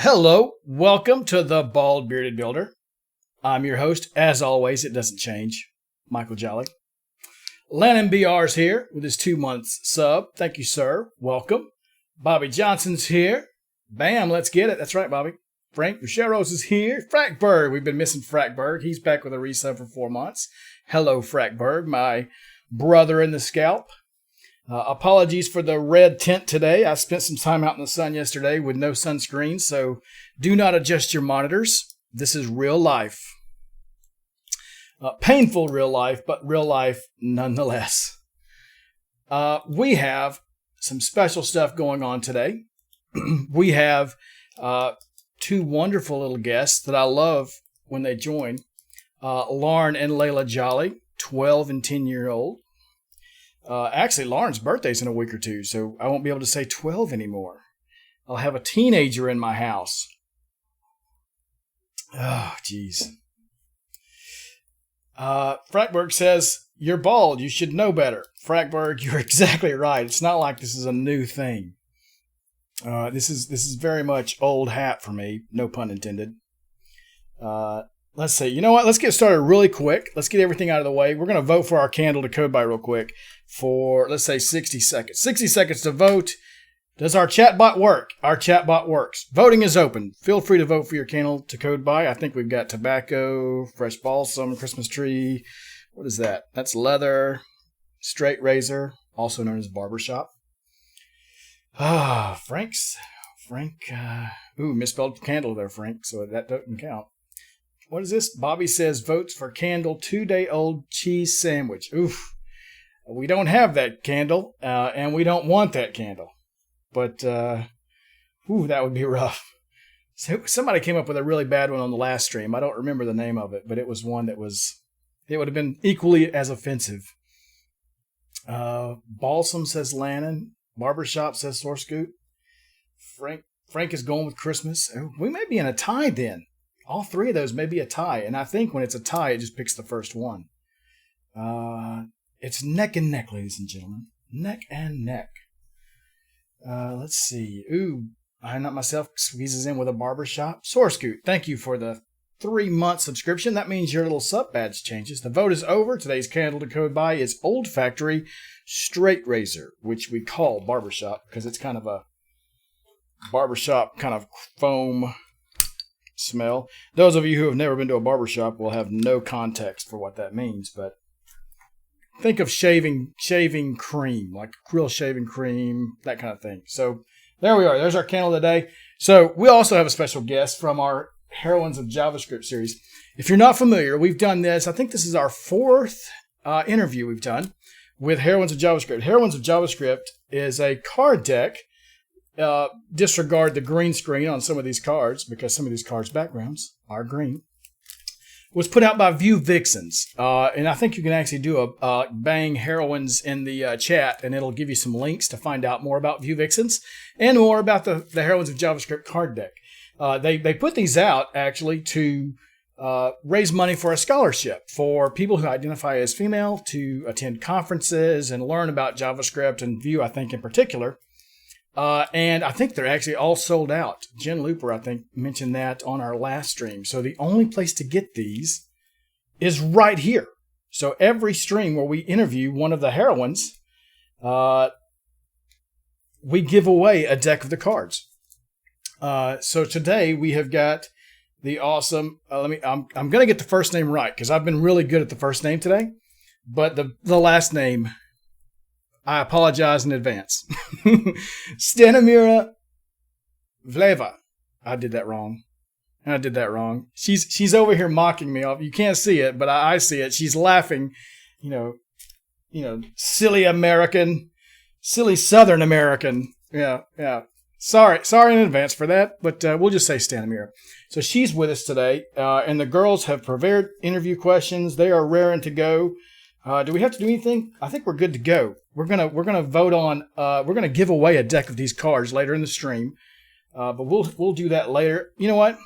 Hello, welcome to the Bald Bearded Builder. I'm your host, as always, it doesn't change, Michael Jolly. Lannon BR's here with his 2 months sub. Thank you, sir. Welcome. Bobby Johnson's here. Bam, let's get it. That's right, Bobby. Frank Rucheros is here. Frackberg, we've been missing Frackberg. He's back with a resub for 4 months. Hello, Frackberg, my brother in the scalp. Apologies for the red tint today. I spent some time out in the sun yesterday with no sunscreen, so do not adjust your monitors. This is real life. Painful real life, but real life nonetheless. We have some special stuff going on today. We have 2 wonderful little guests that I love when they join. Lauryn and Layla Jolly, 12 and 10-year-old. Actually, Lauren's birthday's in a week or two, so I won't be able to say 12 anymore. I'll have a teenager in my house. Oh, jeez. Frackberg says, you're bald. You should know better. Frackberg, you're exactly right. It's not like this is a new thing. This is very much old hat for me. No pun intended. Let's see. You know what? Let's get started really quick. Let's get everything out of the way. We're going to vote for our candle to code by real quick for, let's say, 60 seconds. 60 seconds to vote. Does our chatbot work? Our chatbot works. Voting is open. Feel free to vote for your candle to code by. I think we've got tobacco, fresh balsam, Christmas tree. What is that? That's leather, straight razor, also known as barbershop. Frank, misspelled candle there, Frank, so that doesn't count. What is this? Bobby says votes for candle 2-day-old cheese sandwich. Oof. We don't have that candle, and we don't want that candle. But, that would be rough. So somebody came up with a really bad one on the last stream. I don't remember the name of it, but it was one that it would have been equally as offensive. Balsam says Lannon. Barbershop says Source Scoot. Frank is going with Christmas. We may be in a tie then. All 3 of those may be a tie. And I think when it's a tie, it just picks the first one. It's neck and neck, ladies and gentlemen. Neck and neck. Let's see. I Not Myself squeezes in with a barbershop. Source Scoot, thank you for the 3-month subscription. That means your little sub badge changes. The vote is over. Today's candle to code by is Old Factory Straight Razor, which we call barbershop because it's kind of a barbershop kind of foam smell. Those of you who have never been to a barbershop will have no context for what that means, but think of shaving cream, like real shaving cream, that kind of thing. So there we are. There's our candle today. So we also have a special guest from our Heroines of JavaScript series. If you're not familiar, we've done this. I think this is our 4th interview we've done with Heroines of JavaScript. Heroines of JavaScript is a card deck. Disregard the green screen on some of these cards because some of these cards' backgrounds are green. Was put out by View Vixens. And I think you can actually do a bang heroines in the chat and it'll give you some links to find out more about View Vixens and more about the Heroines of JavaScript card deck. They put these out actually to raise money for a scholarship for people who identify as female to attend conferences and learn about JavaScript and Vue, I think, in particular. And I think they're actually all sold out. Jen Looper, I think, mentioned that on our last stream. So the only place to get these is right here. So every stream where we interview one of the heroines, we give away a deck of the cards. So today we have got the awesome, I'm going to get the first name right because I've been really good at the first name today, but the last name, I apologize in advance. Stanimira Vlaeva. I did that wrong. She's over here mocking me off. You can't see it, but I see it. She's laughing, silly American, silly Southern American. Yeah. Sorry in advance for that, but we'll just say Stanimira. So she's with us today, and the girls have prepared interview questions. They are raring to go. Do we have to do anything? I think we're good to go. We're gonna vote on. We're gonna give away a deck of these cards later in the stream, but we'll do that later. You know what?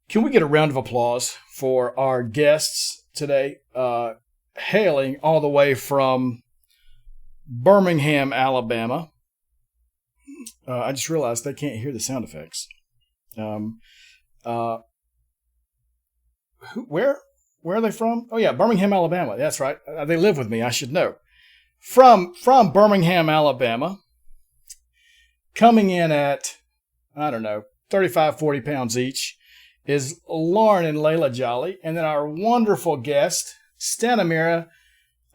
Can we get a round of applause for our guests today, hailing all the way from Birmingham, Alabama? I just realized they can't hear the sound effects. Um, uh, where are they from? Oh yeah, Birmingham, Alabama. That's right. They live with me. I should know. From Birmingham, Alabama, coming in at, I don't know, 35, 40 pounds each, is Lauren and Layla Jolly, and then our wonderful guest, Stanimira.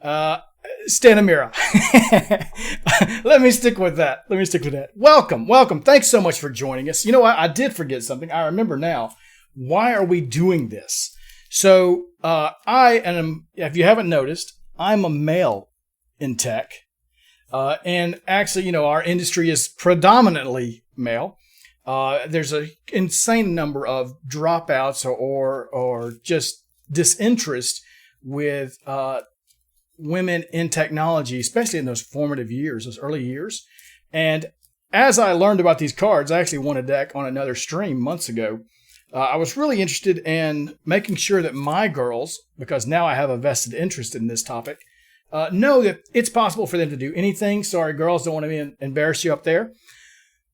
Uh, Stanimira. Let me stick with that. Welcome, welcome. Thanks so much for joining us. You know what? I did forget something. I remember now. Why are we doing this? So I am, if you haven't noticed, I'm a male in tech. And actually, our industry is predominantly male. There's an insane number of dropouts or just disinterest with women in technology, especially in those formative years, those early years. And as I learned about these cards, I actually won a deck on another stream months ago. I was really interested in making sure that my girls, because now I have a vested interest in this topic, know that it's possible for them to do anything. Sorry, girls, don't want to embarrass you up there.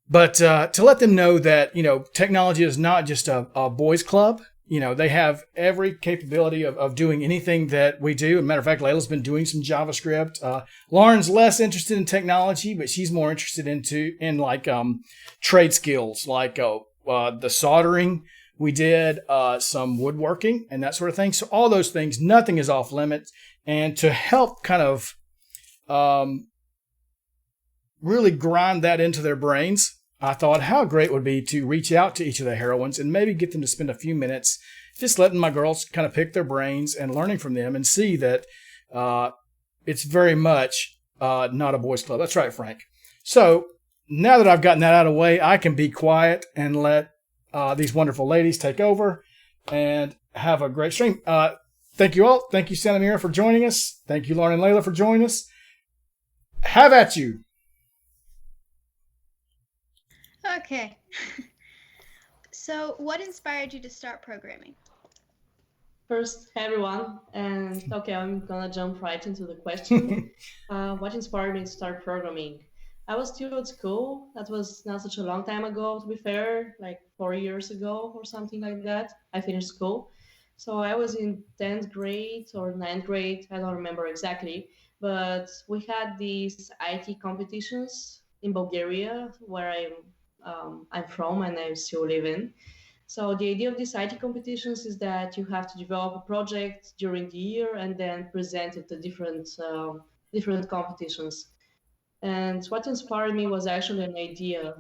But to let them know that, technology is not just a boys' club. They have every capability of doing anything that we do. As a matter of fact, Layla's been doing some JavaScript. Lauren's less interested in technology, but she's more interested in trade skills, like the soldering. We did some woodworking and that sort of thing. So all those things, nothing is off limits. And to help kind of really grind that into their brains, I thought how great it would be to reach out to each of the heroines and maybe get them to spend a few minutes just letting my girls kind of pick their brains and learning from them and see that it's very much not a boys' club. That's right, Frank. So now that I've gotten that out of the way, I can be quiet and let these wonderful ladies take over and have a great stream. Thank you all. Thank you, Stanimira, for joining us. Thank you, Lauryn and Layla, for joining us. Have at you. Okay. So, what inspired you to start programming? First, hey everyone, and okay, I'm gonna jump right into the question. What inspired me to start programming? I was still at school. That was not such a long time ago, to be fair, like 4 years ago or something like that. I finished school. So I was in 10th grade or ninth grade, I don't remember exactly, but we had these IT competitions in Bulgaria, where I'm from and I still live in. So the idea of these IT competitions is that you have to develop a project during the year and then present it to different competitions. And what inspired me was actually an idea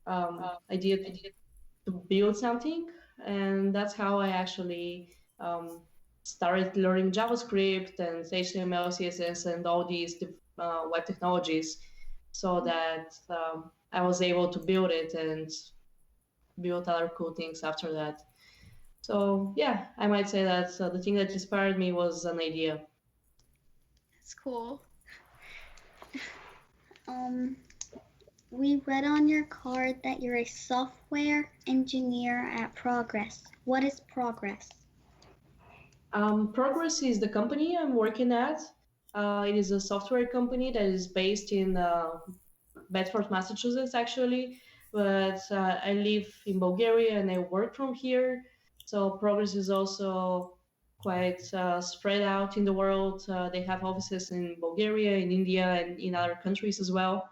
to build something, and that's how I actually um, started learning JavaScript and HTML, CSS, and all these web technologies, so that I was able to build it and build other cool things after that. So yeah, I might say that the thing that inspired me was an idea. That's cool. Um, we read on your card that you're a software engineer at Progress. What is Progress? Progress is the company I'm working at. It is a software company that is based in Bedford, Massachusetts, actually. But I live in Bulgaria and I work from here. So Progress is also quite spread out in the world. They have offices in Bulgaria, in India, and in other countries as well.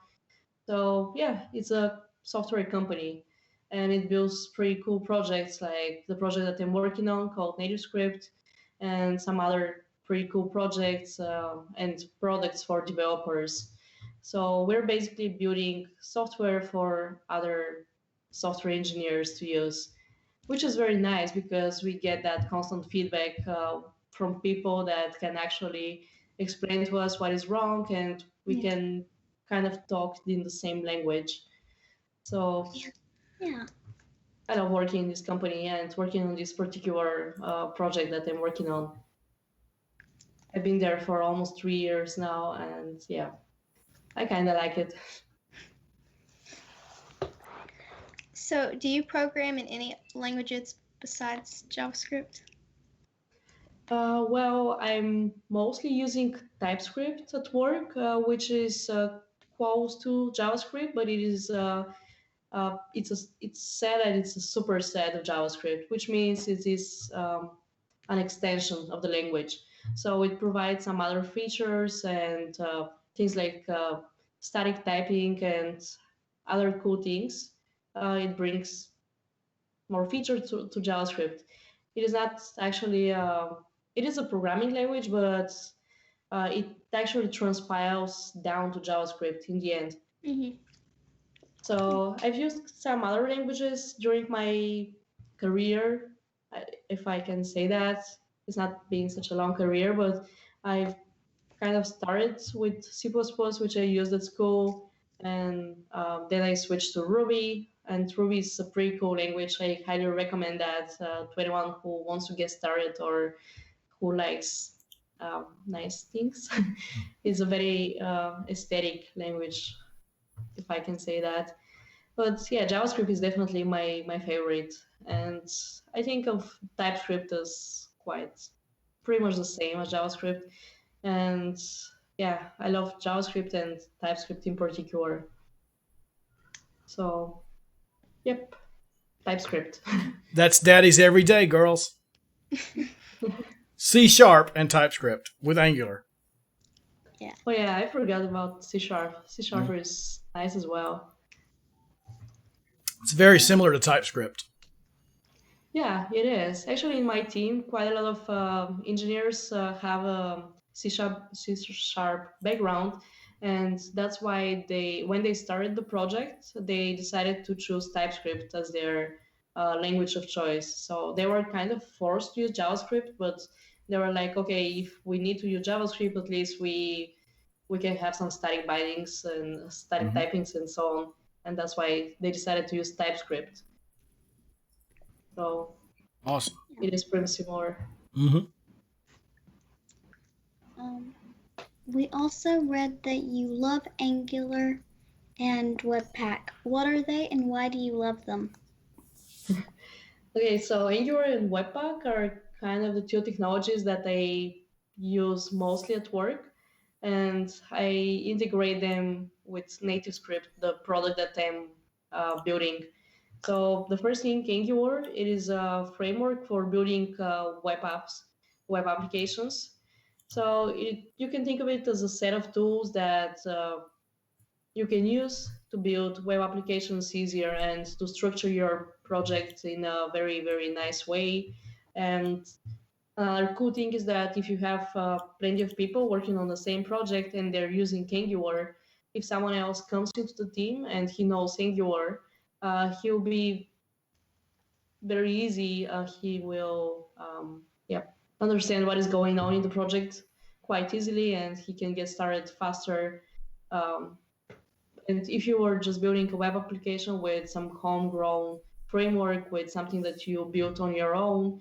So yeah, it's a software company, and it builds pretty cool projects like the project that I'm working on called NativeScript, and some other pretty cool projects and products for developers. So we're basically building software for other software engineers to use, which is very nice because we get that constant feedback from people that can actually explain to us what is wrong, and we Yeah. can kind of talk in the same language. So Yeah. I love working in this company and working on this particular project that I'm working on. I've been there for almost 3 years now, and yeah, I kind of like it. So, do you program in any languages besides JavaScript? Well, I'm mostly using TypeScript at work, which is close to JavaScript, but it is it's said that it's a superset of JavaScript, which means it is an extension of the language. So it provides some other features and things like static typing and other cool things. It brings more features to JavaScript. It is not actually it is a programming language, but it actually transpiles down to JavaScript in the end. Mm-hmm. So I've used some other languages during my career, if I can say that. It's not being such a long career, but I've kind of started with C++, which I used at school, and then I switched to Ruby. And Ruby is a pretty cool language. I highly recommend that to anyone who wants to get started or who likes nice things. It's a very aesthetic language, if I can say that. But yeah, JavaScript is definitely my favorite, and I think of TypeScript as quite pretty much the same as JavaScript. And yeah, I love JavaScript and TypeScript in particular. So yep, TypeScript. That's daddy's every day, girls. C# and TypeScript with Angular. Oh yeah, I forgot about C Sharp. C Sharp is nice as well. It's very similar to TypeScript. Yeah, it is. Actually, in my team, quite a lot of engineers have a C sharp background, and that's why when they started the project, they decided to choose TypeScript as their language of choice. So they were kind of forced to use JavaScript, but they were like, okay, if we need to use JavaScript, at least we can have some static bindings and static typings and so on. And that's why they decided to use TypeScript. So Awesome. it is pretty similar. Mm-hmm. We also read that you love Angular and Webpack. What are they and why do you love them? Okay, so Angular and Webpack are kind of the two technologies that I use mostly at work, and I integrate them with NativeScript, the product that I'm building. So the first thing, Angular, it is a framework for building web apps, web applications. So you can think of it as a set of tools that you can use to build web applications easier and to structure your project in a very, very nice way. And another cool thing is that if you have plenty of people working on the same project and they're using Angular, if someone else comes into the team and he knows Angular, he'll be very easy. He will, yeah, understand what is going on in the project quite easily, and he can get started faster. Um, and if you were just building a web application with some homegrown framework, with something that you built on your own,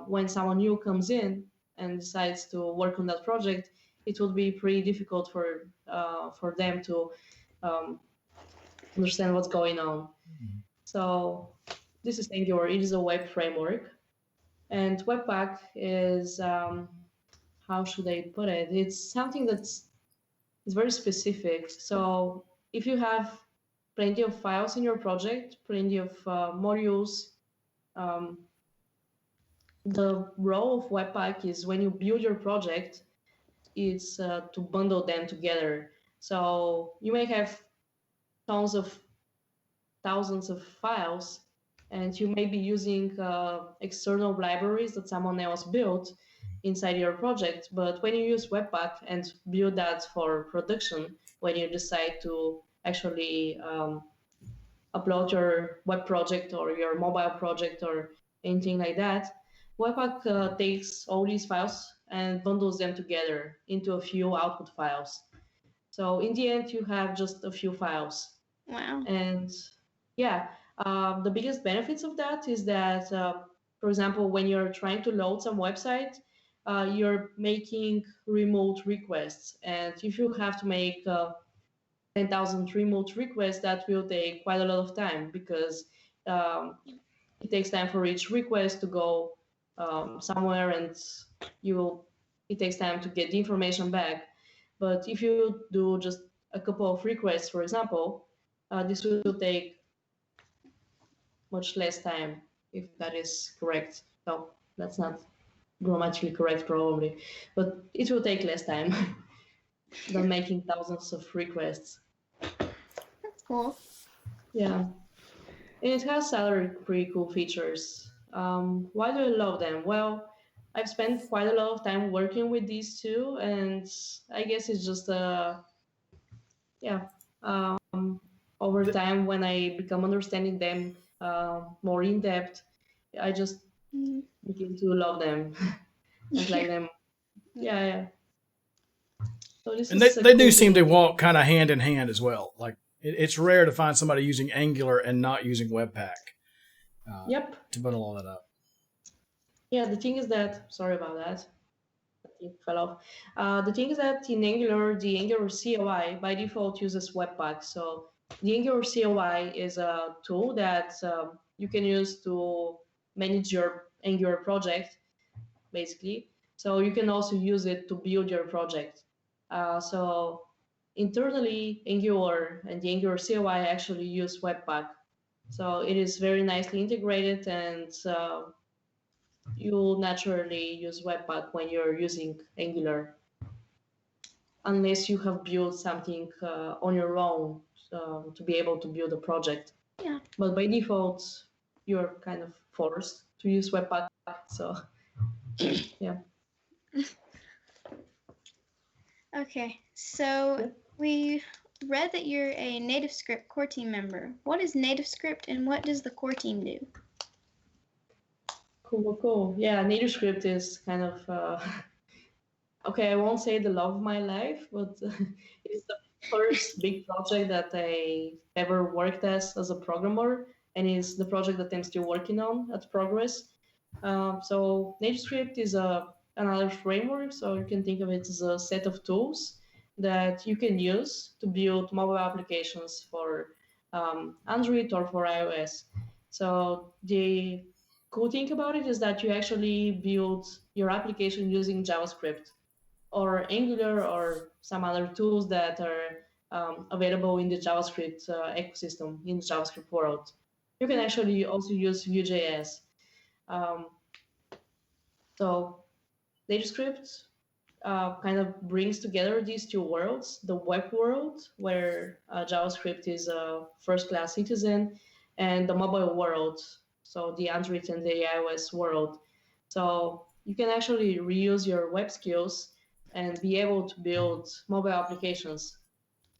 when someone new comes in and decides to work on that project, it would be pretty difficult for them to um, understand what's going on. So this is Angular. It is a web framework, and Webpack is how should I put it? It's something that's it's very specific. So if you have plenty of files in your project, plenty of modules, um, the role of Webpack is when you build your project, is to bundle them together. So you may have tons of thousands of files, and you may be using external libraries that someone else built inside your project. But when you use Webpack and build that for production, when you decide to actually upload your web project or your mobile project or anything like that, Webpack takes all these files and bundles them together into a few output files. So in the end, you have just a few files. Wow. And yeah, the biggest benefits of that is that, for example, when you're trying to load some website, you're making remote requests. And if you have to make 10,000 remote requests, that will take quite a lot of time because um, it takes time for each request to go somewhere, and it takes time to get the information back. But if you do just a couple of requests, for example, this will take much less time, if that is correct. No, that's not grammatically correct probably, but it will take less time than making thousands of requests. That's cool. Yeah, and it has other pretty cool features. Why do I love them? Well, I've spent quite a lot of time working with these two, and I guess it's just yeah. Over time, when I become understanding them more in depth, I just Mm, begin to love them and like them. Yeah, yeah. So this And they, is a they do cool seem to thing. walk kind of hand in hand as well. Like it's rare to find somebody using Angular and not using Webpack Yep. to bundle all that up. Yeah, the thing is that, sorry about that, it fell off. The thing is that in Angular, the Angular COI by default uses Webpack. So the Angular COI is a tool that you can use to manage your Angular project, basically. So you can also use it to build your project. So internally, Angular and the Angular COI actually use Webpack. So it is very nicely integrated, and you'll naturally use Webpack when you're using Angular, unless you have built something on your own to be able to build a project. Yeah. But by default, you're kind of forced to use Webpack. So yeah. Okay. So Yep. we read that you're a NativeScript core team member. What is NativeScript and what does the core team do? Cool, cool. Yeah, NativeScript is kind of okay. I won't say the love of my life, but it's the first big project that I ever worked as a programmer, and is the project that I'm still working on at Progress. So NativeScript is another framework, so you can think of it as a set of tools that you can use to build mobile applications for Android or for iOS. So the cool thing about it is that you actually build your application using JavaScript or Angular or some other tools that are available in the JavaScript ecosystem, in the JavaScript world. You can actually also use Vue.js. Um, so NativeScript kind of brings together these two worlds: the web world, where JavaScript is a first-class citizen, and the mobile world, so the Android and the iOS world. So you can actually reuse your web skills and be able to build mobile applications,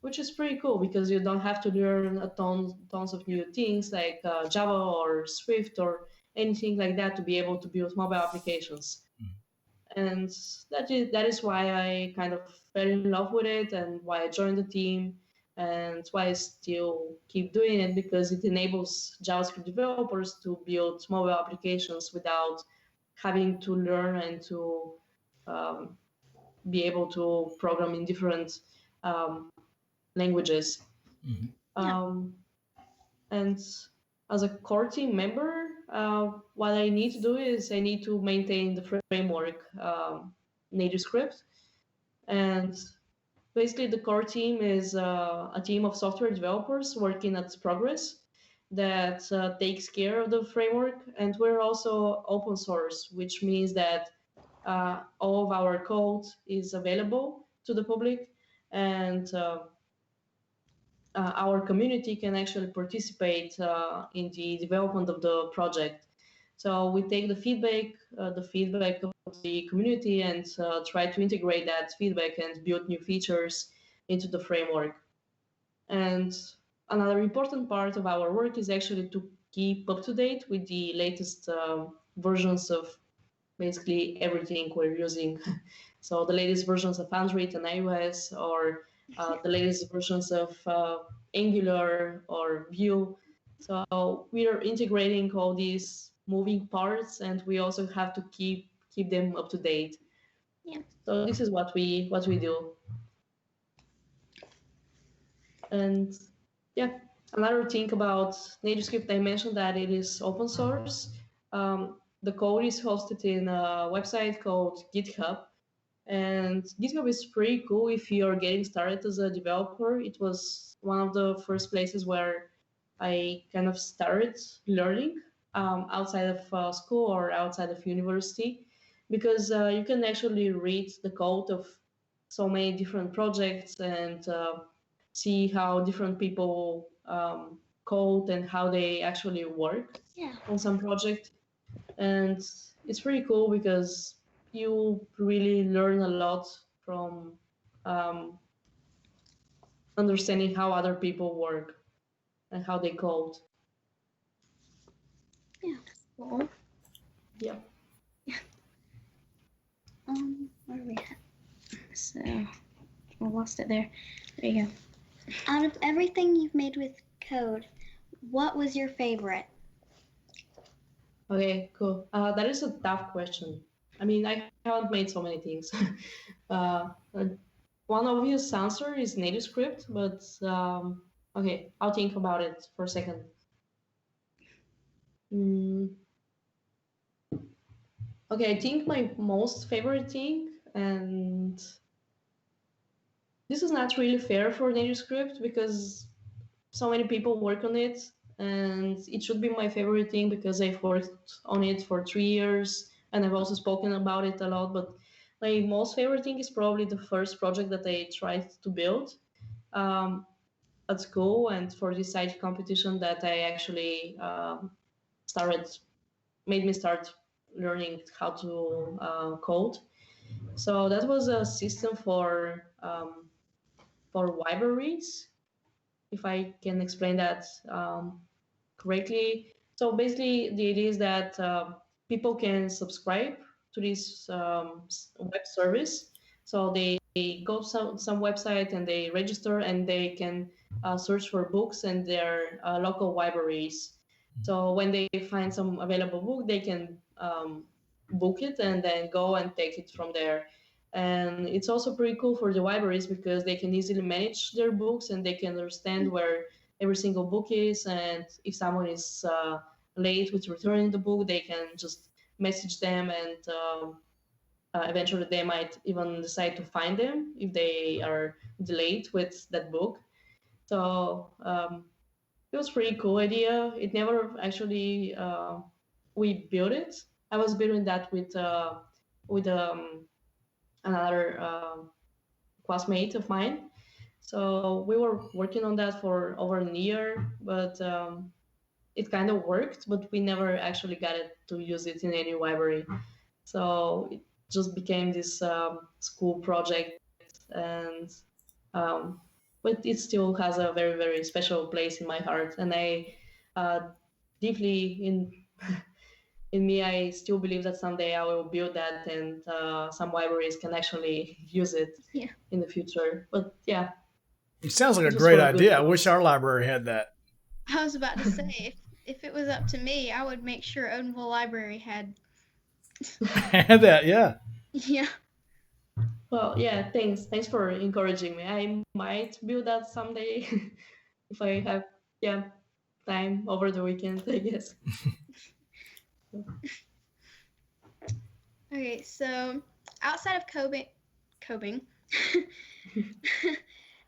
which is pretty cool because you don't have to learn tons of new things like Java or Swift or anything like that to be able to build mobile applications. And that is why I kind of fell in love with it and why I joined the team and why I still keep doing it, because it enables JavaScript developers to build mobile applications without having to learn and to um, be able to program in different um, languages. Mm-hmm. Yeah. And as a core team member, what I need to do is I need to maintain the framework NativeScript. And basically, the core team is a team of software developers working at Progress that takes care of the framework. And we're also open source, which means that all of our code is available to the public, and our community can actually participate in the development of the project. So we take the feedback of the community, and try to integrate that feedback and build new features into the framework. And another important part of our work is actually to keep up to date with the latest versions of basically everything we're using. So the latest versions of Android and iOS, or the latest versions of Angular or Vue. So we are integrating all these moving parts, and we also have to keep them up to date. Yeah. So this is what we do. And yeah, another thing about NativeScript, I mentioned that it is open source. The code is hosted in a website called GitHub. And GitHub is pretty cool if you're getting started as a developer. It was one of the first places where I kind of started learning outside of school or outside of university, because you can actually read the code of so many different projects and see how different people code and how they actually work Yeah. on some project. And it's pretty cool because you really learn a lot from um, understanding how other people work and how they code. Yeah. Cool. Yeah. Where are we at? So I lost it there. There you go. Out of everything you've made with code, what was your favorite? Okay, cool. That is a tough question. I mean, I haven't made so many things. uh, uh, One obvious answer is native script, but okay, I'll think about it for a second. Mm, okay, I think my most favorite thing, and this is not really fair for native script because so many people work on it, and it should be my favorite thing because I've worked on it for 3 years and I've also spoken about it a lot. But my most favorite thing is probably the first project that I tried to build um, at school, and for this side competition that I actually started made me start learning how to code. So that was a system for libraries, if I can explain that correctly. So basically, the idea is that people can subscribe to this web service. So they go to some website and they register and they can search for books and their local libraries. So when they find some available book, they can book it and then go and take it from there. And it's also pretty cool for the libraries because they can easily manage their books and they can understand where every single book is. And if someone is late with returning the book, they can just message them, and eventually they might even decide to find them if they are delayed with that book. So it was pretty cool idea. It never actually we built it. I was building that with another classmate of mine. So we were working on that for over a year, but it kind of worked, but we never actually got it to use it in any library. So it just became this school project, and um, but it still has a very very special place in my heart, and I uh, deeply in me, I still believe that someday I will build that, and some libraries can actually use it Yeah. in the future. But yeah, It sounds like a it was great for a good idea. I wish cause. our library had that. I was about to say if it was up to me, I would make sure Odenville Library had. Had that, yeah. Yeah. Well, yeah, thanks for encouraging me. I might build that someday if I have yeah time over the weekend, I guess. Okay, so outside of coding,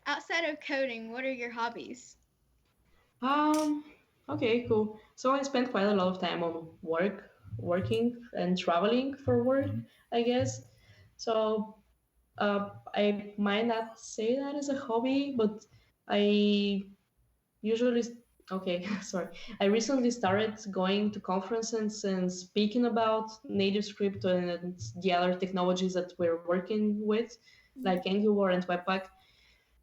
outside of coding, what are your hobbies? Um, okay, cool. So I spent quite a lot of time on working and traveling for work, I guess. So I might not say that as a hobby, but I usually, okay, sorry. I recently started going to conferences and speaking about native script and the other technologies that we're working with, like Angular and Webpack.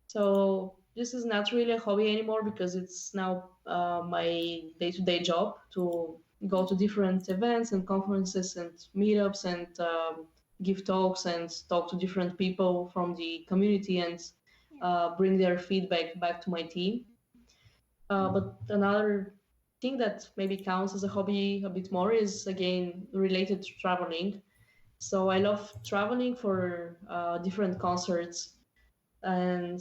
So this is not really a hobby anymore because it's now my day-to-day job to go to different events and conferences and meetups and give talks and talk to different people from the community and bring their feedback back to my team. But another thing that maybe counts as a hobby a bit more is again related to traveling. So I love traveling for different concerts, and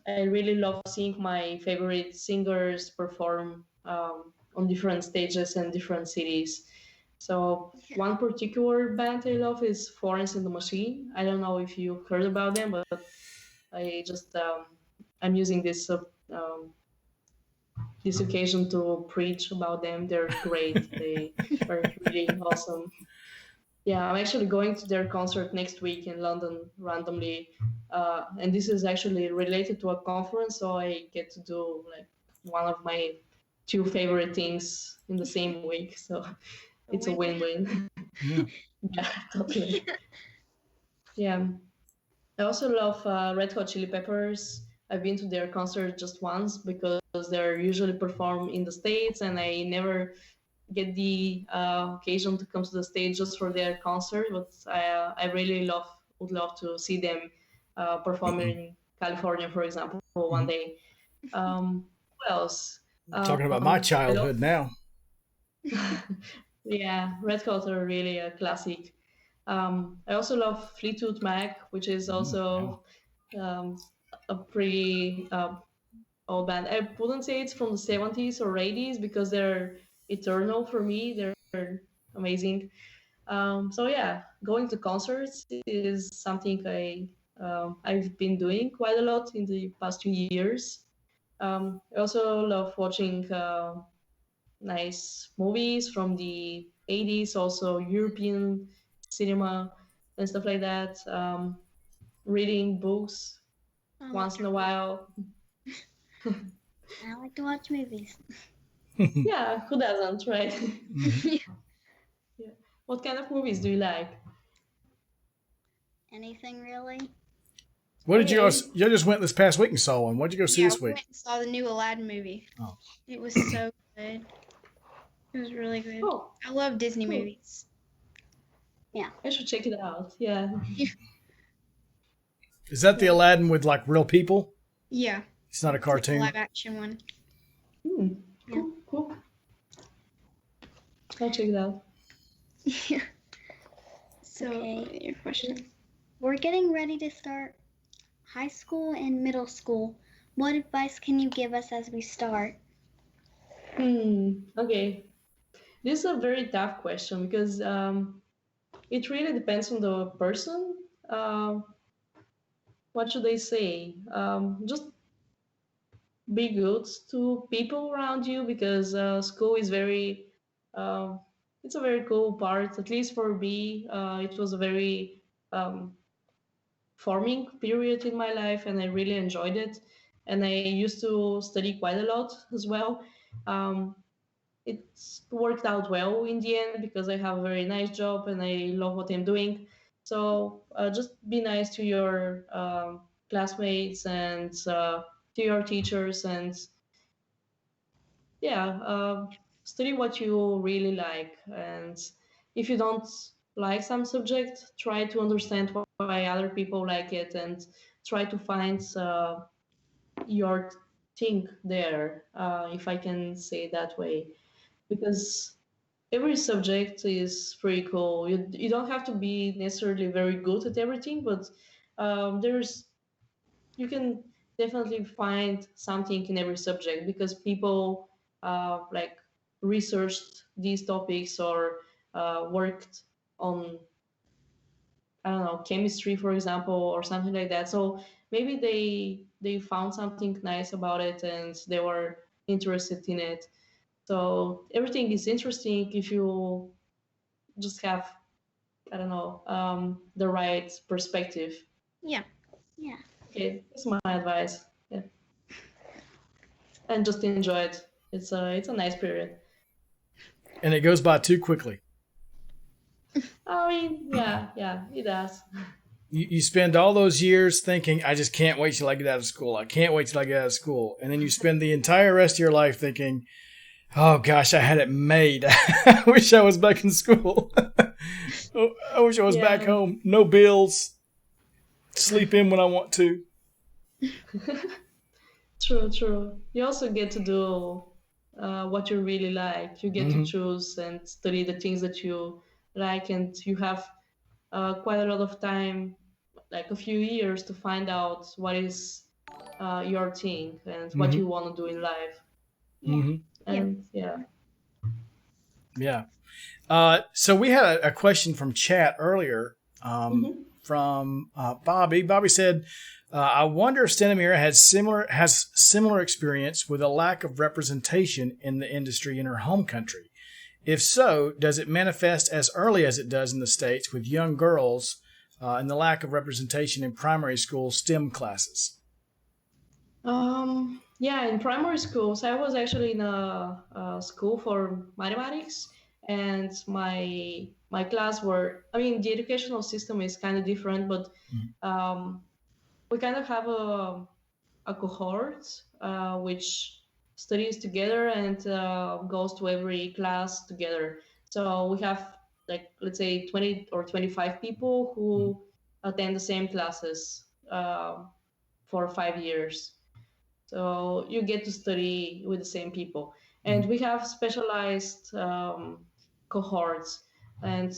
I really love seeing my favorite singers perform on different stages and different cities. So Yeah. one particular band I love is Florence and the Machine. I don't know if you've heard about them, but I just I'm using this this occasion to preach about them. They're great. They are really awesome. Yeah, I'm actually going to their concert next week in London randomly, and this is actually related to a conference, so I get to do like one of my two favorite things in the same week. So it's a win-win. Yeah. Yeah, totally. Yeah. I also love Red Hot Chili Peppers. I've been to their concert just once because they're usually perform in the States, and I never get the occasion to come to the stage just for their concert. But I really would love to see them perform in California, for example, one day. Who else? Talking about my I love, childhood now. yeah, Red Hot are really a classic. I also love Fleetwood Mac, which is also um, a pretty old band. I wouldn't say it's from the 70s or 80s because they're eternal for me. They're amazing. So yeah, going to concerts is something I've been doing quite a lot in the past 2 years. I also love watching nice movies from the 80s, also European cinema and stuff like that. Reading books once in a while. I like to watch movies. Yeah, who doesn't, right? Yeah. What kind of movies do you like? Anything really? What did you Okay. guys? You just went this past week and saw one. What did you go see Yeah, this we week? went and saw the new Aladdin movie. Oh. It was so good. It was really good. Oh, I love Disney cool. movies. I should check it out. Yeah. Is that the Aladdin with like real people? Yeah, It's not a it's like a cartoon. live action one. Cool, cool. I'll check it out. So, Okay. your question. We're getting ready to start high school and middle school. What advice can you give us as we start? Okay. This is a very tough question because it really depends on the person. What should I say? Just be good to people around you because school is very um, it's a very cool part, at least for me. It was a very um, forming period in my life and I really enjoyed it, and I used to study quite a lot as well. um, it's worked out well in the end because I have a very nice job and I love what I'm doing. So just be nice to your classmates and to your teachers, and yeah, study what you really like. And if you don't like some subject, try to understand why other people like it and try to find your thing there, if I can say it that way, because every subject is pretty cool. You don't have to be necessarily very good at everything, but there's you can definitely find something in every subject because people like researched these topics or worked on, I don't know, chemistry, for example, or something like that. So maybe they found something nice about it and they were interested in it. So everything is interesting if you just have, I don't know, the right perspective. Yeah. Yeah. Okay, that's my advice. Yeah, and just enjoy it. It's a nice period. And it goes by too quickly. I mean, yeah, it does. You spend all those years thinking, I just can't wait till I get out of school. I can't wait till I get out of school. And then you spend the entire rest of your life thinking, oh gosh, I had it made. I wish I was back in school. Oh, I wish I was back Yeah. home. No bills. Sleep in when I want to. True. You also get to do what you really like. You get to Mhm. choose and study the things that you like, and you have quite a lot of time, like a few years, to find out what is your thing and what you Mhm. want to do in life. Yeah. Mhm. And Yeah. So we had a question from chat earlier. Mhm. from Bobby. Bobby said, "I wonder if Stanimira has similar experience with a lack of representation in the industry in her home country. If so, does it manifest as early as it does in the States with young girls and the lack of representation in primary school STEM classes?" Yeah, in primary schools, I was actually in a school for mathematics, and my class were. I mean, the educational system is kind of different, but um, we kind of have a cohort which studies together and goes to every class together. So we have, like, let's say 20 or 25 people who attend the same classes for 5 years. So you get to study with the same people. And we have specialized cohorts. And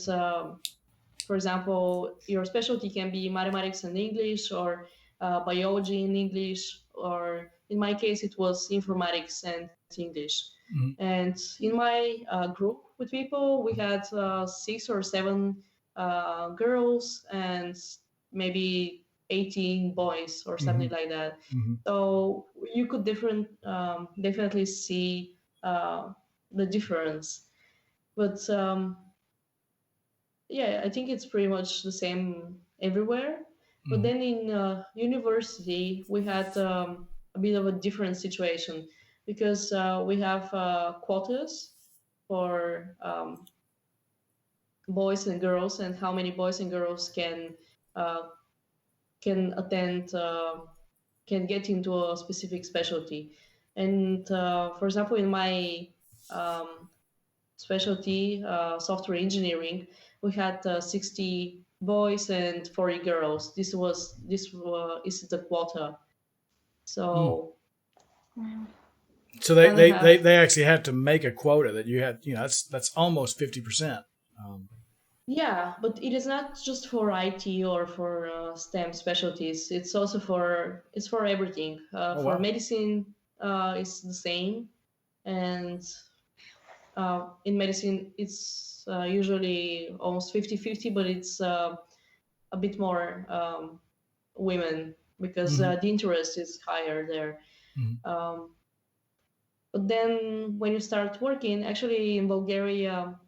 for example, your specialty can be mathematics and English, or biology in English, or in my case, it was informatics and English. And in my group with people, we had 6 or 7 girls and maybe 18 boys or something like that. So you could definitely see the difference. But yeah, I think it's pretty much the same everywhere. But then in university, we had a bit of a different situation because we have quotas for boys and girls, and how many boys and girls uh, can attend, can get into a specific specialty. And for example, in my um, specialty, software engineering, we had 60 boys and 40 girls. This is the quota. So So kind of have, they actually have to make a quota that you had. That's almost 50%. yeah, but it is not just for IT or for STEM specialties. It's also for everything. Oh, For wow. medicine, it's the same, and in medicine, it's usually almost 50-50, but it's a bit more women because the interest is higher there. Um, but then when you start working, actually in Bulgaria,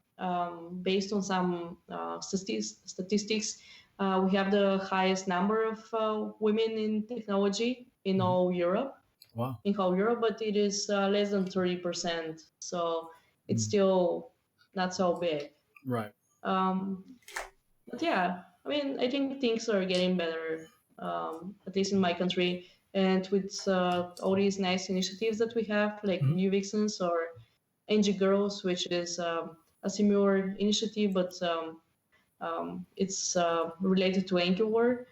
based on some statistics, we have the highest number of women in technology in all Europe. Wow. In whole Europe, but it is less than 30%. So it's still not so big. Right. But yeah, I mean, I think things are getting better, at least in my country. And with all these nice initiatives that we have, like New Vixens or NG Girls, which is a similar initiative, but it's related to Angular.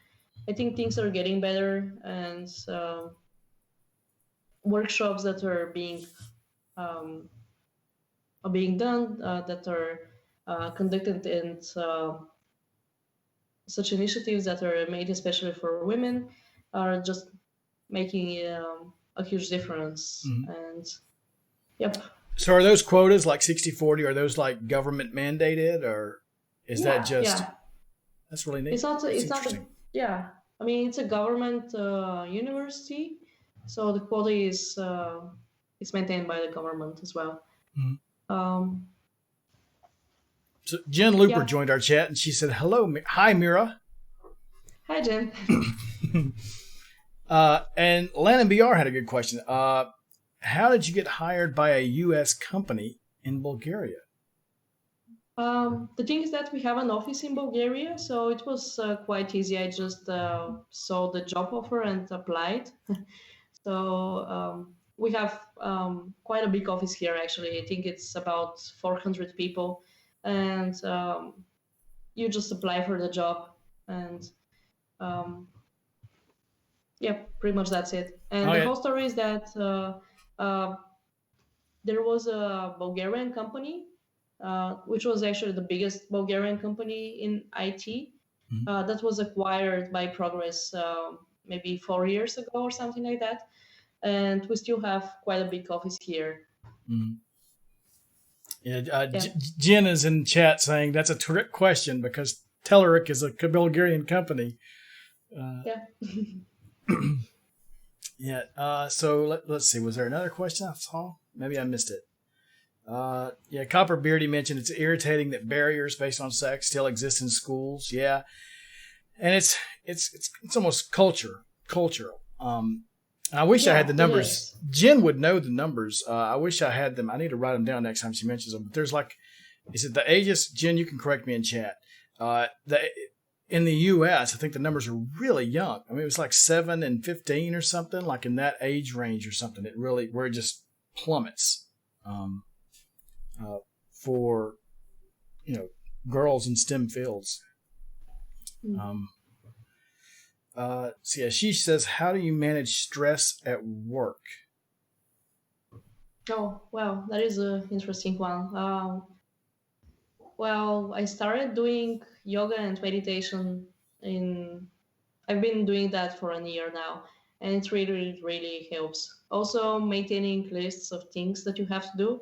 I think things are getting better, and workshops that um, are being done, that are conducted, and such initiatives that are made especially for women are just making a huge difference. And yep. So are those quotas like 60-40? Are those like government mandated, or is that just? Yeah. That's really neat. It's not. That's It's not. interesting. Yeah. I mean, it's a government university, so the quota is maintained by the government as well. Um, So Jen Looper Yeah. joined our chat and she said, "Hello, hi Mira." Hi, Jen. And Landon BR had a good question. How did you get hired by a U.S. company in Bulgaria? The thing is that we have an office in Bulgaria, so it was quite easy. I just saw the job offer and applied. So we have quite a big office here, actually. I think it's about 400 people. And you just apply for the job. And yeah, pretty much that's it. And the whole story is that there was a Bulgarian company, which was actually the biggest Bulgarian company in IT, that was acquired by Progress maybe 4 years ago or something like that. And we still have quite a big office here. Yeah, Jen is in chat saying that's a trick question because Telerik is a Bulgarian company. Yeah. Yeah. So let's see. Was there another question I saw? Maybe I missed it. Yeah. Copper Beardy mentioned it's irritating that barriers based on sex still exist in schools. Yeah, and it's almost cultural. I wish I had the numbers. Yes. Jen would know the numbers. I wish I had them. I need to write them down next time she mentions them. But there's is it the ages? Jen, you can correct me in chat. In the U.S., I think the numbers are really young. I mean, it was like 7 and 15 or something, like in that age range or something. Where it just plummets for girls in STEM fields. So yeah, she says, how do you manage stress at work? Oh, well, that is an interesting one. Well, I started doing yoga and meditation I've been doing that for a year now, and it really, really helps. Also, maintaining lists of things that you have to do,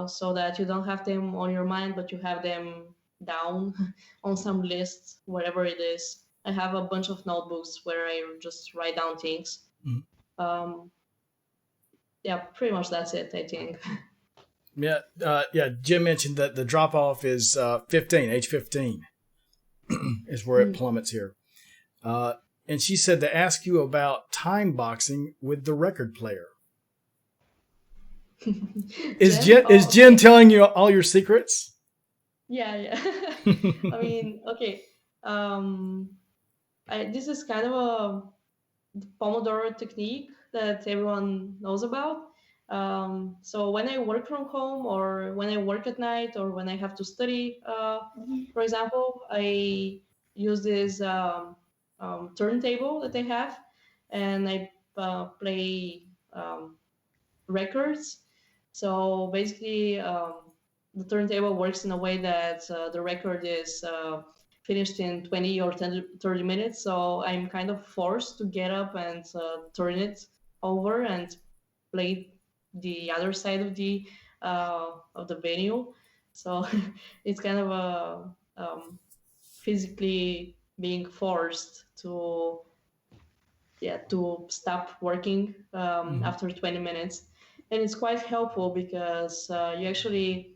so that you don't have them on your mind, but you have them down on some list, whatever it is. I have a bunch of notebooks where I just write down things. Yeah, pretty much that's it, I think. Yeah, Jim mentioned that the drop off is 15, age 15 is where it plummets here. And she said to ask you about time boxing with the record player. Is Jen telling you all your secrets? Yeah. I mean, okay. This is kind of a Pomodoro technique that everyone knows about. So when I work from home, or when I work at night, or when I have to study, for example, I use this turntable that I have, and I play records. So basically, the turntable works in a way that the record is finished in 20 or 30 minutes. So I'm kind of forced to get up and turn it over and play the other side of the venue. So it's kind of a physically being forced to stop working after 20 minutes. And it's quite helpful because you actually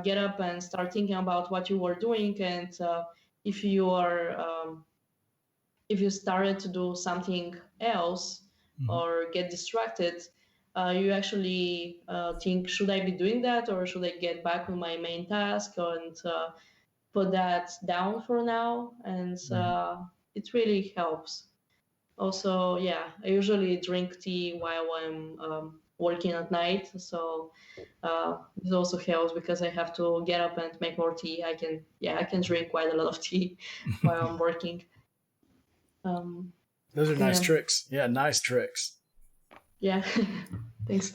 get up and start thinking about what you were doing, and if you started to do something else or get distracted, you actually think, should I be doing that, or should I get back on my main task and put that down for now? And it really helps. Also, yeah, I usually drink tea while I'm working at night, so this also helps because I have to get up and make more tea. I can drink quite a lot of tea while I'm working. Those are nice tricks. Yeah, nice tricks. Yeah, thanks.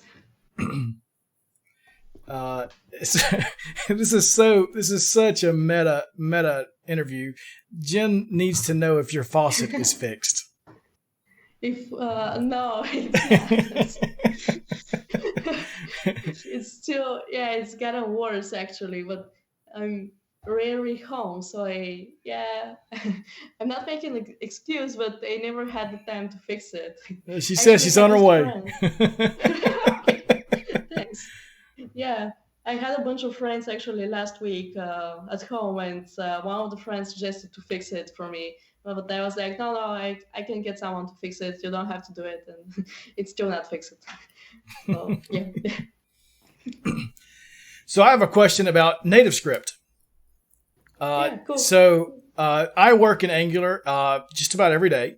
This is such a meta interview. Jen needs to know if your faucet is fixed. If no, it's it's still, it's gotten worse actually, but I'm rarely home, so I'm not making an excuse, but I never had the time to fix it. She says she's on her way. Okay, thanks. Yeah, I had a bunch of friends actually last week at home, and one of the friends suggested to fix it for me. But I was like, no, I can get someone to fix it. You don't have to do it. And it's still not fixed. So, yeah. So I have a question about NativeScript. Cool. So I work in Angular just about every day.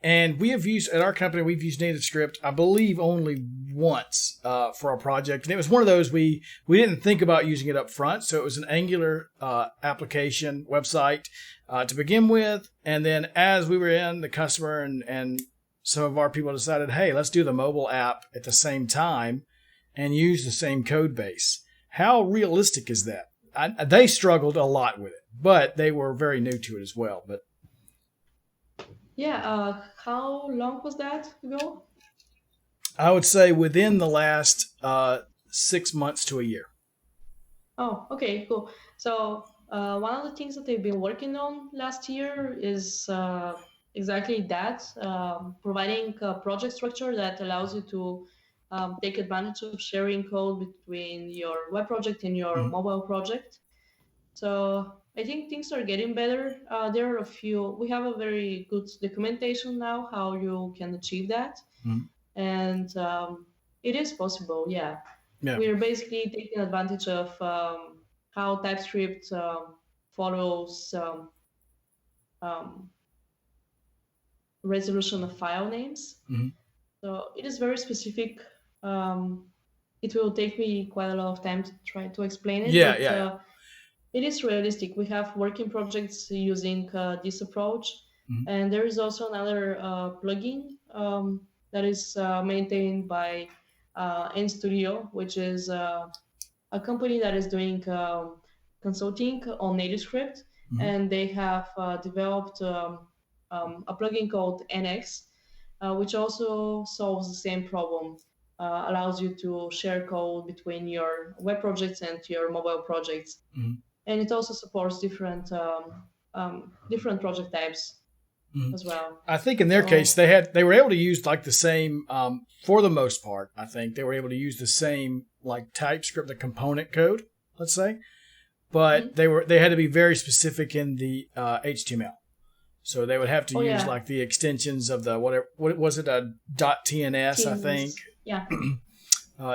And we have used, at our company, we've used NativeScript, I believe, only once for our project. And it was one of those we didn't think about using it up front. So it was an Angular application website to begin with. And then as we were in, the customer and some of our people decided, hey, let's do the mobile app at the same time and use the same code base. How realistic is that? They struggled a lot with it, but they were very new to it as well. But yeah, how long was that ago? I would say within the last 6 months to a year. Oh, okay, cool. So One of the things that they've been working on last year is exactly that, providing a project structure that allows you to take advantage of sharing code between your web project and your Mhm. mobile project. So I think things are getting better. There are a few. We have a very good documentation now how you can achieve that, Mhm. and it is possible. Yeah, Yeah. we are basically taking advantage of how TypeScript follows um, resolution of file names. Mhm. So it is very specific. Um, it will take me quite a lot of time to try to explain it, Yeah. but Yeah. Yeah. it is realistic. We have working projects using this approach, Mhm. and there is also another plugin that is maintained by NStudio, which is a company that is doing consulting on NativeScript, Mhm. and they have developed a plugin called NX, which also solves the same problem. Allows you to share code between your web projects and your mobile projects, Mhm. and it also supports different project types Mhm. as well. I think in their case So they were able to use like the same for the most part. I think they were able to use the same like TypeScript, the component code, let's say, but mhm. they had to be very specific in the HTML. So they would have to Oh use yeah, like the extensions of the whatever what was it a .tns I think. TNS. Yeah,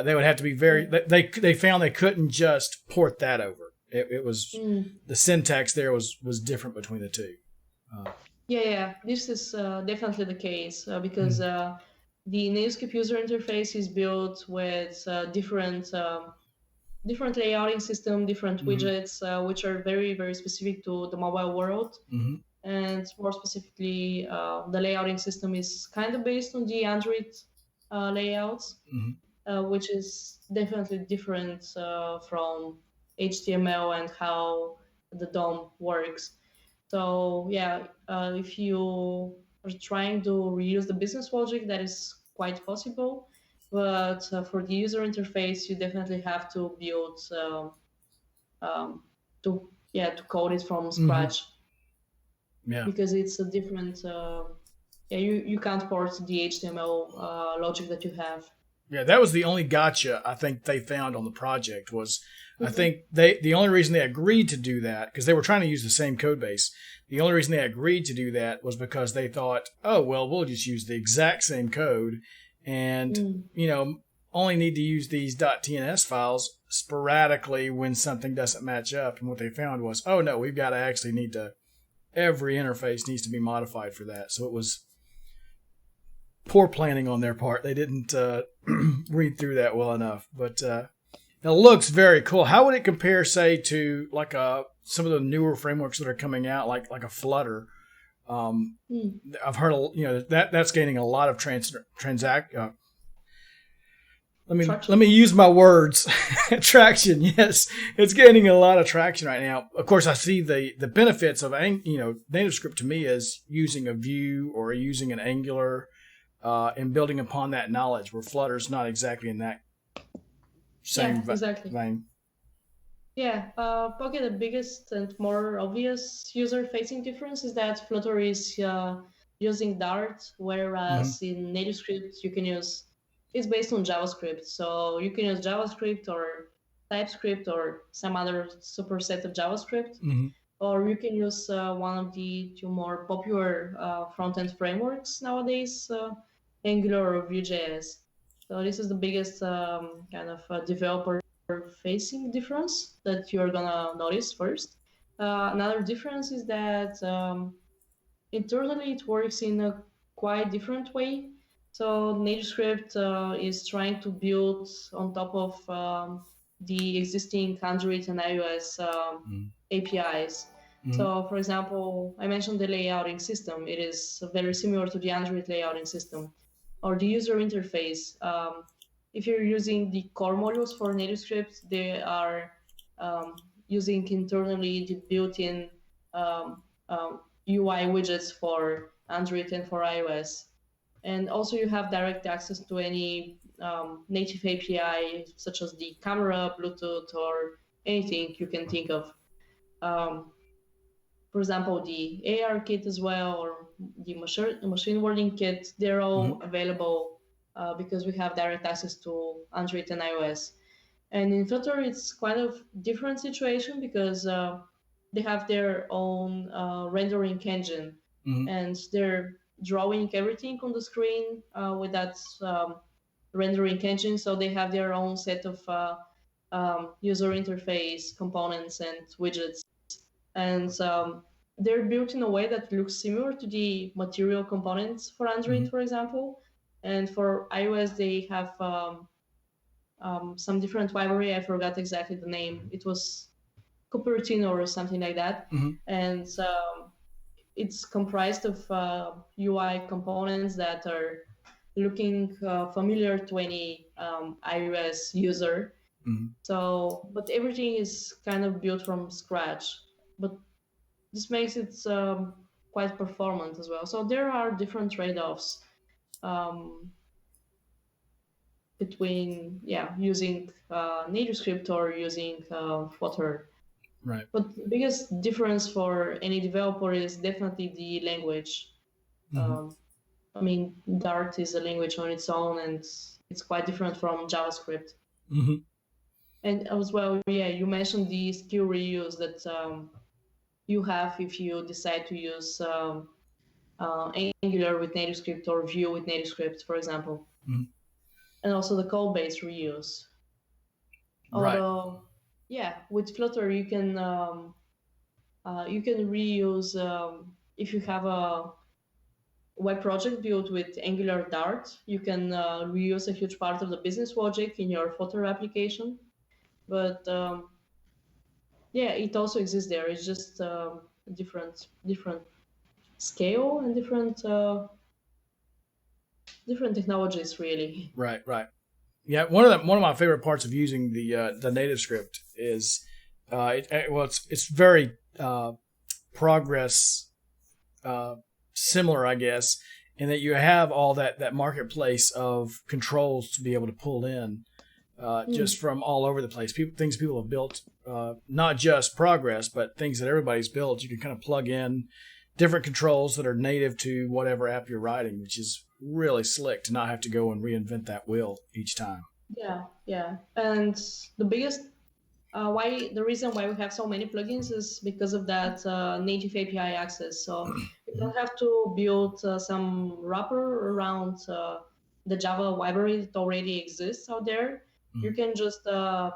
They would have to be very. yeah. They found they couldn't just port that over. It was Mm. the syntax there was different between the two. Uh, Yeah, yeah, this is definitely the case because mm, the NativeScript user interface is built with different layouting system, different mhm, widgets, which are very very specific to the mobile world. mhm, And more specifically, the layouting system is kind of based on the Android layouts, mhm, which is definitely different from HTML and how the DOM works. So yeah, if you are trying to reuse the business logic, that is quite possible. But for the user interface, you definitely have to build um, to code it from mhm. scratch Yeah, because it's a different. Yeah, you can't port the HTML logic that you have. yeah. That was the only gotcha I think they found on the project was. I Mhm. think the only reason they agreed to do that because they were trying to use the same code base. The only reason they agreed to do that was because they thought, oh well, we'll just use the exact same code, and Mm. you know only need to use these .tns files sporadically when something doesn't match up. And what they found was, oh no, we've got to actually need to every interface needs to be modified for that. So it was poor planning on their part. They didn't read through that well enough, but it looks very cool. How would it compare, say, to like some of the newer frameworks that are coming out, like a Flutter? Um, Mm. I've heard, that's gaining a lot of transact. Let me Traction. use my words. Traction, yes, it's gaining a lot of traction right now. Of course, I see the benefits of NativeScript to me is using a Vue or using an Angular and building upon that knowledge. Where Flutter's not exactly in that same Yeah, exactly. vein. Yeah, probably the biggest and more obvious user-facing difference is that Flutter is using Dart, Mm-hmm. whereas in NativeScript you can use it's based on JavaScript, so you can use JavaScript or TypeScript or some other superset of JavaScript, Mm-hmm. or you can use one of the two more popular front-end frameworks nowadays, Angular or Vue.js. So this is the biggest kind of developer facing difference that you're gonna notice first. Another difference is that internally it works in a quite different way. So NativeScript is trying to build on top of the existing Android and iOS APIs. Mm-hmm. So, for example, I mentioned the layouting system. It is very similar to the Android layouting system or the user interface. If you're using the core modules for NativeScript, they are using internally the built-in um, UI widgets for Android and for iOS. And also, you have direct access to any native API, such as the camera, Bluetooth, or anything you can think of. um, for example, the AR kit as well, or the machine learning kit, they're all available because we have direct access to Android and iOS. And in Flutter, it's quite of different situation because they have their own rendering engine, and they're drawing everything on the screen with that rendering engine. So they have their own set of user interface components and widgets, and they're built in a way that looks similar to the material components for Android, for example. And for iOS, they have some different library. I forgot exactly the name. It was Cupertino or something like that. And it's comprised of UI components that are looking familiar to any iOS user. So, but everything is kind of built from scratch. But this makes it quite performant as well. So there are different trade-offs between using NativeScript or using Flutter. Right. But the biggest difference for any developer is definitely the language. I mean, Dart is a language on its own, and it's quite different from JavaScript. And as well, you mentioned the skill reuse that you have if you decide to use Angular with NativeScript or Vue with NativeScript, for example. And also the code-based reuse. Although, with Flutter you can reuse if you have a web project built with Angular Dart, you can reuse a huge part of the business logic in your Flutter application. But it also exists there. It's just different scale and different technologies, really. Right. Yeah, one of my favorite parts of using the NativeScript is it's very progress similar, I guess, in that you have all that marketplace of controls to be able to pull in just from all over the place. Things people have built, not just Progress, but things that everybody's built. You can kind of plug in different controls that are native to whatever app you're writing, which is really slick to not have to go and reinvent that wheel each time. Yeah. And the biggest the reason why we have so many plugins is because of that native API access. So you don't have to build some wrapper around the Java library that already exists out there. You can just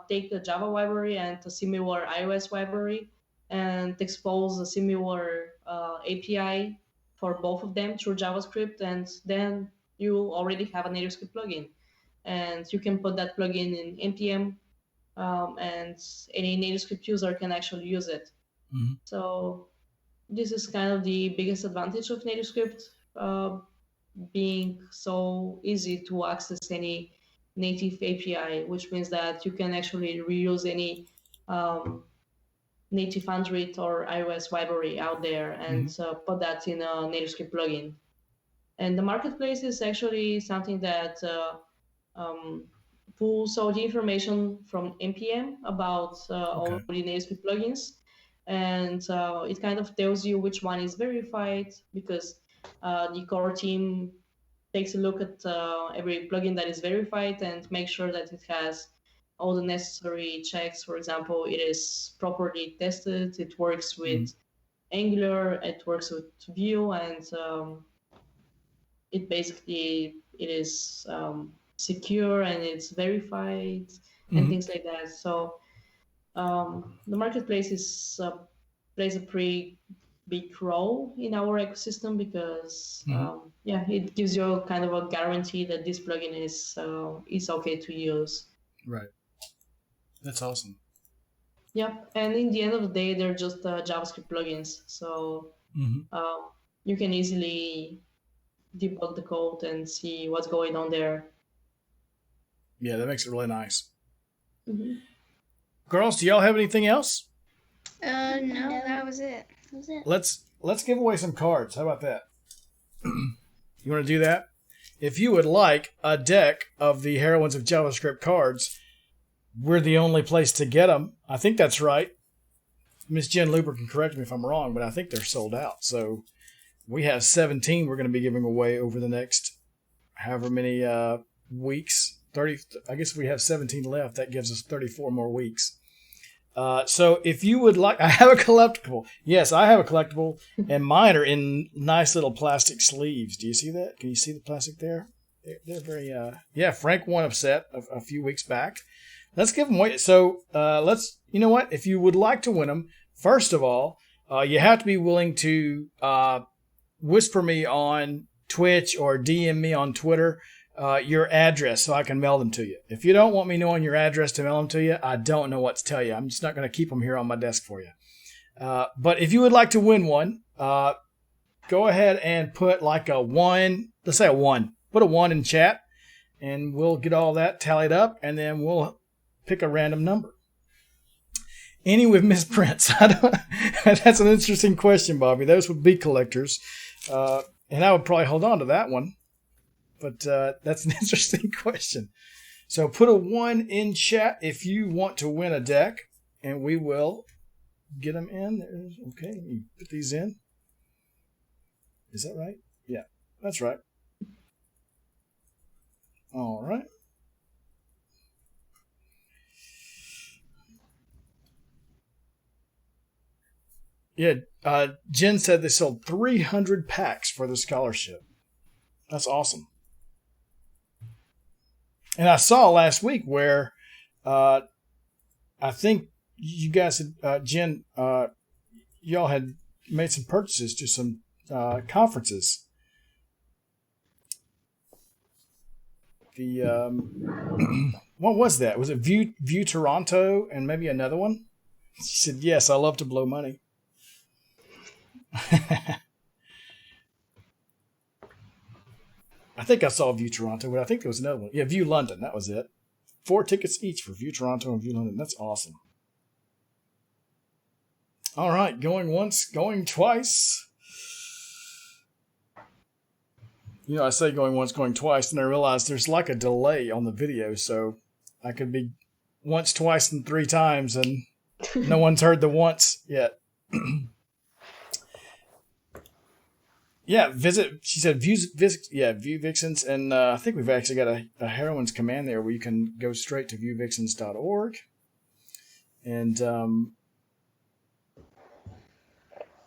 take the Java library and a similar iOS library and expose a similar API for both of them through JavaScript, and then you already have a NativeScript plugin. And you can put that plugin in NPM, and any NativeScript user can actually use it. So this is kind of the biggest advantage of NativeScript, being so easy to access any native API, which means that you can actually reuse any native Android or iOS library out there and put that in a NativeScript plugin. And the marketplace is actually something that pulls all the information from NPM about all the NativeScript plugins, and it kind of tells you which one is verified, because the core team takes a look at every plugin that is verified and make sure that it has all the necessary checks. For example, it is properly tested, it works with Angular, it works with Vue, and it is secure and it's verified and things like that. So the marketplace plays a pretty big role in our ecosystem because it gives you kind of a guarantee that this plugin is okay to use. Right. That's awesome. Yep. And in the end of the day, they're just JavaScript plugins. So you can easily debug the code and see what's going on there. Yeah, that makes it really nice. Girls, do y'all have anything else? No, that was it. Let's give away some cards. How about that? You want to do that? If you would like a deck of the Heroines of JavaScript cards, we're the only place to get them. I think that's right. Miss Jen Luber can correct me if I'm wrong, but I think they're sold out. So we have 17 we're going to be giving away over the next however many weeks. 30. I guess we have 17 left. That gives us 34 more weeks. So if you would like, I have a collectible. Yes, I have a collectible, and mine are in nice little plastic sleeves. Do you see that? Can you see the plastic there? They're very, yeah, Frank won a set a few weeks back. Let's give them away. So you know what? If you would like to win them, first of all, you have to be willing to whisper me on Twitch or DM me on Twitter your address so I can mail them to you. If you don't want me knowing your address to mail them to you, I don't know what to tell you. I'm just not going to keep them here on my desk for you. But if you would like to win one, go ahead and put like a 1. Let's say a 1. Put a 1 in chat, and we'll get all that tallied up, and then we'll pick a random number. Any with misprints? That's an interesting question, Bobby. Those would be collectors. And I would probably hold on to that one. But that's an interesting question. So put a 1 in chat if you want to win a deck, and we will get them in. Okay, let me put these in. Is that right? Yeah, that's right. All right. Yeah, Jen said they sold 300 packs for the scholarship. That's awesome. And I saw last week where I think you guys had, Jen, y'all had made some purchases to some conferences. The what was that? Was it View Toronto and maybe another one? She said, "Yes, I love to blow money." I think I saw View Toronto, but I think there was another one. Yeah, View London. That was it. 4 tickets each for View Toronto and View London. That's awesome. All right, going once, going twice. You know, I say going once, going twice, and I realize there's like a delay on the video, so I could be once, twice, and 3 times, and no one's heard the once yet. Yeah, she said View Vixens, and I think we've actually got a Heroines command there where you can go straight to viewvixens.org. And,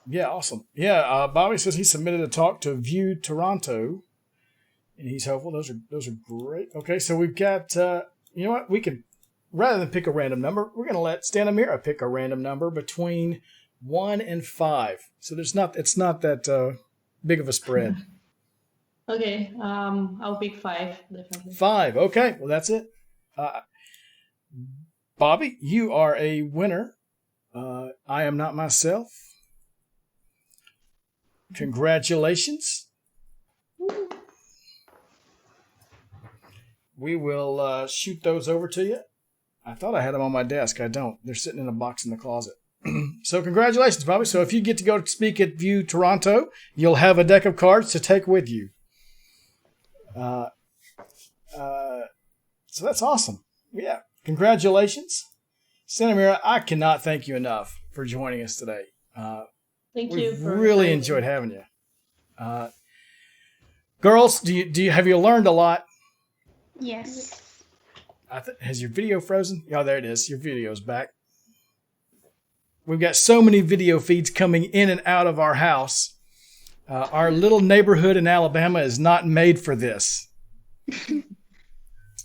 yeah, awesome. Yeah, Bobby says he submitted a talk to View Toronto, and he's hopeful. Those are great. Okay, so we've got, you know what? We could, rather than pick a random number, we're going to let Stanimira pick a random number between 1 and 5. So it's not that big of a spread. Okay, I'll pick 5, definitely. 5, okay. Well, that's it. Bobby, you are a winner. I am not myself. Congratulations. We will shoot those over to you. I thought I had them on my desk. I don't. They're sitting in a box in the closet. So congratulations, Bobby. So if you get to go speak at View Toronto, you'll have a deck of cards to take with you. So that's awesome. Yeah. Congratulations. Stanimira, I cannot thank you enough for joining us today. Thank we you. For really enjoyed having you. Girls, have you learned a lot? Yes. Has your video frozen? Oh, there it is. Your video's back. We've got so many video feeds coming in and out of our house. Our little neighborhood in Alabama is not made for this.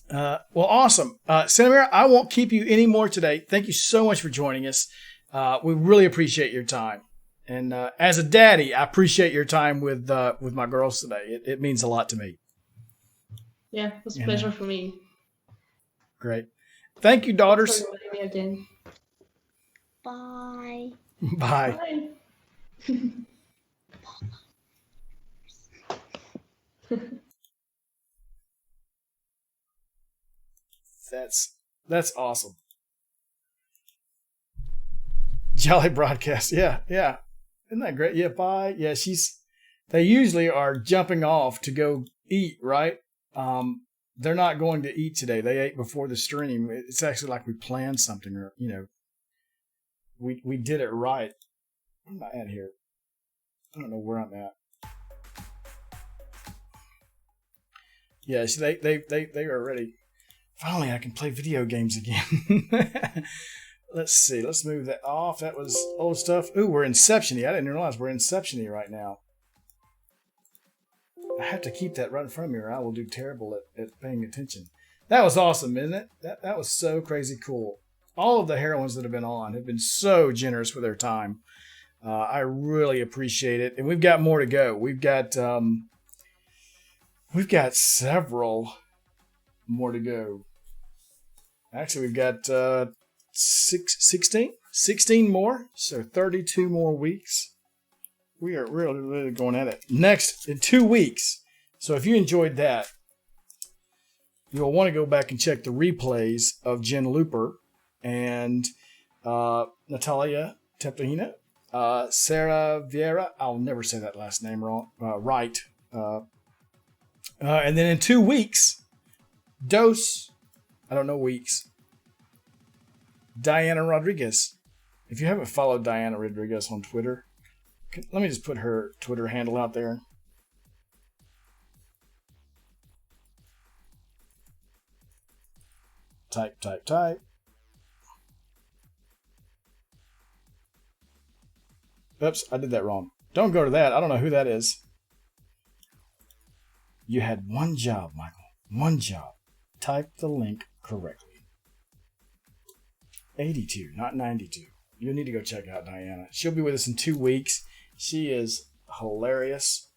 Well, awesome. Stanimira, I won't keep you any more today. Thank you so much for joining us. We really appreciate your time. And as a daddy, I appreciate your time with my girls today. It means a lot to me. Yeah, it was a pleasure for me. Great. Thank you, daughters. Thanks for inviting me again. Bye. Bye. That's awesome. Jolly broadcast. Yeah. Isn't that great? Yeah, bye. Yeah, they usually are jumping off to go eat, right? They're not going to eat today. They ate before the stream. It's actually like we planned something, or, we did it right. Where am I at here? I don't know where I'm at. Yeah, see, they are ready. Finally, I can play video games again. Let's see. Let's move that off. That was old stuff. Ooh, we're Inception-y. I didn't realize we're Inception-y right now. I have to keep that right in front of me or I will do terrible at paying attention. That was awesome, isn't it? That was so crazy cool. All of the heroines that have been on have been so generous with their time. I really appreciate it. And we've got more to go. We've got several more to go. Actually, we've got 16 more. So 32 more weeks. We are really going at it. Next, in 2 weeks. So if you enjoyed that, you'll want to go back and check the replays of Jen Looper and Natalia Tepehina, Sarah Vieira. I'll never say that last name wrong. Right. And then in 2 weeks, weeks, Diana Rodriguez. If you haven't followed Diana Rodriguez on Twitter, let me just put her Twitter handle out there. Type. Oops, I did that wrong. Don't go to that. I don't know who that is. You had one job, Michael. One job. Type the link correctly. 82, not 92. You'll need to go check out Diana. She'll be with us in 2 weeks. She is hilarious.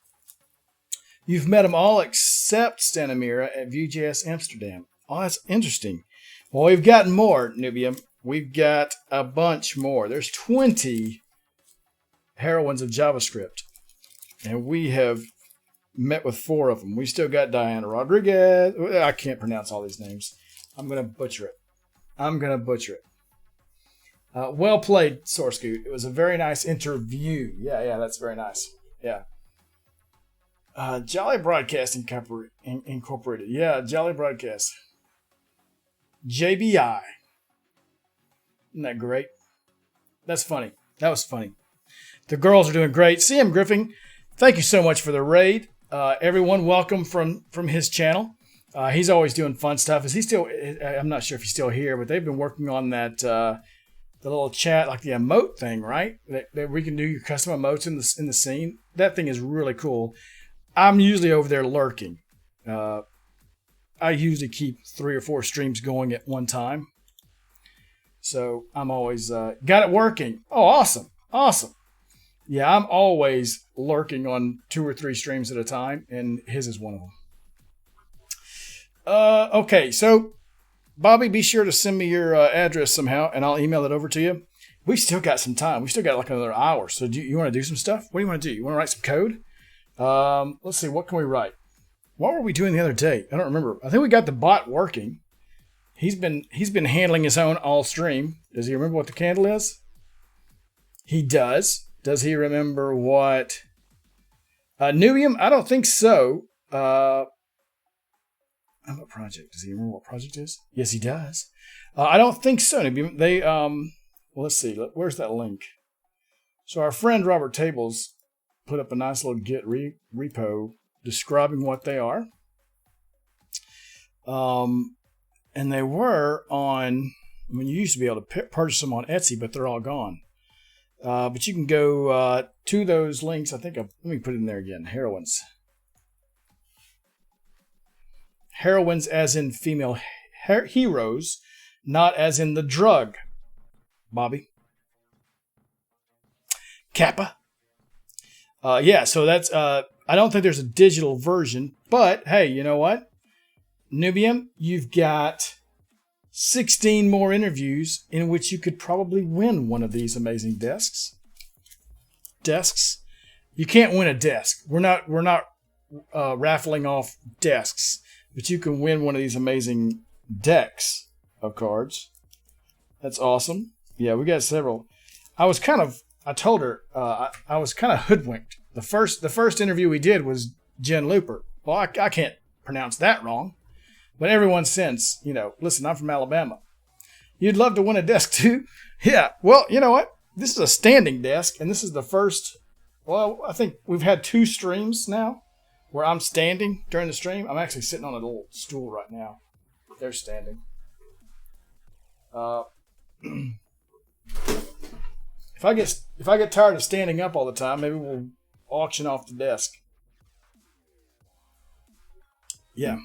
You've met them all except Stanimira at Vue.js Amsterdam. Oh, that's interesting. Well, we've got more, Nubium. We've got a bunch more. There's 20 heroines of JavaScript. And we have met with 4 of them. We still got Diana Rodriguez. I can't pronounce all these names. I'm going to butcher it. Well played, Sourcegoot. It was a very nice interview. Yeah, that's very nice. Yeah. Jolly Broadcast Incorporated. Yeah, Jolly Broadcast. JBI. Isn't that great? That's funny. That was funny. The girls are doing great. CM Griffin, thank you so much for the raid. Everyone, welcome from his channel. He's always doing fun stuff. Is he still? I'm not sure if he's still here, but they've been working on that the little chat, like the emote thing, right? That we can do your custom emotes in the scene. That thing is really cool. I'm usually over there lurking. I usually keep 3 or 4 streams going at one time, so I'm always got it working. Oh, awesome. Yeah, I'm always lurking on 2 or 3 streams at a time, and his is one of them. Okay, so Bobby, be sure to send me your address somehow, and I'll email it over to you. We've still got some time. We still got like another hour. So do you want to do some stuff? What do you want to do? You want to write some code? Let's see. What can we write? What were we doing the other day? I don't remember. I think we got the bot working. He's been handling his own all stream. Does he remember what the candle is? He does. Does he remember what? Nubium? I don't think so. What project? Does he remember what project is? Yes, he does. I don't think so. Nubium. They well, let's see. Where's that link? So our friend Robert Tables put up a nice little Git repo describing what they are. And they were on. I mean, you used to be able to purchase them on Etsy, but they're all gone. But you can go to those links. I think let me put it in there again. Heroines. Heroines as in female heroes, not as in the drug. Bobby. Kappa. Yeah, so that's, I don't think there's a digital version, but hey, you know what? Nubium, you've got 16 more interviews in which you could probably win one of these amazing desks. You can't win a desk. We're not raffling off desks, but you can win one of these amazing decks of cards. That's awesome. Yeah, we got several. I told her I was kind of hoodwinked. The first interview we did was Jen Looper. Well, I can't pronounce that wrong. But everyone since, listen, I'm from Alabama. You'd love to win a desk too? Yeah, well, you know what? this is a standing desk, and this is the first. Well, I think we've had 2 streams now where I'm standing during the stream. I'm actually sitting on a little stool right now. They're standing. If I get tired of standing up all the time, maybe we'll auction off the desk. Yeah,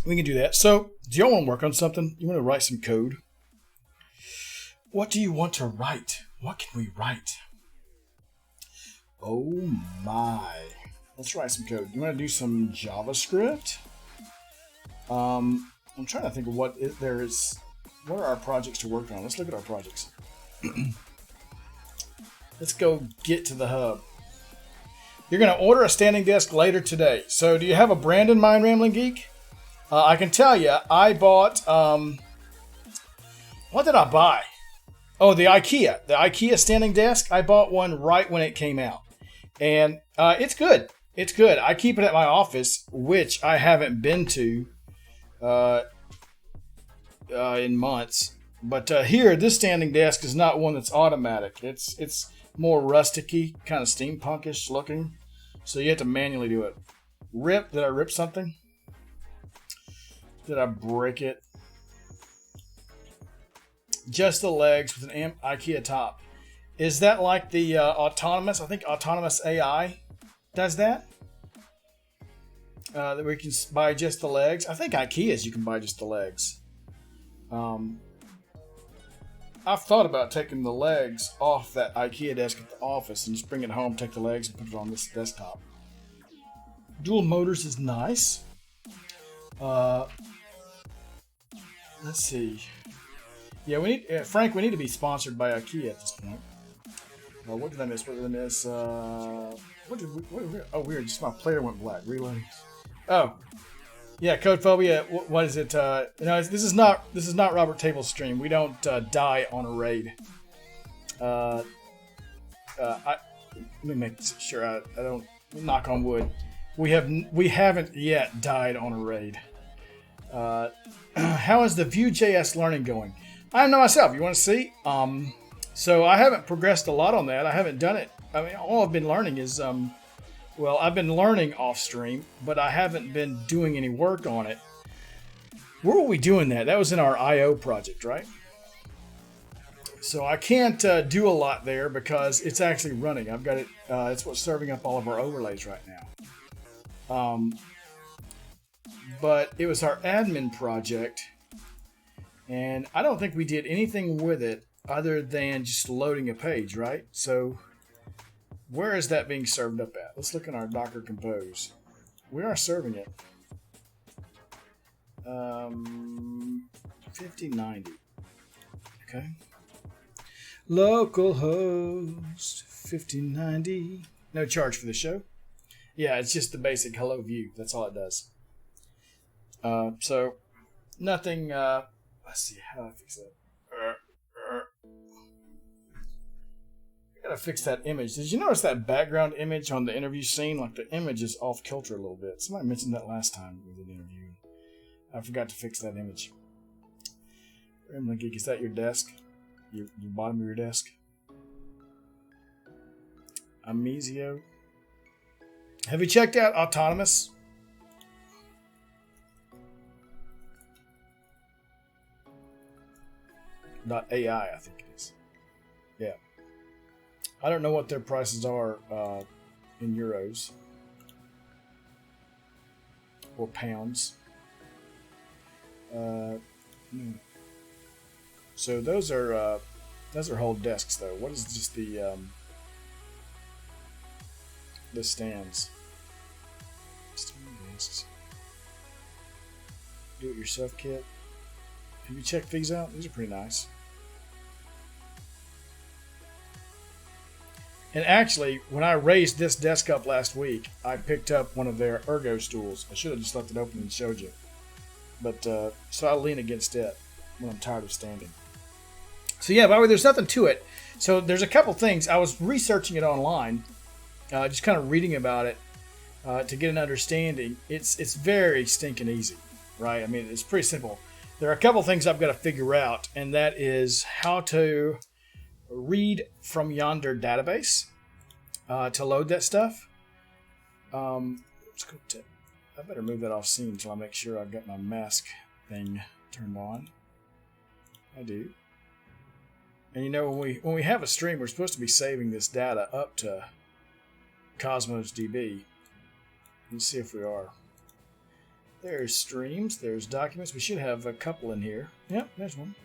we can do that. So, do y'all want to work on something? You want to write some code? What do you want to write? What can we write? Oh my. Let's write some code. You want to do some JavaScript? I'm trying to think of what are our projects to work on. Let's look at our projects. Let's go get to the hub. You're going to order a standing desk later today. So do you have a brand in mind, Rambling Geek? I can tell you, I bought... what did I buy? Oh, the IKEA. The IKEA standing desk. I bought one right when it came out. And it's good. It's good. I keep it at my office, which I haven't been to in months. But here, this standing desk is not one that's automatic. It's more rusticy, kind of steampunkish looking. So you have to manually do it. Rip. Did I rip something? Did I break it? Just the legs with an IKEA top. Is that like the autonomous? I think autonomous AI does that. That we can buy just the legs. I think IKEA's you can buy just the legs. I've thought about taking the legs off that IKEA desk at the office and just bring it home, take the legs, and put it on this desktop. Dual motors is nice. Let's see. Yeah, we need Frank. We need to be sponsored by IKEA at this point. What did I miss? What did I miss? What did we? Oh, weird. Just my player went black. Reloading. Oh, yeah. Code phobia. What is it? This is not Robert Table's stream. We don't die on a raid. Let me make sure I don't knock on wood. We haven't yet died on a raid. How is the Vue.js learning going? I don't know myself. You want to see? So I haven't progressed a lot on that. I haven't done it. I mean, all I've been learning is, I've been learning off stream, but I haven't been doing any work on it. Where were we doing that? That was in our I/O project, right? So I can't do a lot there because it's actually running. I've got it. It's what's serving up all of our overlays right now. But it was our admin project, and I don't think we did anything with it other than just loading a page, right? So where is that being served up at? Let's look in our Docker Compose. We are serving it. 5090. Okay. Localhost 5090. No charge for the show. Yeah, it's just the basic hello view. That's all it does. So nothing. Let's see how do I fix that. I gotta fix that image. Did you notice that background image on the interview scene? Like the image is off kilter a little bit. Somebody mentioned that last time we did the interview. I forgot to fix that image. Rambling Geek, is that your desk? Your bottom of your desk? Amesio. Have you checked out Autonomous? .ai, I think it is. Yeah. I don't know what their prices are in euros or pounds. So those are whole desks though. What is just the stands? Stand desks. Do it yourself kit. Have you checked these out? These are pretty nice. And actually, when I raised this desk up last week, I picked up one of their ergo stools. I should have just left it open and showed you. But, so I lean against it when I'm tired of standing. So yeah, by the way, there's nothing to it. So there's a couple things. I was researching it online, just kind of reading about it to get an understanding. It's very stinking easy, right? I mean, it's pretty simple. There are a couple things I've got to figure out, and that is how to read from yonder database to load that stuff. Let's go to, I better move that off scene until I make sure I've got my mask thing turned on. I do. And you know, when we have a stream, we're supposed to be saving this data up to Cosmos DB. Let's see if we are. There's streams, there's documents. We should have a couple in here. Yep, there's one.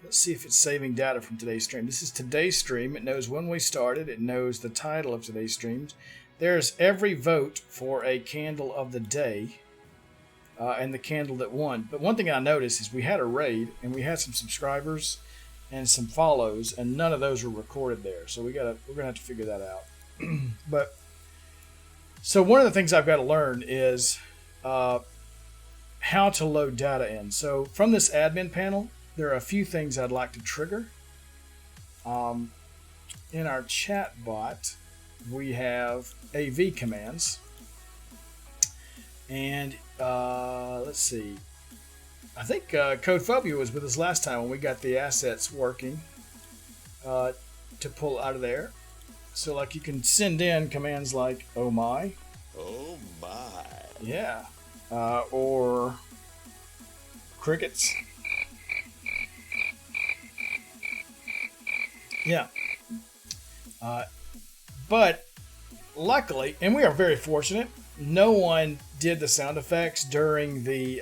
Let's see if it's saving data from today's stream. This is today's stream. It knows when we started. It knows the title of today's streams. There's every vote for a candle of the day and the candle that won. But one thing I noticed is we had a raid and we had some subscribers and some follows, and none of those were recorded there. So we're gonna have to figure that out. But so one of the things I've got to learn is how to load data in. So from this admin panel, there are a few things I'd like to trigger. In our chat bot, we have AV commands. And let's see. I think Codephobia was with us last time when we got the assets working to pull out of there. So, like, you can send in commands like "oh my," yeah, or crickets, yeah. But luckily, and we are very fortunate, no one did the sound effects during the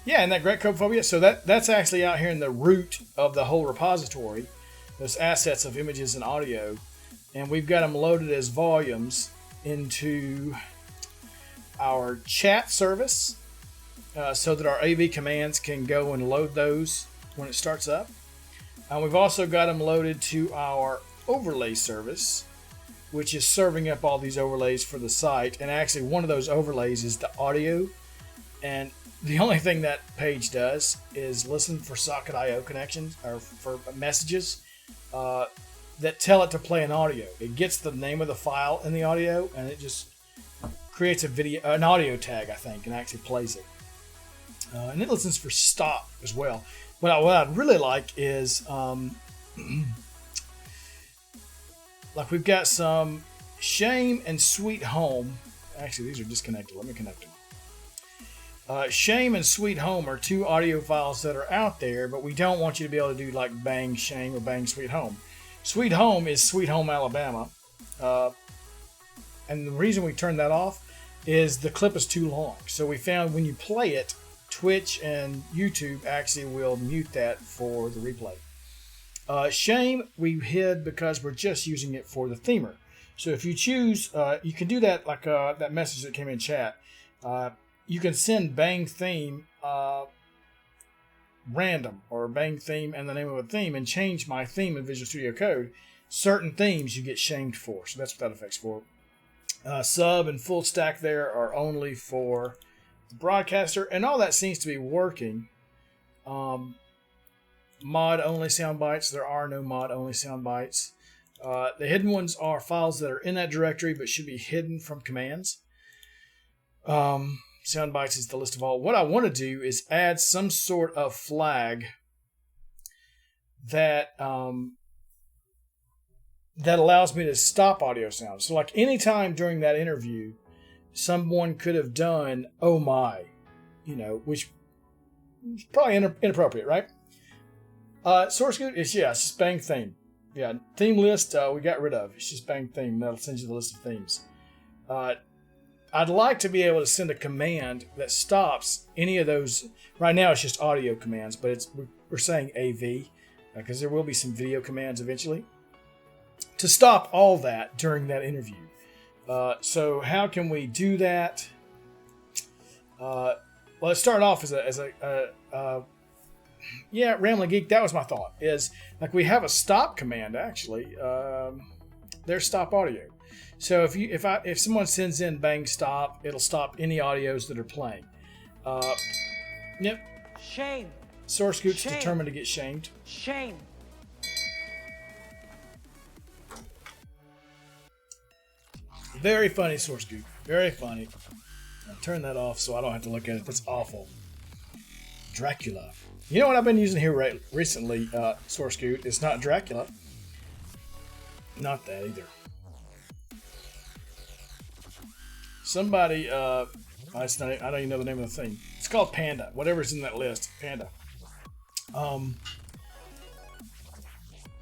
yeah, and that great Codephobia. So that's actually out here in the root of the whole repository. Those assets of images and audio, and we've got them loaded as volumes into our chat service so that our AV commands can go and load those when it starts up. And we've also got them loaded to our overlay service, which is serving up all these overlays for the site. And actually one of those overlays is the audio, and the only thing that page does is listen for socket.io connections or for messages that tell it to play an audio. It gets the name of the file in the audio, and it just creates an audio tag, I think, and actually plays it. And it listens for stop as well. What I'd really like is, like, we've got some Shame and Sweet Home. Actually, these are disconnected. Let me connect them. Shame and Sweet Home are two audio files that are out there, but we don't want you to be able to do like Bang Shame or Bang Sweet Home. Sweet Home is Sweet Home Alabama. And the reason we turned that off is the clip is too long. So we found when you play it, Twitch and YouTube actually will mute that for the replay. Shame we hid because we're just using it for the themer. So if you choose, you can do that like that message that came in chat. You can send Bang Theme random or Bang Theme and the name of a theme and change my theme in Visual Studio Code. Certain themes you get shamed for. So that's what that affects for. Sub and full stack there are only for the broadcaster, and all that seems to be working. Mod only sound bites. There are no mod only sound bites. The hidden ones are files that are in that directory but should be hidden from commands. Sound bites is the list of all. What I want to do is add some sort of flag that that allows me to stop audio sounds. So like anytime during that interview, someone could have done, oh my, which is probably inappropriate, right? Source code is, it's just Bang Theme. Yeah, theme list we got rid of. It's just Bang Theme. That'll send you the list of themes. I'd like to be able to send a command that stops any of those. Right now it's just audio commands, but we're saying AV because there will be some video commands eventually to stop all that during that interview. So how can we do that? Well, let's start off as a Rambling Geek. That was my thought. Is like we have a stop command actually. There's stop audio. So if someone sends in Bang Stop, it'll stop any audios that are playing. Yep. Shame. Source Scoot's determined to get shamed. Shame. Very funny, Source Scoot. Very funny. I'll turn that off so I don't have to look at it. That's awful. Dracula. You know what I've been using here recently, SourceScoot? It's not Dracula. Not that either. Somebody, I don't even know the name of the thing. It's called Panda. Whatever's in that list, Panda.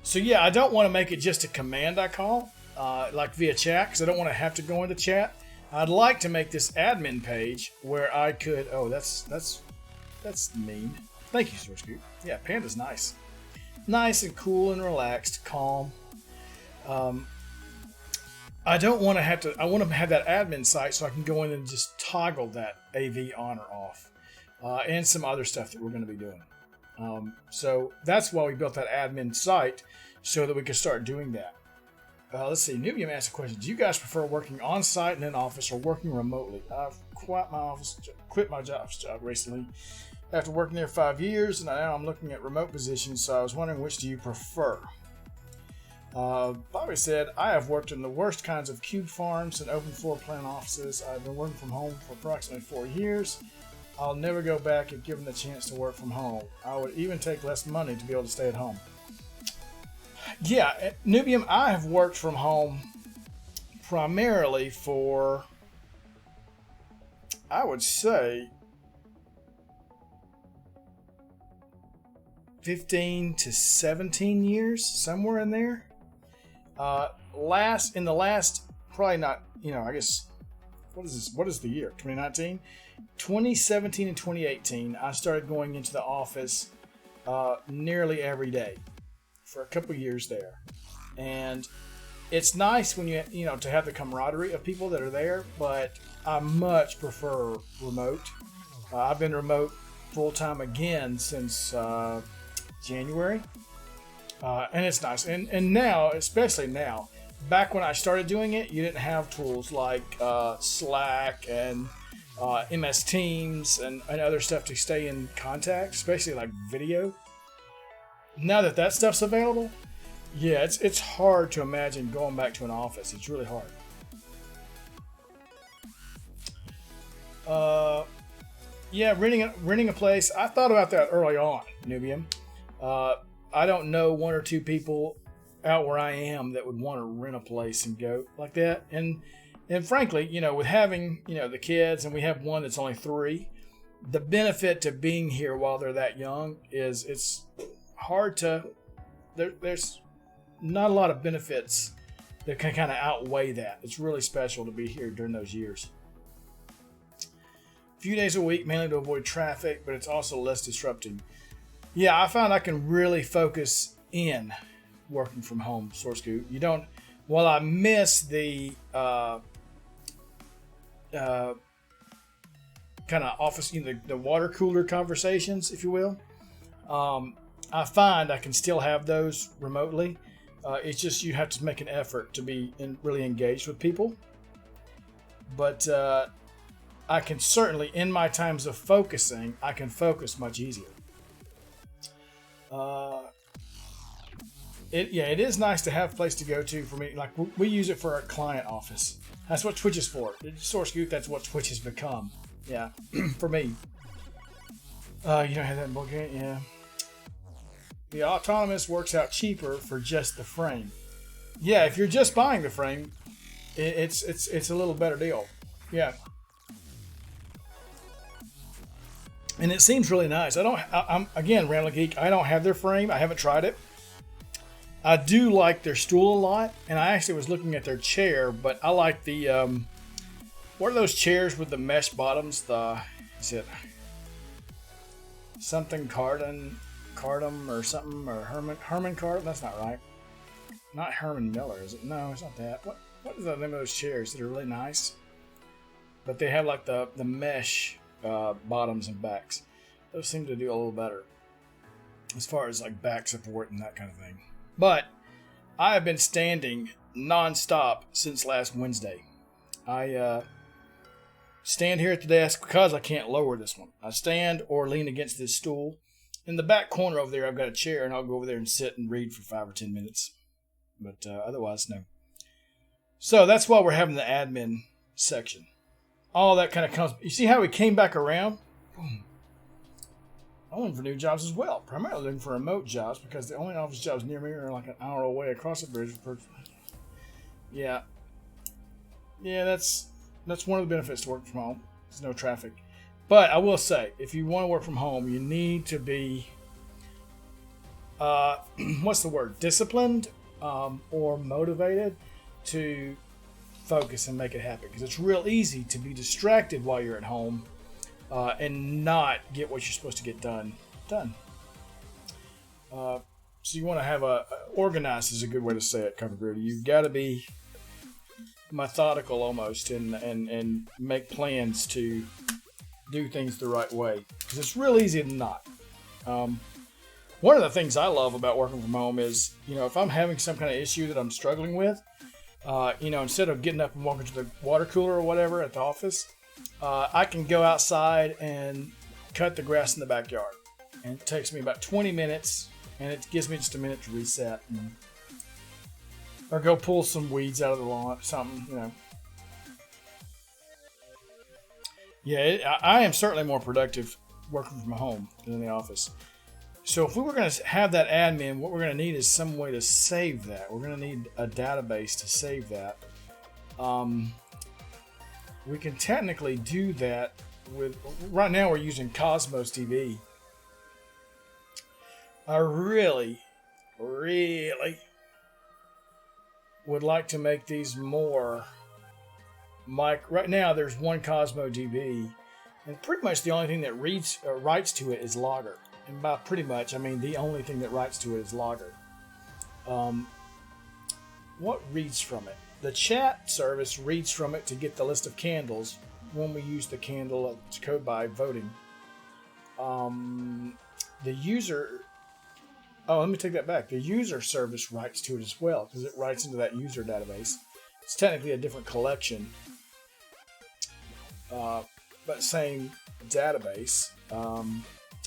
So yeah, I don't want to make it just a command I call, like via chat, because I don't want to have to go into chat. I'd like to make this admin page where I could. Oh, that's mean. Thank you, SourceScoot. Yeah, Panda's nice, nice and cool and relaxed, calm. I don't want to have to. I want to have that admin site so I can go in and just toggle that AV on or off, and some other stuff that we're going to be doing. So that's why we built that admin site, so that we could start doing that. Let's see. Nubium asked a question. Do you guys prefer working on site in an office or working remotely? I've quit my job recently after working there 5 years, and now I'm looking at remote positions. So I was wondering, which do you prefer? Bobby said, I have worked in the worst kinds of cube farms and open floor plan offices. I've been working from home for approximately 4 years. I'll never go back if given the chance to work from home. I would even take less money to be able to stay at home. Yeah, Nubium, I have worked from home primarily for, I would say, 15 to 17 years, somewhere in there. In the last, probably not, I guess, what is this? What is the year? 2019? 2017 and 2018, I started going into the office nearly every day for a couple years there. And it's nice when you to have the camaraderie of people that are there, but I much prefer remote. I've been remote full-time again since January. And it's nice. And now, especially now, back when I started doing it, you didn't have tools like Slack and MS Teams and other stuff to stay in contact, especially like video. Now that stuff's available, yeah, it's hard to imagine going back to an office. It's really hard. Yeah, renting a place. I thought about that early on, Nubium. I don't know one or two people out where I am that would want to rent a place and go like that. And frankly, with having, the kids, and we have one that's only 3, the benefit to being here while they're that young is it's hard to, there's not a lot of benefits that can kind of outweigh that. It's really special to be here during those years. A few days a week, mainly to avoid traffic, but it's also less disrupting. Yeah, I found I can really focus in working from home, SourceScoot. While I miss the kind of office, the water cooler conversations, if you will, I find I can still have those remotely. It's just you have to make an effort to be really engaged with people. But I can certainly, in my times of focusing, I can focus much easier. It is nice to have a place to go to for me. Like we use it for our client office. That's what Twitch is for. SourceScoot, that's what Twitch has become. Yeah, for me. You don't have that in Bulgaria? Yeah. The autonomous works out cheaper for just the frame. Yeah, if you're just buying the frame, it's a little better deal. Yeah. And it seems really nice. I'm again, Randall Geek, I don't have their frame. I haven't tried it. I do like their stool a lot, and I actually was looking at their chair, but I like the what are those chairs with the mesh bottoms? Is it something Cardum or something, or Herman Cardum? That's not right. Not Herman Miller, is it? No, it's not that. What is the name of those chairs that are really nice? But they have like the mesh bottoms and backs. Those seem to do a little better as far as like back support and that kind of thing. But I have been standing non-stop since last Wednesday. I stand here at the desk because I can't lower this one. I stand or lean against this stool. In the back corner over there, I've got a chair, and I'll go over there and sit and read for 5 or 10 minutes. But otherwise, no. So that's why we're having the admin section. All that kind of comes. You see how we came back around? Boom. I'm looking for new jobs as well. Primarily looking for remote jobs because the only office jobs near me are like an hour away across the bridge. Yeah. Yeah, that's one of the benefits to working from home. There's no traffic. But I will say, if you want to work from home, you need to be, what's the word? Disciplined or motivated to focus and make it happen. Because it's real easy to be distracted while you're at home and not get what you're supposed to get done. So you want to have organized is a good way to say it, Cover Grody. You've got to be methodical almost and make plans to do things the right way. Because it's real easy to not. One of the things I love about working from home is, if I'm having some kind of issue that I'm struggling with, instead of getting up and walking to the water cooler or whatever at the office, I can go outside and cut the grass in the backyard. And it takes me about 20 minutes, and it gives me just a minute to reset. Or go pull some weeds out of the lawn, something, Yeah, I am certainly more productive working from home than in the office. So if we were going to have that admin, what we're going to need is some way to save that. We're going to need a database to save that. We can technically do that with, right now we're using Cosmos DB. I really would like to make these more right now there's one Cosmo DB, and pretty much the only thing that writes to it is Logger. And by pretty much, I mean the only thing that writes to it is Logger. What reads from it? The chat service reads from it to get the list of candles when we use the candle code by voting. The user... Oh, let me take that back. The user service writes to it as well because it writes into that user database. It's technically a different collection, but same database.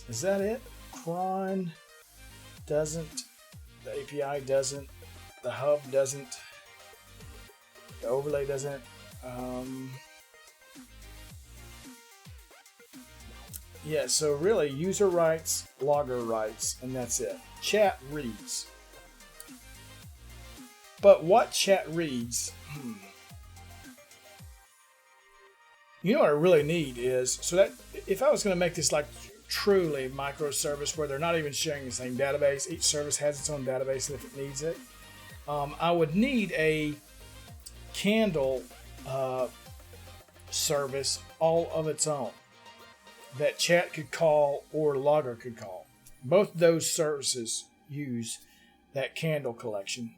Is that it? Cron doesn't. The API doesn't. The hub doesn't. The overlay doesn't. Yeah, so really, user writes, Logger writes, and that's it. Chat reads. But what chat reads? You know what I really need is, so that if I was going to make this like truly microservice where they're not even sharing the same database, each service has its own database if it needs it, I would need a candle service all of its own that chat could call or Logger could call. Both those services use that candle collection.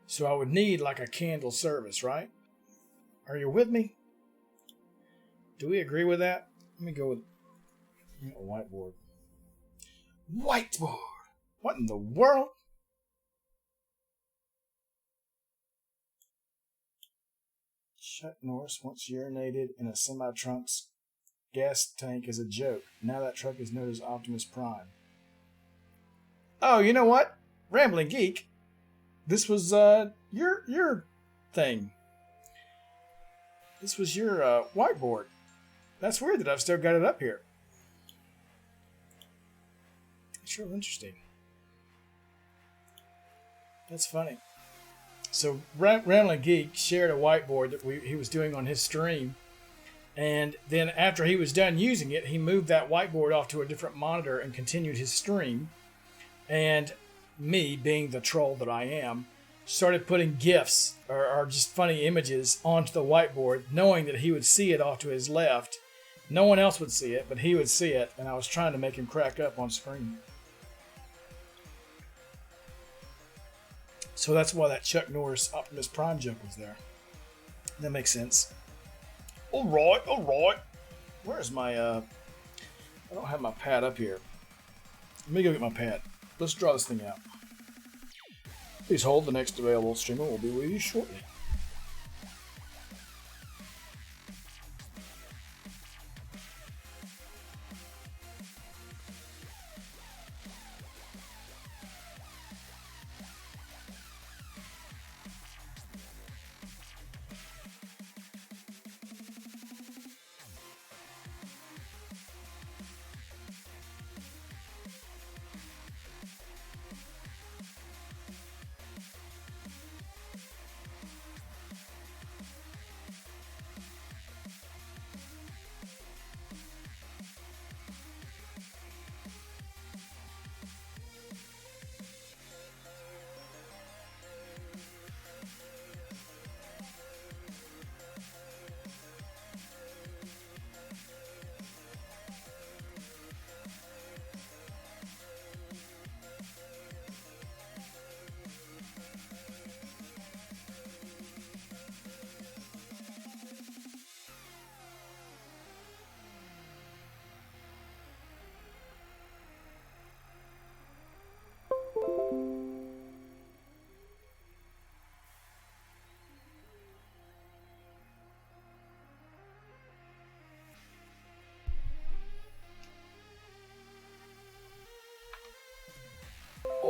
So I would need like a candle service, right? Are you with me? Do we agree with that? Let me go with a whiteboard. Whiteboard! What in the world? Chuck Norris once urinated in a semi-truck's gas tank as a joke. Now that truck is known as Optimus Prime. Oh, you know what? Rambling Geek. This was your thing. This was your whiteboard. That's weird that I've still got it up here. It's real interesting. That's funny. So Rambling Geek shared a whiteboard that he was doing on his stream. And then after he was done using it, he moved that whiteboard off to a different monitor and continued his stream. And me, being the troll that I am, started putting GIFs or just funny images onto the whiteboard, knowing that he would see it off to his left. No one else would see it, but he would see it, and I was trying to make him crack up on screen. So that's why that Chuck Norris Optimus Prime joke was there. That makes sense. All right. Where's my, I don't have my pad up here. Let me go get my pad. Let's draw this thing out. Please hold, the next available streamer will be with you shortly.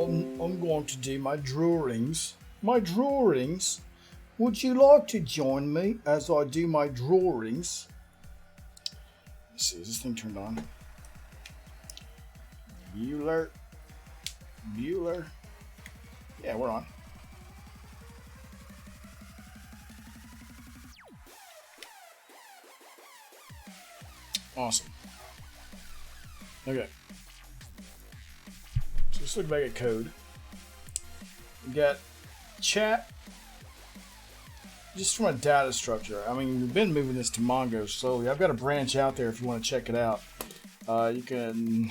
I'm going to do my drawings. My drawings. Would you like to join me as I do my drawings? Let's see, is this thing turned on? Bueller. Yeah, we're on. Awesome. Okay. So let's look back at code. We got chat. Just from a data structure. I mean, we've been moving this to Mongo slowly. I've got a branch out there if you want to check it out. You can.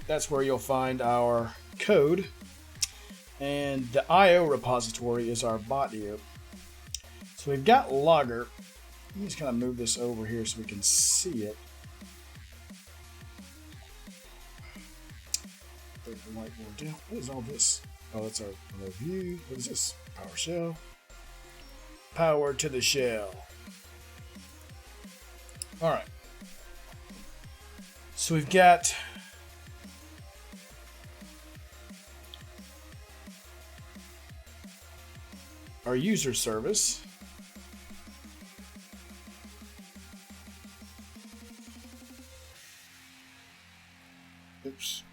That's where you'll find our code. And the IO repository is our bot.io. So we've got logger. Let me just kind of move this over here so we can see it. Break the whiteboard down. What is all this? Oh, that's our view. What is this? PowerShell. Power to the shell. All right. So we've got our user service. Oops.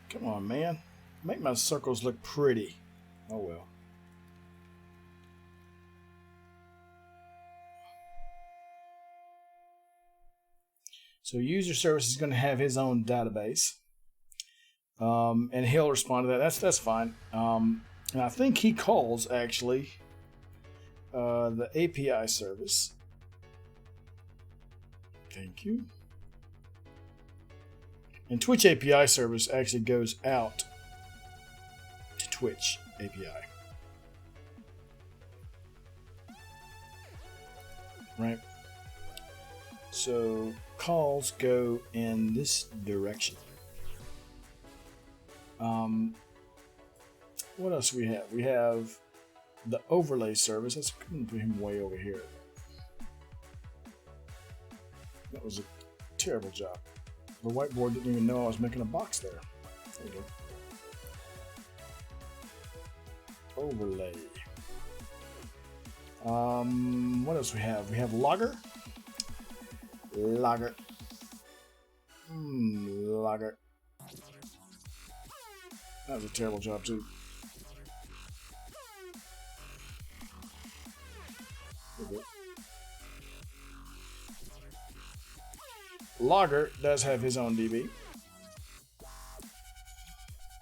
Come on, man. Make my circles look pretty. Oh well. So user service is going to have his own database. And he'll respond to that. That's fine. And I think he calls actually the API service. Thank you. And Twitch API service actually goes out to Twitch API. Right? So calls go in this direction. What else do we have? We have the overlay service. Let's put him way over here. That was a terrible job. The whiteboard didn't even know I was making a box there. There we go. Overlay. What else we have? We have logger. Logger. Logger. That was a terrible job too. Logger does have his own DB.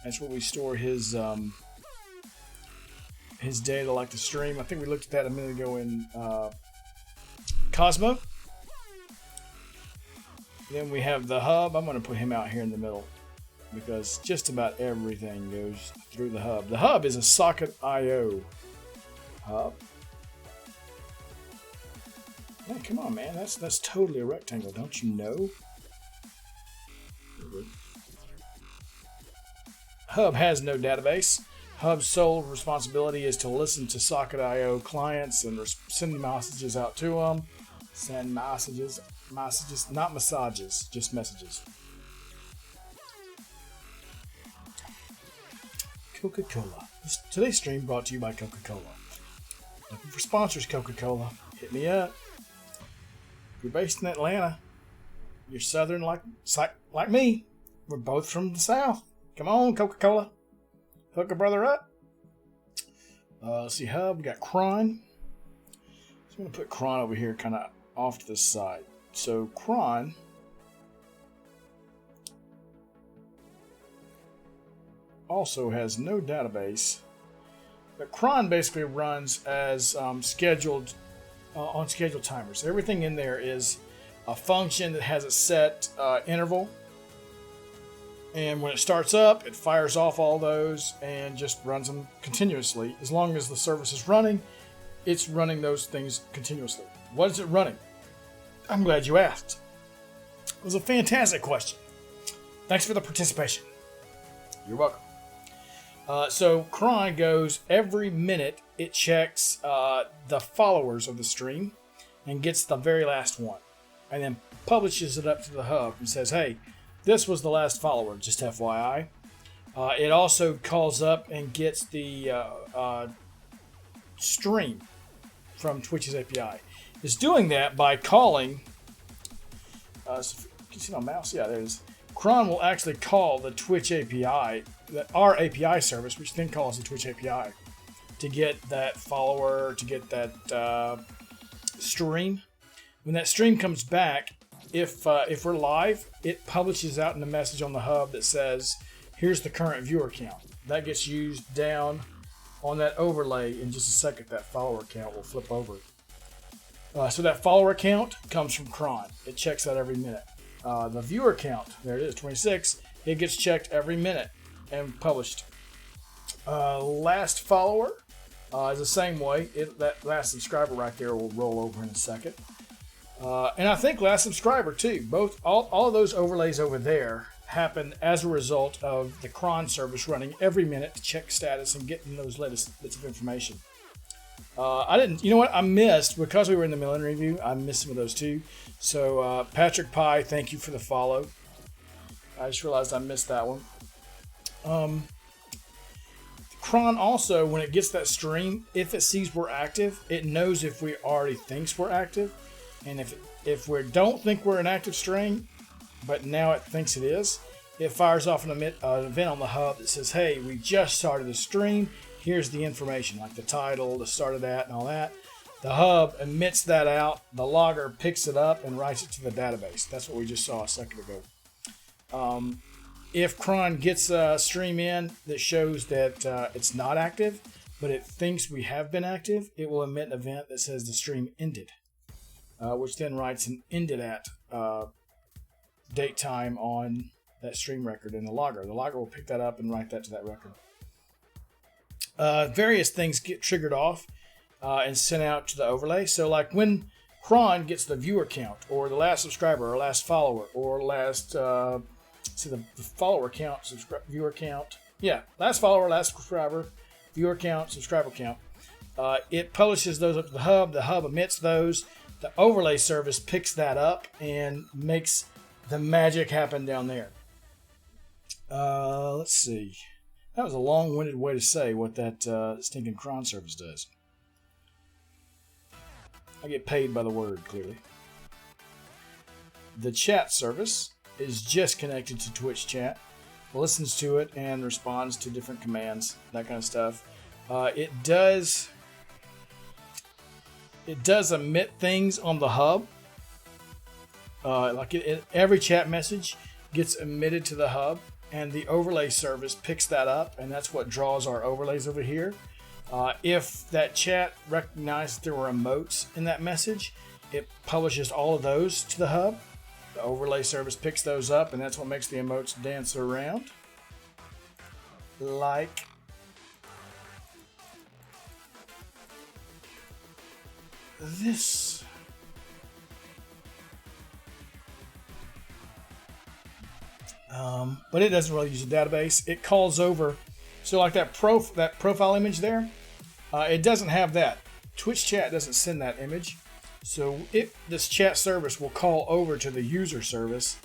That's where we store his data, like the stream. I think we looked at that a minute ago in Cosmo. Then we have the hub. I'm going to put him out here in the middle because just about everything goes through the hub. The hub is a socket IO hub. Hey, come on, man. That's totally a rectangle, don't you know? Hub has no database. Hub's sole responsibility is to listen to socket IO clients and send messages out to them. Send messages, not massages, just messages. Coca-Cola. Today's stream brought to you by Coca-Cola. Looking for sponsors, Coca-Cola. Hit me up. If you're based in Atlanta, you're southern like me. We're both from the south. Come on, Coca-Cola. Hook a brother up. Let's see, hub. We got cron. So I'm going to put cron over here kind of off to the side. So cron also has no database. But cron basically runs as scheduled on scheduled timers. Everything in there is a function that has a set interval. And when it starts up, it fires off all those and just runs them continuously. As long as the service is running, it's running those things continuously. What is it running? I'm glad you asked. It was a fantastic question. Thanks for the participation. You're welcome. So cron goes every minute. It checks the followers of the stream and gets the very last one. And then publishes it up to the hub and says, hey, this was the last follower, just FYI. It also calls up and gets the stream from Twitch's API. It's doing that by calling. So can you see my mouse? Yeah, there it is. Cron will actually call the Twitch API, our API service, which then calls the Twitch API to get that follower, to get that stream. When that stream comes back, if we're live, it publishes out in a message on the hub that says, here's the current viewer count. That gets used down on that overlay in just a second. That follower count will flip over. So that follower count comes from Cron. It checks that every minute. The viewer count, there it is, 26. It gets checked every minute and published. Last follower is the same way. That last subscriber right there will roll over in a second. And I think last subscriber too. All of those overlays over there happen as a result of the cron service running every minute to check status and getting those latest bits of information. You know what? I missed, because we were in the Millennium Review, I missed some of those too. So Patrick Pye, thank you for the follow. I just realized I missed that one. Cron also, when it gets that stream, if it sees we're active, it knows if we already thinks we're active. And if we don't think we're an active stream, but now it thinks it is, it fires off an event on the hub that says, hey, we just started the stream. Here's the information, like the title, the start of that, and all that. The hub emits that out. The logger picks it up and writes it to the database. That's what we just saw a second ago. If Cron gets a stream in that shows that it's not active, but it thinks we have been active, it will emit an event that says the stream ended, which then writes an ended at date time on that stream record in the logger. The logger will pick that up and write that to that record. Various things get triggered off and sent out to the overlay. So like when Cron gets the viewer count, or the last subscriber, or last follower, or last the follower count, viewer count. Yeah, last follower, last subscriber, viewer count, subscriber count. It publishes those up to the hub. The hub emits those. The overlay service picks that up and makes the magic happen down there. Let's see. That was a long-winded way to say what that stinking cron service does. I get paid by the word, clearly. The chat service is just connected to Twitch chat, listens to it, and responds to different commands, that kind of stuff. It does emit things on the hub. Every chat message gets emitted to the hub, and the overlay service picks that up, and that's what draws our overlays over here. If that chat recognized there were emotes in that message, it publishes all of those to the hub. The overlay service picks those up, and that's what makes the emotes dance around. Like this. But it doesn't really use a database. It calls over, so like that profile image there, it doesn't have that. Twitch chat doesn't send that image. So this chat service will call over to the user service,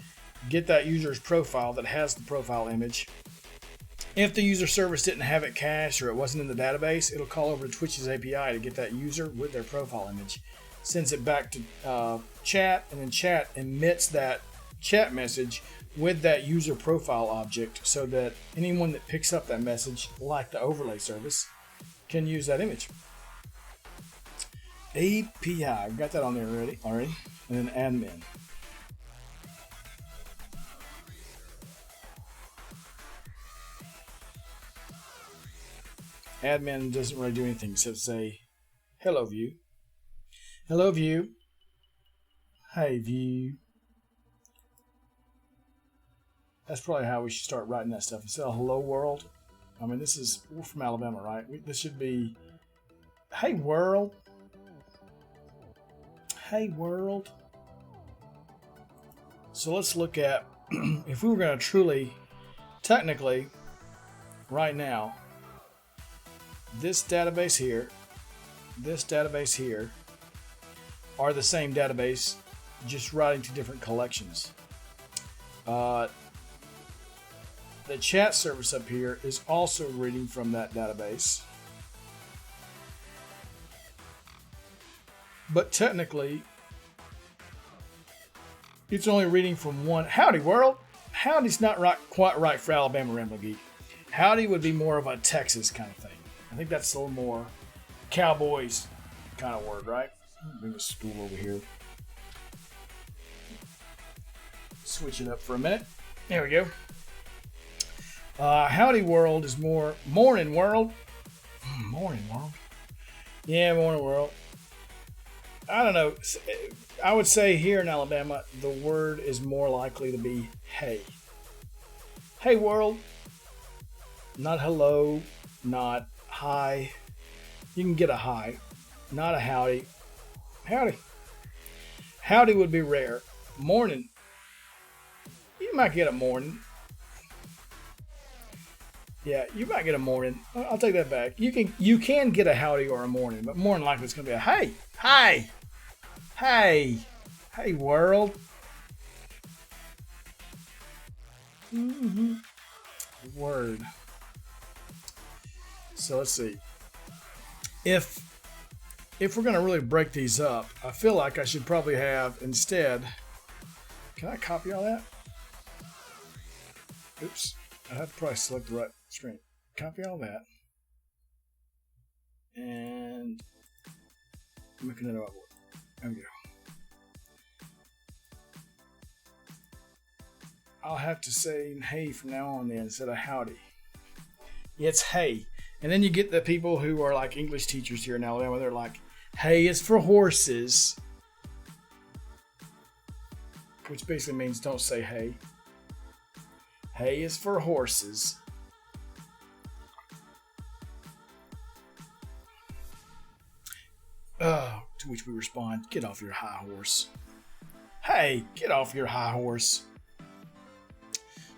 get that user's profile that has the profile image. If the user service didn't have it cached or it wasn't in the database, it'll call over to Twitch's API to get that user with their profile image, sends it back to chat, and then chat emits that chat message with that user profile object so that anyone that picks up that message, like the overlay service, can use that image. API, I've got that on there already. And then admin. Admin doesn't really do anything except say, hello view. Hello view. Hey view. That's probably how we should start writing that stuff. Instead of hello world. I mean, we're from Alabama, right? This should be, hey world. Hey world. So let's look at, if we were going to truly, technically, right now, this database here are the same database, just writing to different collections. the chat service up here is also reading from that database. But technically, it's only reading from one. Howdy, world. Howdy's not quite right for Alabama Ramble Geek. Howdy would be more of a Texas kind of thing. I think that's a little more Cowboys kind of word, right? Bring the stool over here. Switch it up for a minute. There we go. Howdy world is more morning world. Morning world. Yeah, morning world. I don't know. I would say here in Alabama, the word is more likely to be hey. Hey world. Not hello, not hi. You can get a hi, not a howdy. Howdy. Howdy would be rare. Morning. You might get a morning. Yeah, you might get a morning. I'll take that back. You can get a howdy or a morning, but more than likely it's going to be a hey, hi, hey, hey world. Word. So let's see. If we're going to really break these up, I feel like I should probably have instead. Can I copy all that? Oops. I have to probably select the right screen. Copy all that. And make another whiteboard. There we go. I'll have to say hey from now on then instead of howdy. It's hey. And then you get the people who are like English teachers here in Alabama. They're like, hey is for horses. Which basically means don't say hey. Hay is for horses. To which we respond, get off your high horse. Hey, get off your high horse.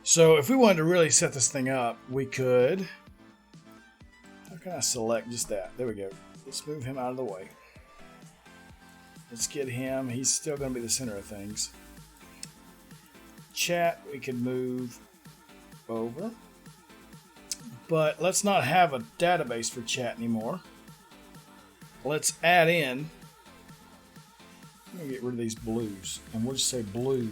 So if we wanted to really set this thing up, we could. How can I select just that? There we go. Let's move him out of the way. Let's get him. He's still going to be the center of things. Chat, we could move over. But let's not have a database for chat anymore. Let's add in. I'm going to get rid of these blues. And we'll just say blue.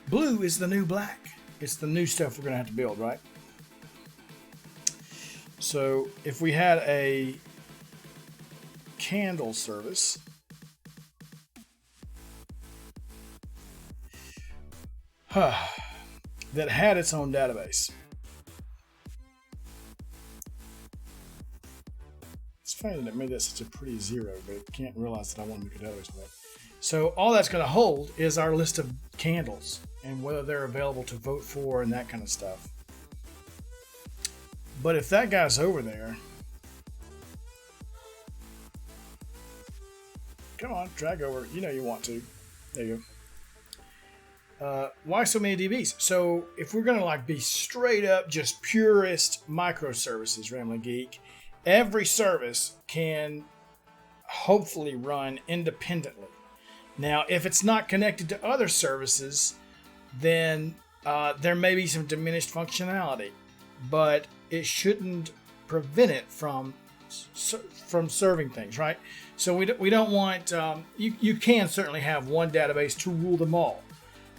Blue is the new black. It's the new stuff we're going to have to build, right? So if we had a candle service. That had its own database. It's funny that it made that such a pretty zero, but it can't realize that I want to make a database with that. So all that's going to hold is our list of candles and whether they're available to vote for and that kind of stuff. But if that guy's over there, come on, drag over. You know you want to. There you go. Why so many DBs? So if we're going to like be straight up just purist microservices, Ramblin' Geek, every service can hopefully run independently. Now, if it's not connected to other services, then there may be some diminished functionality, but it shouldn't prevent it from serving things, right? So we don't want, you can certainly have one database to rule them all,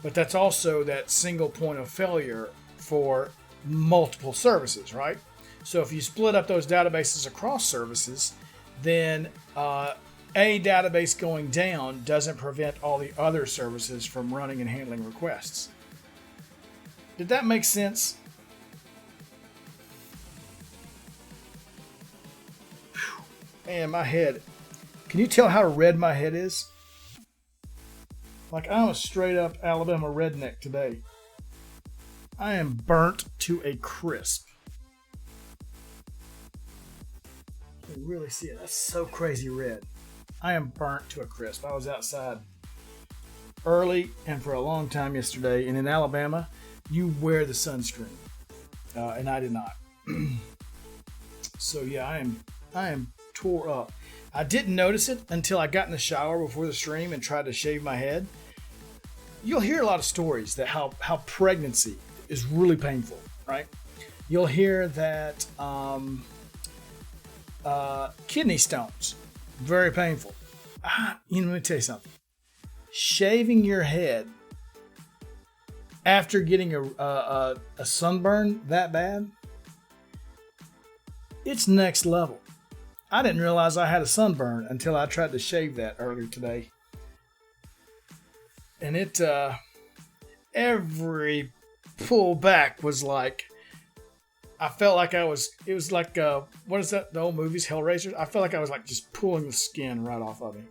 but that's also that single point of failure for multiple services, right? So if you split up those databases across services, then a database going down doesn't prevent all the other services from running and handling requests. Did that make sense? Man, my head. Can you tell how red my head is? Like I'm a straight up Alabama redneck today. I am burnt to a crisp. You can really see it. That's so crazy red. I am burnt to a crisp. I was outside early and for a long time yesterday, and in Alabama, you wear the sunscreen, and I did not. So yeah, I am tore up. I didn't notice it until I got in the shower before the stream and tried to shave my head. You'll hear a lot of stories that how pregnancy is really painful. right? You'll hear that kidney stones, very painful. Let me tell you something. Shaving your head after getting a sunburn that bad, it's next level. I didn't realize I had a sunburn until I tried to shave that earlier today. And every pull back was like, I felt like it was like, what is that, the old movies, Hellraiser? I felt like I was like just pulling the skin right off of me.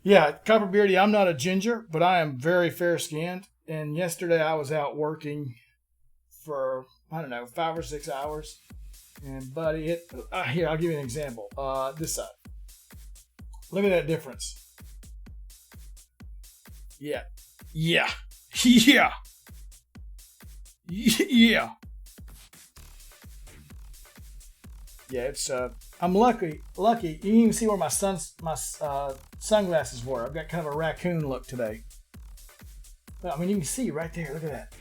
Yeah, Copper Beardy, I'm not a ginger, but I am very fair skinned. And yesterday I was out working for, 5 or 6 hours. And buddy, here, I'll give you an example. This side. Look at that difference. Yeah. Yeah. Yeah. Yeah. Yeah, it's I'm lucky. You can even see where my sunglasses were. I've got kind of a raccoon look today. But, you can see right there. Look at that.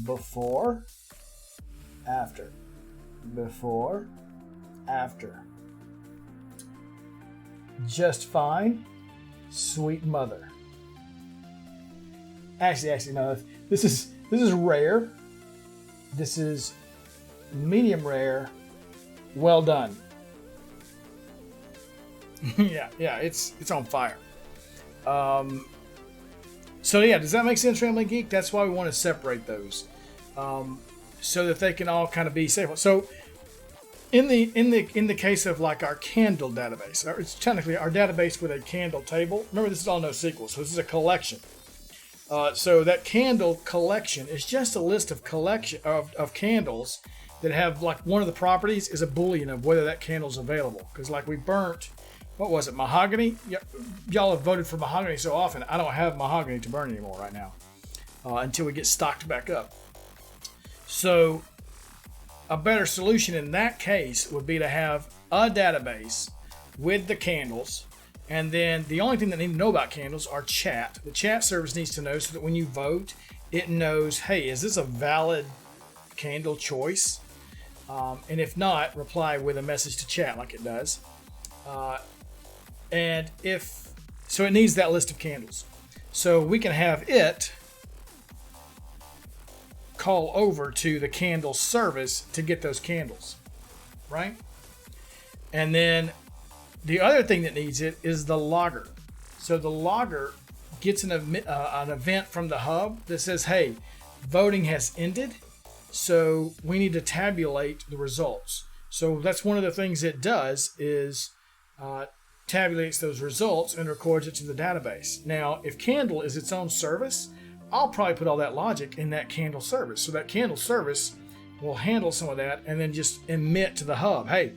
Before, after. Before, after. Just fine, sweet mother. Actually, no. This is rare. This is medium rare. Well done. yeah, it's on fire. So yeah, does that make sense, Family Geek? That's why we want to separate those, so that they can all kind of be safe. So, in the case of like our candle database, or it's technically our database with a candle table. Remember, this is all NoSQL, so this is a collection. So that candle collection is just a list of of candles that have, like, one of the properties is a boolean of whether that candle's available. Because like we burnt, what was it, mahogany? Y'all have voted for mahogany so often. I don't have mahogany to burn anymore right now until we get stocked back up. So a better solution in that case would be to have a database with the candles. And then the only thing that need to know about candles are chat. The chat service needs to know so that when you vote, it knows, hey, is this a valid candle choice? And if not, reply with a message to chat like it does. And so it needs that list of candles. So we can have it call over to the candle service to get those candles, right? And then the other thing that needs it is the logger. So the logger gets an event from the hub that says, hey, voting has ended, so we need to tabulate the results. So that's one of the things it does is tabulates those results and records it to the database. Now, if Candle is its own service, I'll probably put all that logic in that Candle service. So that Candle service will handle some of that and then just emit to the hub, hey,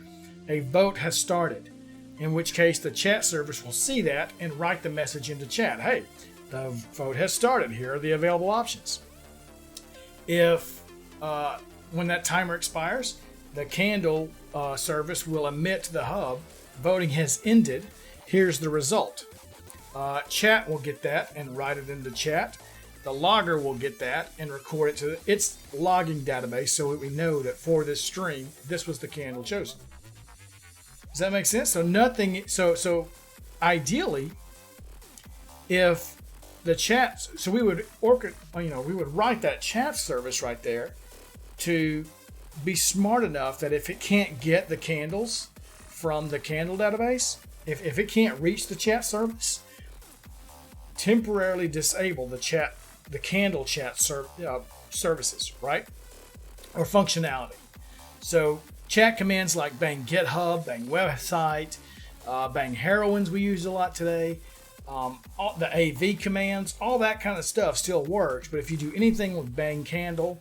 a vote has started. In which case the chat service will see that and write the message into chat. Hey, the vote has started. Here are the available options. If when that timer expires, the Candle service will emit to the hub, voting has ended. Here's the result. Chat will get that and write it into chat. The logger will get that and record it to its logging database so that we know that for this stream, this was the candle chosen. Does that make sense? So ideally, if the chat, so we would we would write that chat service right there to be smart enough that if it can't get the candles from the candle database, if it can't reach the chat service, temporarily disable the candle chat services, right? Or functionality. So chat commands like bang GitHub, bang website, bang Heroines we use a lot today, all the AV commands, all that kind of stuff still works. But if you do anything with bang candle,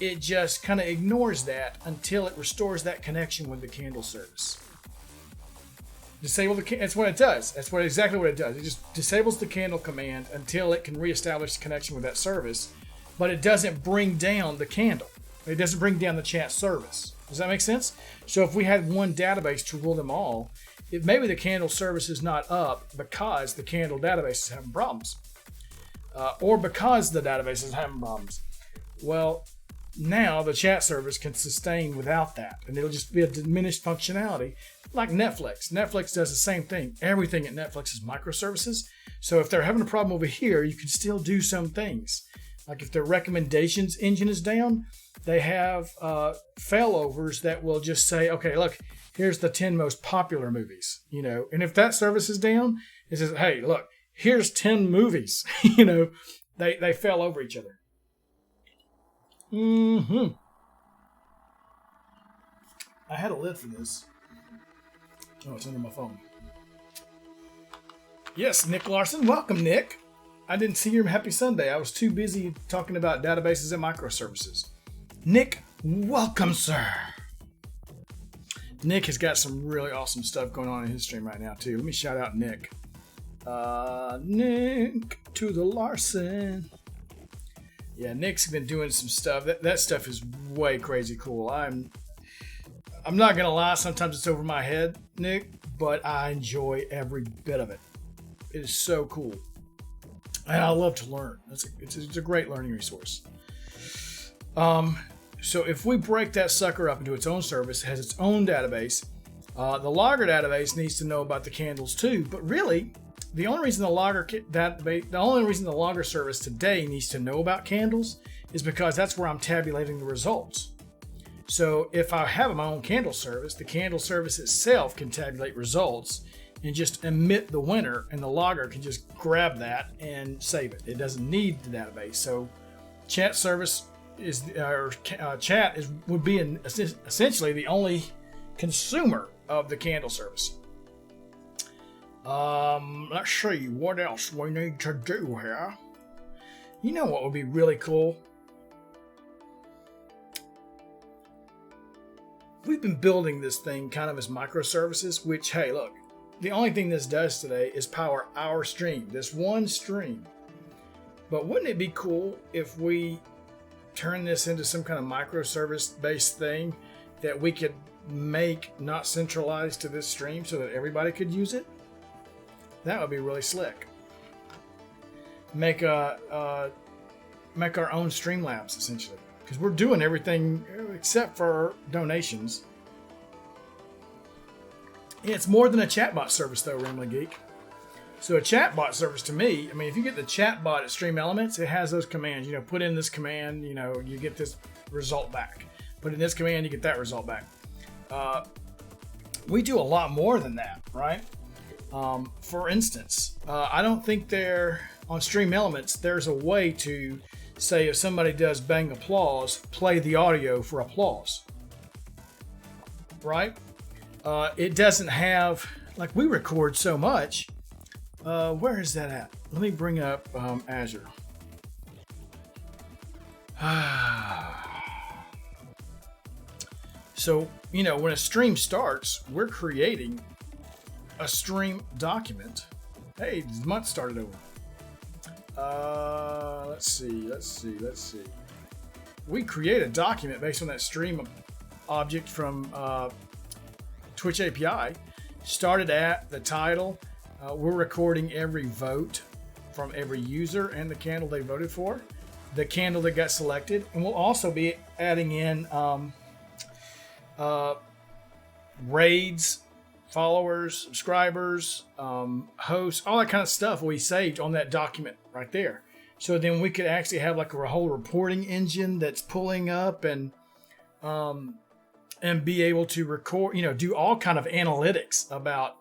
it just kind of ignores that until it restores that connection with the candle service. Disable that's what it does. That's exactly what it does. It just disables the candle command until it can reestablish the connection with that service, but it doesn't bring down the candle. It doesn't bring down the chat service. Does that make sense? So if we had one database to rule them all, maybe the candle service is not up because the candle database is having problems. or because the database is having problems. Well, now the chat service can sustain without that, and it'll just be a diminished functionality, like Netflix. Netflix does the same thing. Everything at Netflix is microservices. So if they're having a problem over here, you can still do some things. Like if their recommendations engine is down, they have failovers that will just say, okay, look, here's the 10 most popular movies, and if that service is down, it says, hey, look, here's 10 movies, they fail over each other. I had a lid for this. Oh, it's under my phone. Yes, Nick Larson. Welcome, Nick. I didn't see your happy Sunday. I was too busy talking about databases and microservices. Nick, welcome, sir. Nick has got some really awesome stuff going on in his stream right now, too. Let me shout out Nick. Nick to the Larson. Yeah, Nick's been doing some stuff. That stuff is way crazy cool. I'm not gonna lie. Sometimes it's over my head, Nick, but I enjoy every bit of it. It is so cool, and I love to learn. It's a great learning resource. So if we break that sucker up into its own service, it has its own database. The logger database needs to know about the candles too, but really, the only reason the logger service today needs to know about candles is because that's where I'm tabulating the results. So if I have my own candle service, the candle service itself can tabulate results and just emit the winner, and the logger can just grab that and save it. It doesn't need the database. So chat service would be essentially the only consumer of the candle service. Let's see what else we need to do here. You know what would be really cool? We've been building this thing kind of as microservices, which, hey, look, the only thing this does today is power our stream, this one stream. But wouldn't it be cool if we turn this into some kind of microservice-based thing that we could make not centralized to this stream so that everybody could use it? That would be really slick. Make our own Streamlabs, essentially. Because we're doing everything except for donations. It's more than a chatbot service, though, Ramley Geek. So a chatbot service, to me, I mean, if you get the chatbot at Stream Elements, it has those commands. Put in this command, you get this result back. Put in this command, you get that result back. We do a lot more than that, right? For instance, I don't think on Stream Elements, there's a way to say if somebody does bang applause, play the audio for applause, right? It doesn't have, like, we record so much. Where is that at? Let me bring up Azure. So, when a stream starts, we're creating a stream document. Hey, the month started over. Let's see. We create a document based on that stream object from Twitch API. Started at the title. We're recording every vote from every user and the candle they voted for, the candle that got selected, and we'll also be adding in raids, followers, subscribers, hosts, all that kind of stuff we saved on that document right there. So then we could actually have like a whole reporting engine that's pulling up and be able to record, do all kind of analytics about,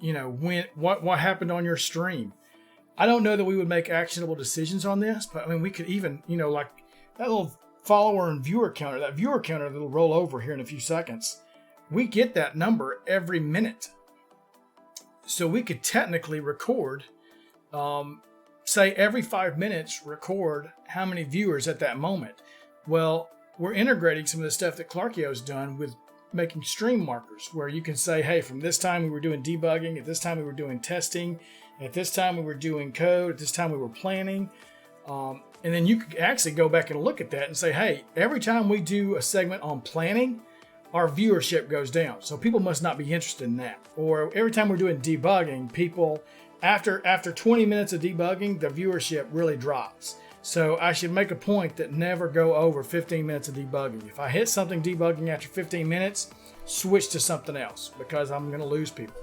what happened on your stream. I don't know that we would make actionable decisions on this, but I mean, we could even, like that little follower and viewer counter, that'll roll over here in a few seconds. We get that number every minute. So we could technically record, say every 5 minutes, record how many viewers at that moment. Well, we're integrating some of the stuff that Clarkio's done with making stream markers, where you can say, hey, from this time we were doing debugging, at this time we were doing testing, at this time we were doing code, at this time we were planning. And then you could actually go back and look at that and say, hey, every time we do a segment on planning, our viewership goes down. So people must not be interested in that. Or every time we're doing debugging, people after 20 minutes of debugging, the viewership really drops. So I should make a point that never go over 15 minutes of debugging. If I hit something debugging after 15 minutes, switch to something else because I'm going to lose people.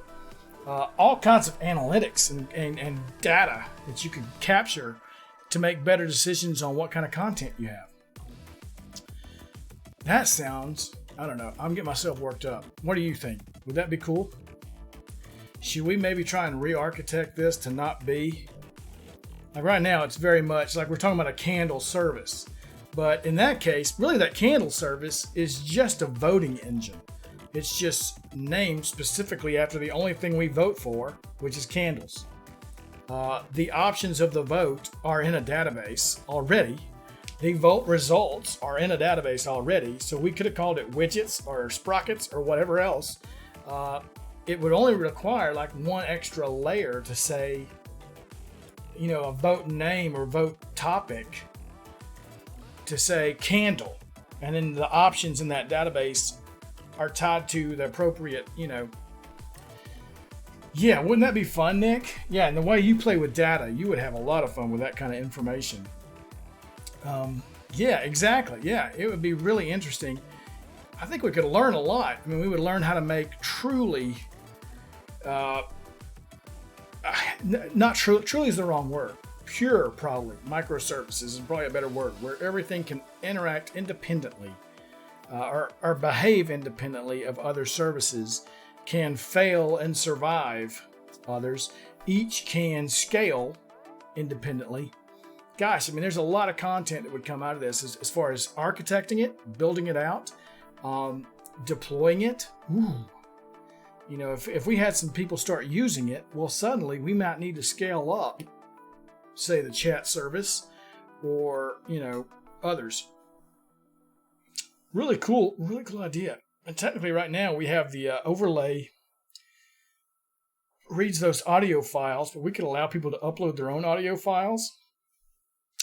All kinds of analytics and data that you can capture to make better decisions on what kind of content you have. That sounds, I don't know, I'm getting myself worked up. What do you think? Would that be cool? Should we maybe try and re-architect this to not be, like right now it's very much like we're talking about a candle service. But in that case, really that candle service is just a voting engine. It's just named specifically after the only thing we vote for, which is candles. The options of the vote are in a database already. The vote results are in a database already. So we could have called it widgets or sprockets or whatever else. It would only require like one extra layer to say, you know, a vote name or vote topic to say candle. And then the options in that database are tied to the appropriate, you know. Yeah, wouldn't that be fun, Nick? Yeah, and the way you play with data, you would have a lot of fun with that kind of information. Yeah, exactly. Yeah, it would be really interesting. I think we could learn a lot. I mean, we would learn how to make truly, truly is the wrong word. Pure, probably. Microservices is probably a better word, where everything can interact independently or behave independently of other services, can fail and survive others. Each can scale independently. Gosh, I mean, there's a lot of content that would come out of this as far as architecting it, building it out, deploying it. Ooh. You know, if we had some people start using it, well, suddenly we might need to scale up, say, the chat service or, you know, others. Really cool idea. And technically right now we have the overlay reads those audio files, but we could allow people to upload their own audio files.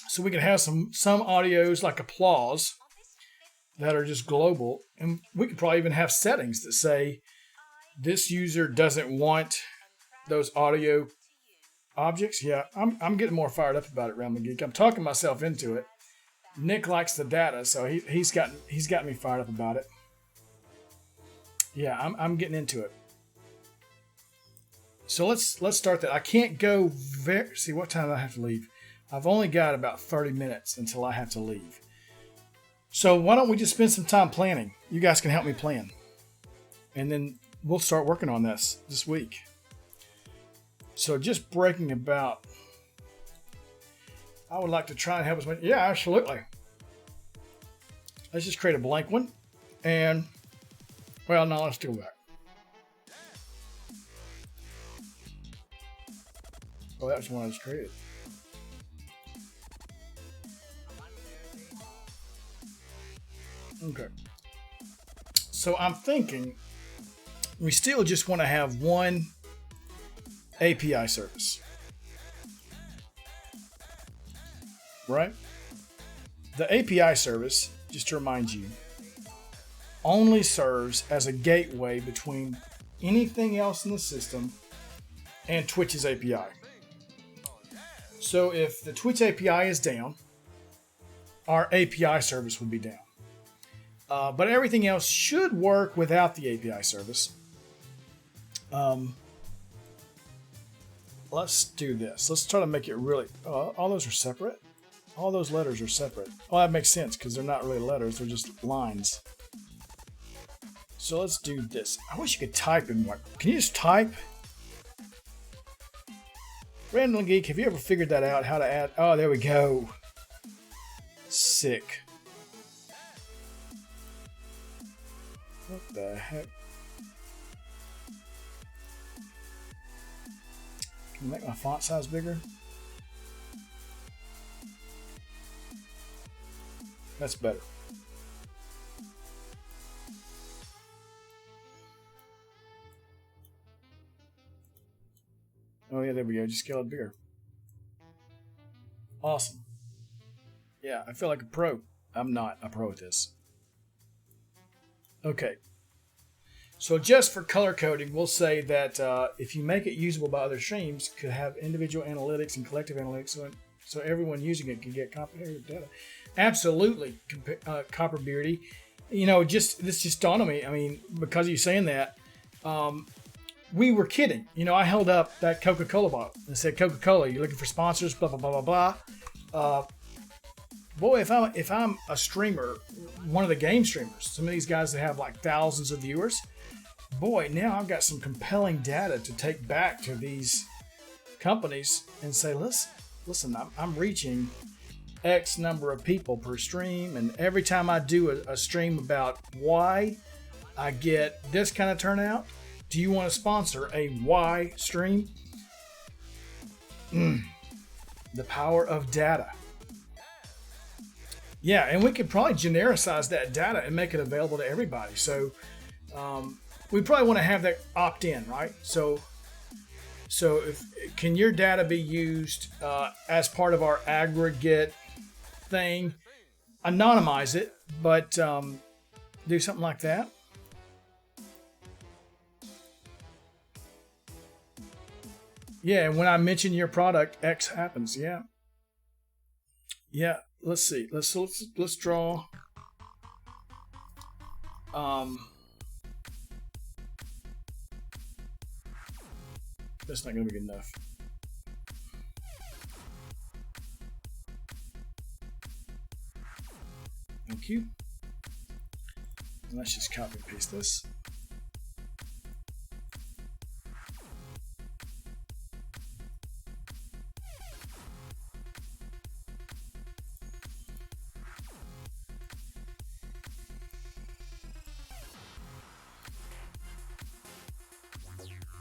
So we can have some audios like applause that are just global. And we could probably even have settings that say this user doesn't want those audio objects. Yeah, I'm getting more fired up about it, Realm of Geek. I'm talking myself into it. Nick likes the data, so he's got me fired up about it. Yeah, I'm getting into it. So let's start that. I can't go see what time do I have to leave. I've only got about 30 minutes until I have to leave. So why don't we just spend some time planning? You guys can help me plan. And then we'll start working on this week. So just breaking about, I would like to try and help as much. Yeah, absolutely. Let's just create a blank one. And, well, no, let's go back. Oh, that's the one I just created. Okay. So I'm thinking we still just want to have one API service. Right? The API service, just to remind you, only serves as a gateway between anything else in the system and Twitch's API. So if the Twitch API is down, our API service would be down. But everything else should work without the API service. Let's do this. Let's try to make it really... all those are separate? All those letters are separate. Well, that makes sense because they're not really letters. They're just lines. So let's do this. I wish you could type in one. Can you just type? Random Geek, have you ever figured that out? How to add... Oh, there we go. Sick. What the heck? Can you make my font size bigger? That's better. Oh yeah, there we go. Just scale it bigger. Awesome. Yeah, I feel like a pro. I'm not a pro at this. Okay. So just for color coding, we'll say that if you make it usable by other streams, could have individual analytics and collective analytics, so everyone using it can get comparative data. Absolutely, Copper Beardy. You know, this just dawned on me. I mean, because of you saying that, we were kidding. You know, I held up that Coca-Cola bottle and said, "Coca-Cola, you're looking for sponsors, blah blah blah blah blah." Boy, if I'm a streamer, one of the game streamers, some of these guys that have like thousands of viewers, boy, now I've got some compelling data to take back to these companies and say, listen, I'm reaching X number of people per stream, and every time I do a stream about Y, I get this kind of turnout. Do you want to sponsor a Y stream? The power of data. Yeah, and we could probably genericize that data and make it available to everybody. So we probably want to have that opt-in, right? So can your data be used as part of our aggregate thing? Anonymize it, but do something like that. Yeah, and when I mention your product, X happens. Yeah. Yeah. Let's see. Let's draw. That's not going to be good enough. Thank you. And let's just copy and paste this.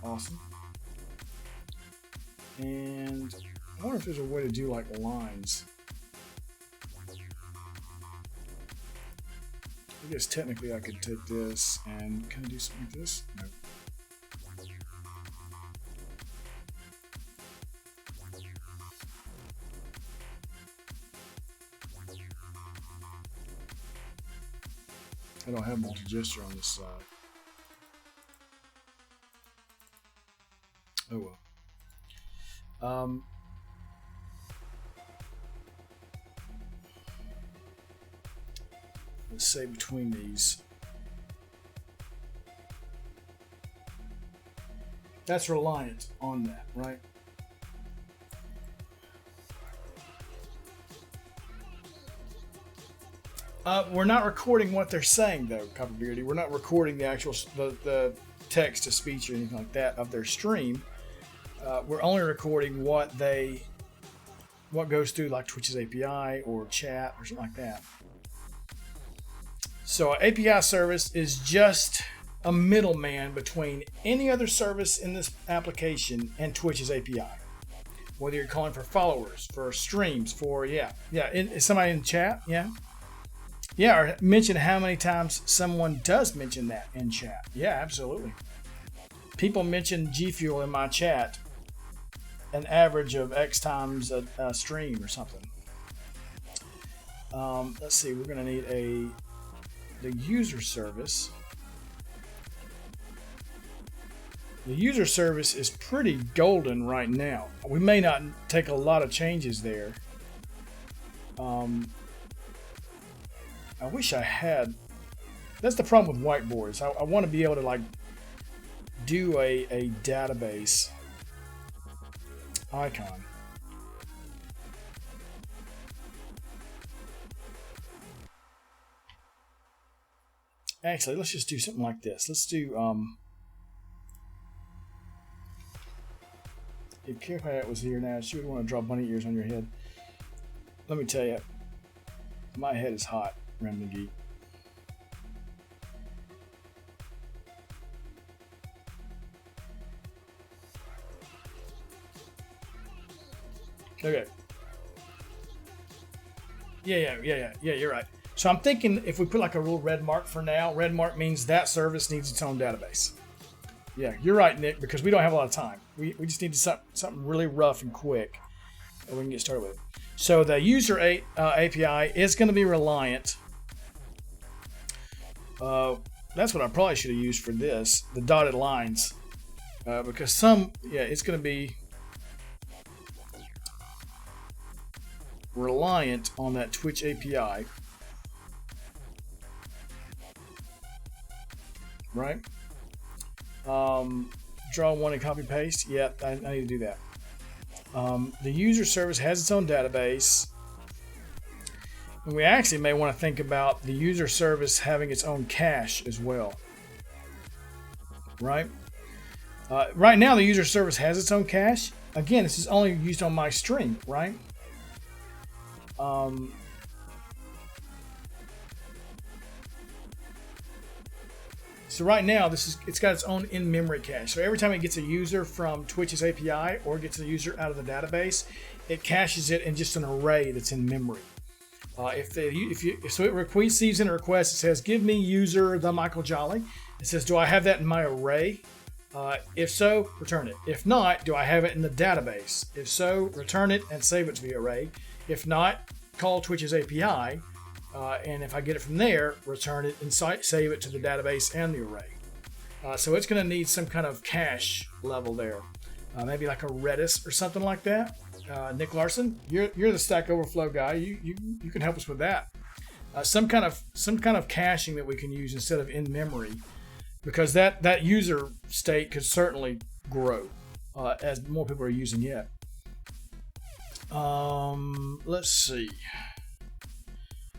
Awesome. And I wonder if there's a way to do like lines. I guess technically I could take this and kind of do something like this. No. I don't have multi-gesture on this side. Oh well. Let's say between these. That's reliant on that, right? We're not recording what they're saying, though, Copper Beardy. We're not recording the actual the text to speech or anything like that of their stream. We're only recording what goes through like Twitch's API or chat or something like that. So an API service is just a middleman between any other service in this application and Twitch's API. Whether you're calling for followers, for streams, for is somebody in chat? Yeah, or mention how many times someone does mention that in chat. Yeah, absolutely. People mention G Fuel in my chat an average of X times a stream or something. Let's see, we're going to need the user service. The user service is pretty golden right now. We may not take a lot of changes there. I wish I had. That's the problem with whiteboards. I want to be able to like do a database icon. Actually, let's just do something like this. Let's do if CarePat was here now, she would want to draw bunny ears on your head. Let me tell you, my head is hot, Random Geek. Okay. Yeah, you're right. So I'm thinking if we put like a little red mark for now, red mark means that service needs its own database. Yeah, you're right, Nick, because we don't have a lot of time. We just need something really rough and quick, and we can get started with it. So the user API is going to be reliant that's what I probably should have used for this, the dotted lines. Because it's going to be reliant on that Twitch API. Right? Draw one and copy paste. Yep, I need to do that. The user service has its own database. And we actually may want to think about the user service having its own cache as well. Right? Right now, the user service has its own cache. Again, this is only used on my stream, right? So right now, it's got its own in-memory cache. So every time it gets a user from Twitch's API or gets a user out of the database, it caches it in just an array that's in memory. If it receives in a request, it says, "Give me user the Michael Jolly." It says, "Do I have that in my array?" If so, return it. If not, do I have it in the database? If so, return it and save it to the array. If not, call Twitch's API, and if I get it from there, return it and save it to the database and the array. So it's going to need some kind of cache level there, maybe like a Redis or something like that. Nick Larson, you're the Stack Overflow guy. You can help us with that. Some kind of caching that we can use instead of in memory. Because that user state could certainly grow as more people are using it. Let's see.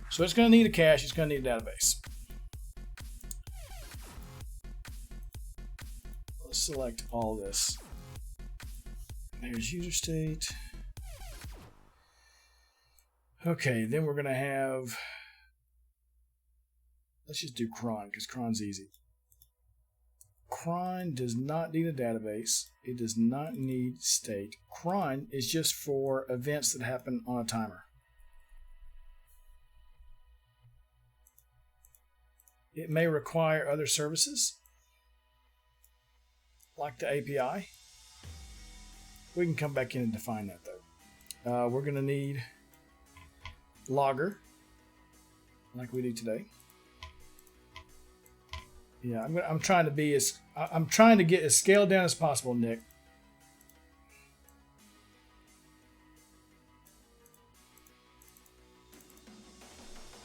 So it's going to need a cache. It's going to need a database. Let's select all this. There's user state. Okay, then we're going to have... Let's just do cron, because cron's easy. Cron does not need a database. It does not need state. Cron is just for events that happen on a timer. It may require other services, like the API. We can come back in and define that though. We're going to need logger, like we do today. Yeah, I'm trying to get as scaled down as possible, Nick.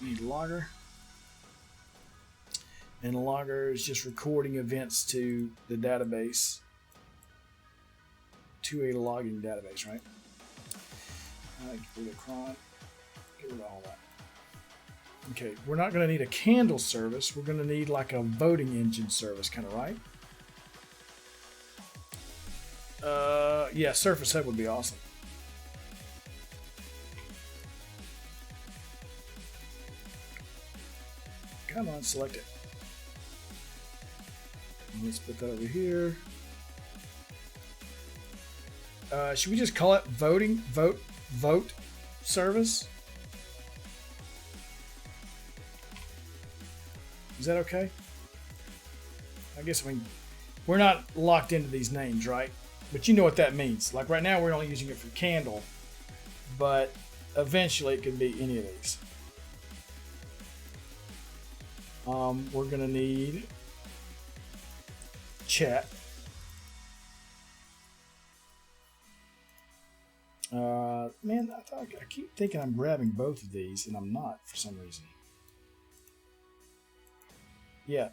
Need logger. And logger is just recording events to the database, to a logging database, right? Get rid of cron, get rid of all that. Okay, we're not going to need a candle service. We're going to need like a voting engine service, kind of, right? Yeah, Surface Hub would be awesome. Come on, select it. Let's put that over here. Should we just call it vote service? Is that okay? I guess we're not locked into these names, right? But you know what that means. Like right now, we're only using it for candle, but eventually it could be any of these. We're gonna need chat. Man, I keep thinking I'm grabbing both of these, and I'm not for some reason. Yeah.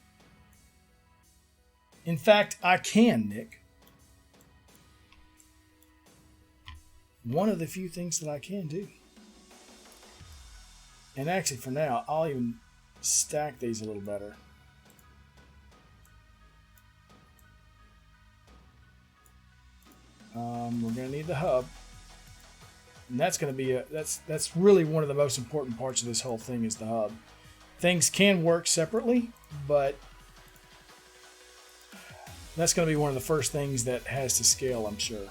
In fact, I can, Nick. One of the few things that I can do. And actually, for now, I'll even stack these a little better. We're going to need the hub. And that's going to be that's really one of the most important parts of this whole thing is the hub. Things can work separately, but that's going to be one of the first things that has to scale, I'm sure.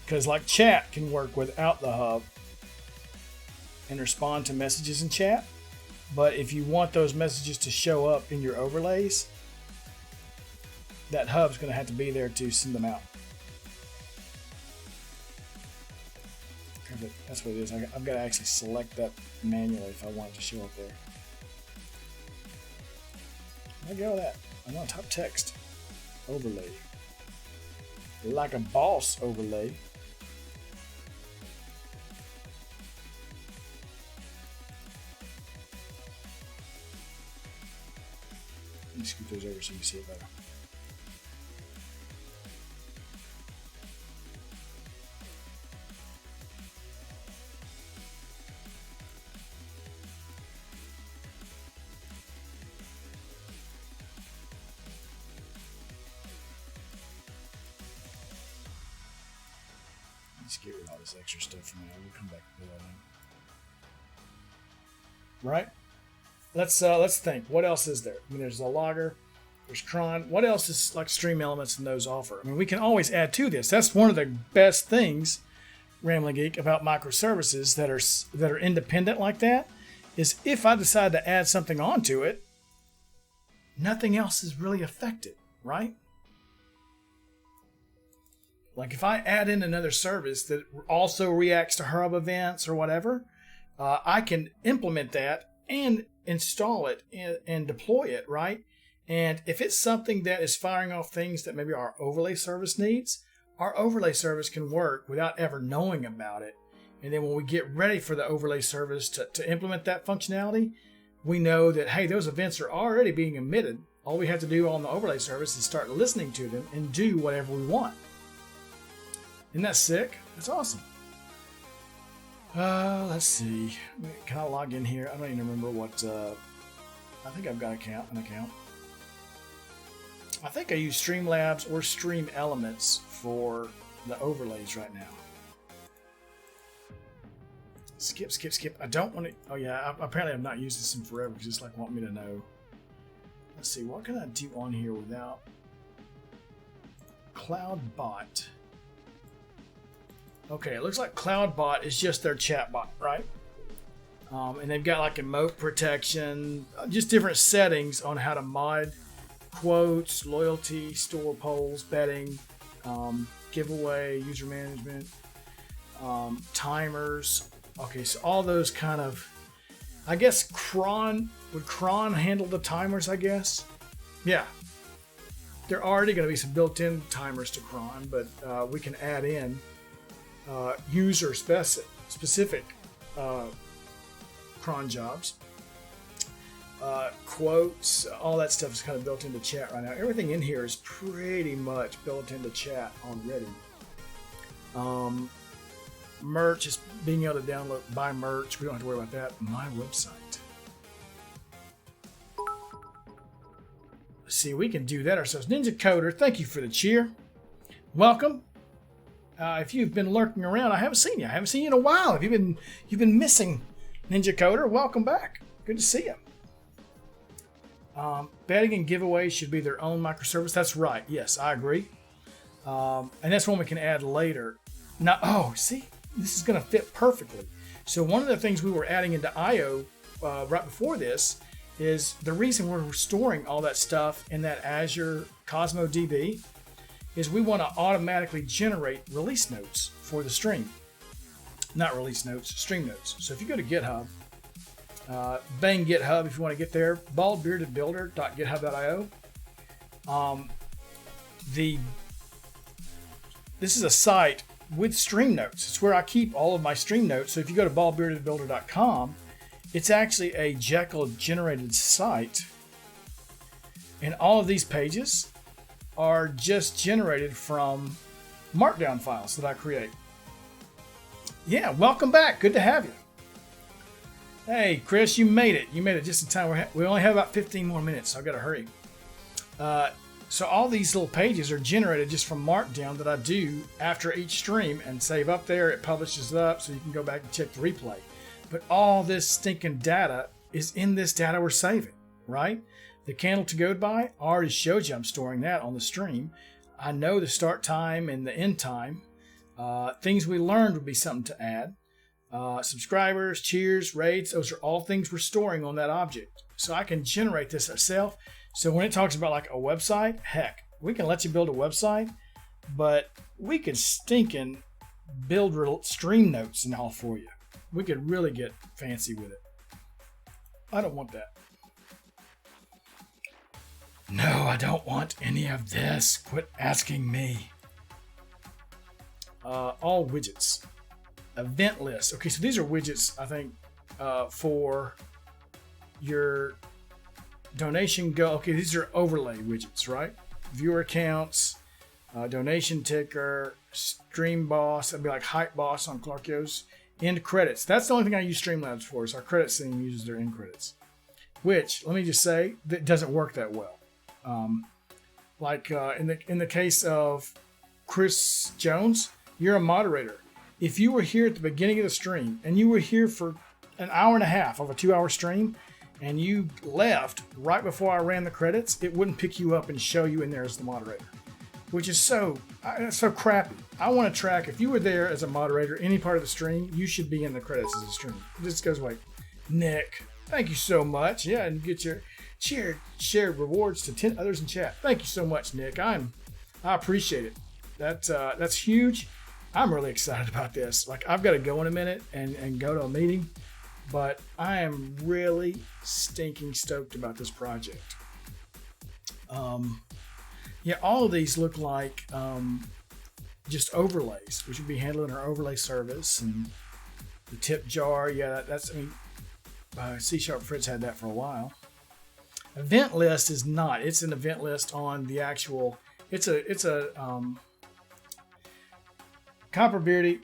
Because like chat can work without the hub and respond to messages in chat. But if you want those messages to show up in your overlays, that hub's going to have to be there to send them out. Okay. but that's what it is. I've got to actually select that manually if I want it to show up there. Let me go with that. I want top text overlay, like a boss overlay. Let me scoot those over so you can see it better. Let's get rid of all this extra stuff for now. We'll come back to that. Right? Let's think. What else is there? I mean, there's a logger, there's cron. What else is like stream elements and those offer? I mean, we can always add to this. That's one of the best things, Rambling Geek, about microservices that are independent like that, is if I decide to add something onto it, nothing else is really affected, right? Like if I add in another service that also reacts to hub events or whatever, I can implement that and install it and deploy it, right? And if it's something that is firing off things that maybe our overlay service needs, our overlay service can work without ever knowing about it. And then when we get ready for the overlay service to implement that functionality, we know that, hey, those events are already being emitted. All we have to do on the overlay service is start listening to them and do whatever we want. Isn't that sick? That's awesome. Let's see. Can I log in here? I don't even remember what. I think I've got an account. I think I use Streamlabs or Stream Elements for the overlays right now. Skip. I don't want to. Oh yeah. Apparently I've not used this in forever because it's like want me to know. Let's see. What can I do on here without CloudBot? Okay, it looks like CloudBot is just their chatbot, right? And they've got like emote protection, just different settings on how to mod quotes, loyalty, store polls, betting, giveaway, user management, timers. Okay, so all those kind of, I guess would cron handle the timers, I guess? Yeah. There are already going to be some built-in timers to cron, but we can add in user specific cron jobs, quotes, all that stuff is kind of built into chat right now. Everything in here is pretty much built into chat already. Merch is being able to buy merch. We don't have to worry about that. My website. Let's see, we can do that ourselves. Ninja Coder, thank you for the cheer. Welcome. If you've been lurking around, I haven't seen you. I haven't seen you in a while. If you've been missing Ninja Coder, welcome back. Good to see you. Betting and giveaways should be their own microservice. That's right. Yes, I agree. And that's one we can add later. Now, see, this is going to fit perfectly. So one of the things we were adding into I/O right before this is the reason we're storing all that stuff in that Azure Cosmo DB is we want to automatically generate release notes for the stream. Not release notes, stream notes. So if you go to GitHub, bang GitHub if you want to get there, baldbeardedbuilder.github.io. This is a site with stream notes. It's where I keep all of my stream notes. So if you go to baldbeardedbuilder.com, it's actually a Jekyll generated site. And all of these pages are just generated from markdown files that I create. Yeah, welcome back. Good to have you. Hey, Chris, you made it. You made it just in time. We only have about 15 more minutes, so I've got to hurry. So all these little pages are generated just from markdown that I do after each stream and save up there. It publishes it up so you can go back and check the replay. But all this stinking data is in this data we're saving, right? The candle to go by, I already showed you I'm storing that on the stream. I know the start time and the end time. Things we learned would be something to add. Subscribers, cheers, raids, those are all things we're storing on that object. So I can generate this myself. So when it talks about like a website, heck, we can let you build a website, but we could stinking build stream notes and all for you. We could really get fancy with it. I don't want that. No, I don't want any of this. Quit asking me. All widgets. Event list. Okay, so these are widgets, I think, for your donation go. Okay, these are overlay widgets, right? Viewer accounts, donation ticker, stream boss. That'd be like hype boss on Clarkio's. End credits. That's the only thing I use Streamlabs for. Is our credits thing uses their end credits, which let me just say that doesn't work that well. In the case of Chris Jones, you're a moderator. If you were here at the beginning of the stream and you were here for an hour and a half of a 2-hour stream and you left right before I ran the credits, it wouldn't pick you up and show you in there as the moderator, which is so crappy. I want to track if you were there as a moderator, any part of the stream, you should be in the credits as a stream. This goes like, Nick, thank you so much. Yeah, and get your shared rewards to 10 others in chat. Thank you so much, Nick. I appreciate it. That's huge. I'm really excited about this. Like, I've got to go in a minute and go to a meeting, but I am really stinking stoked about this project. Yeah, all of these look like just overlays. We should be handling our overlay service and the tip jar. Yeah, C# Fritz had that for a while. Event list is not. It's an event list on the actual. It's a Copper Beardy.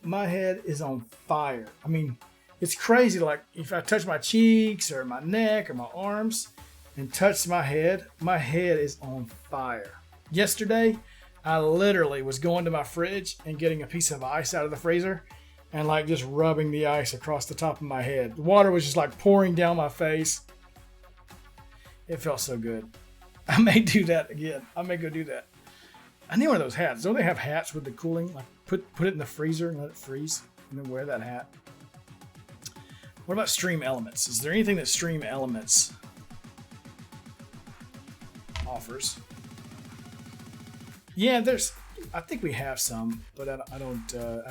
My head is on fire. I mean, it's crazy. Like if I touch my cheeks or my neck or my arms and touch my head is on fire. Yesterday, I literally was going to my fridge and getting a piece of ice out of the freezer and like just rubbing the ice across the top of my head. The water was just like pouring down my face. It felt so good. I may do that again. I may go do that. I need one of those hats. Don't they have hats with the cooling? Like put it in the freezer and let it freeze and then wear that hat. What about Stream Elements? Is there anything that Stream Elements offers? Yeah, I think we have some, but I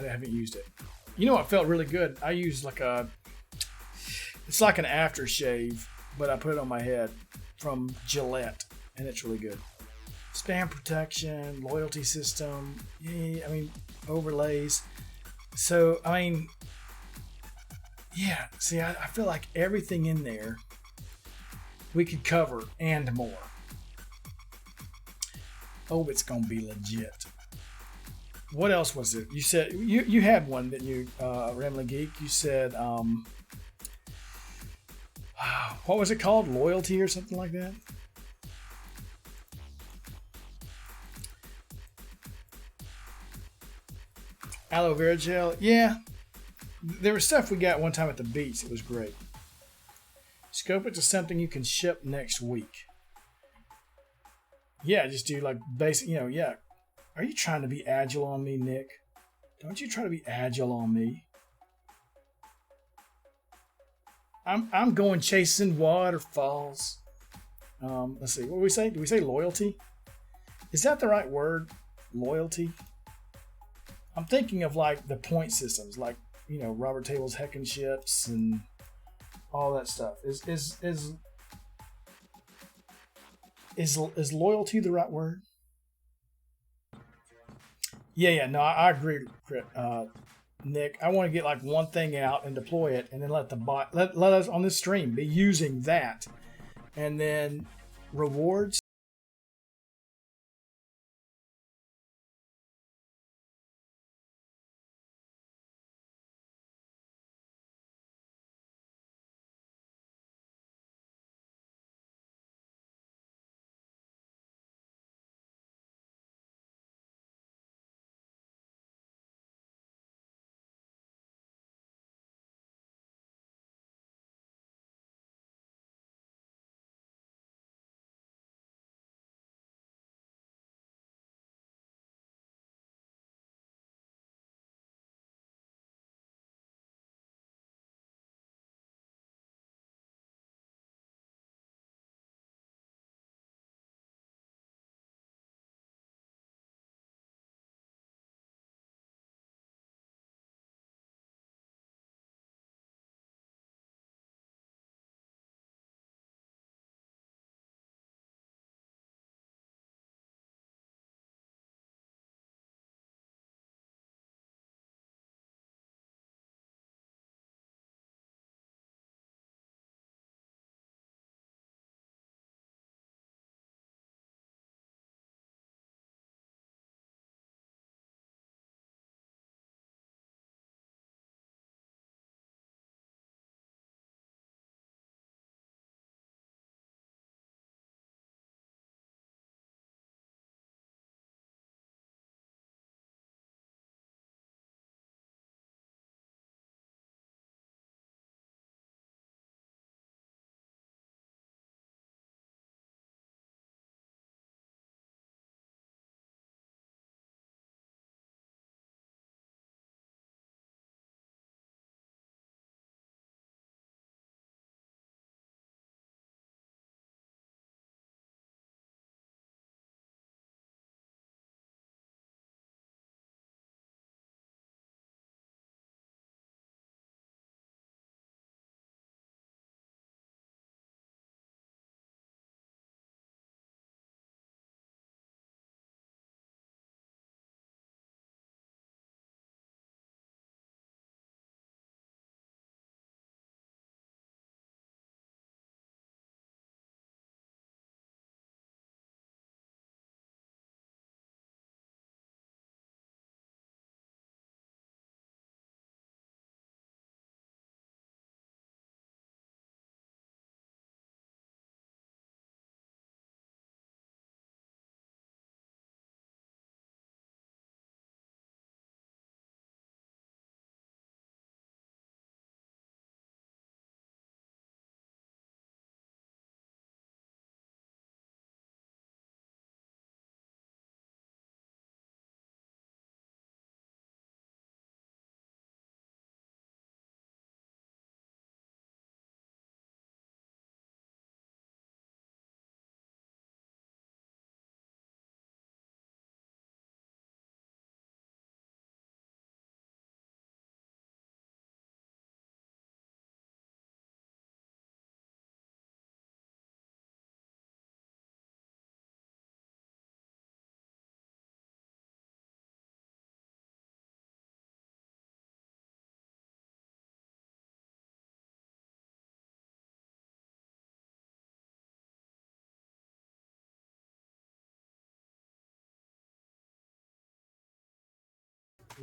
haven't used it. You know what felt really good? I used it's like an aftershave, but I put it on my head from Gillette, and it's really good. Spam protection, loyalty system, overlays. So, see, I feel like everything in there we could cover and more. Oh, it's gonna be legit. What else was it? You said you had one, didn't you, Ramlin Geek? You said what was it called? Loyalty or something like that? Aloe vera gel. Yeah. There was stuff we got one time at the beach. It was great. Scope it to something you can ship next week. Yeah, just do like basic, yeah. Are you trying to be agile on me, Nick? Don't you try to be agile on me. I'm going chasing waterfalls. Let's see. What do we say? Do we say loyalty? Is that the right word? Loyalty? I'm thinking of like the point systems, like, Robert Table's heckin' ships and all that stuff. Is loyalty the right word? Yeah. No, I agree, Nick. I want to get like one thing out and deploy it, and then let the bot let us on this stream be using that, and then rewards.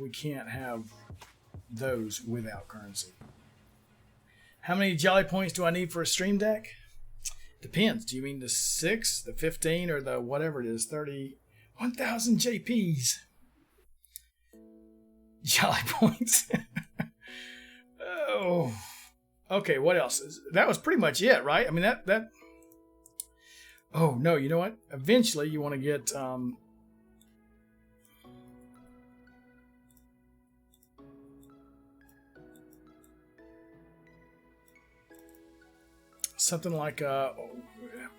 we can't have those without currency. How many Jolly points do I need for a stream deck? Depends. Do you mean the 6, the 15, or the whatever it is, 30, 1,000 JPs? Jolly points. Oh. Okay, what else? That was pretty much it, right? I mean, that. Oh, no, you know what? Eventually, you want to get... something like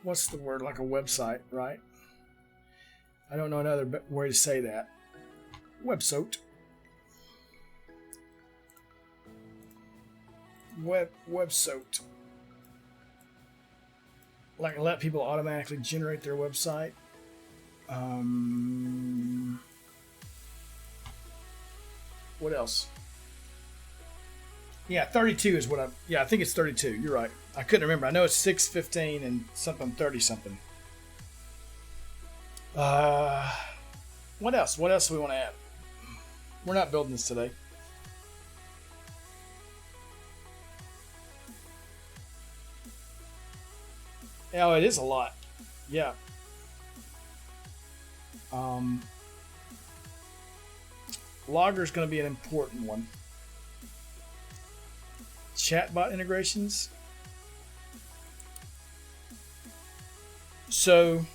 what's the word? Like a website, right? I don't know another way to say that. Website. Website. Like let people automatically generate their website. What else? Yeah, 32 is what I think it's 32. You're right. I couldn't remember. I know it's 6, 15, and something 30 something. What else? What else do we want to add? We're not building this today. Oh, it is a lot. Yeah. Logger is going to be an important one. Chatbot integrations. So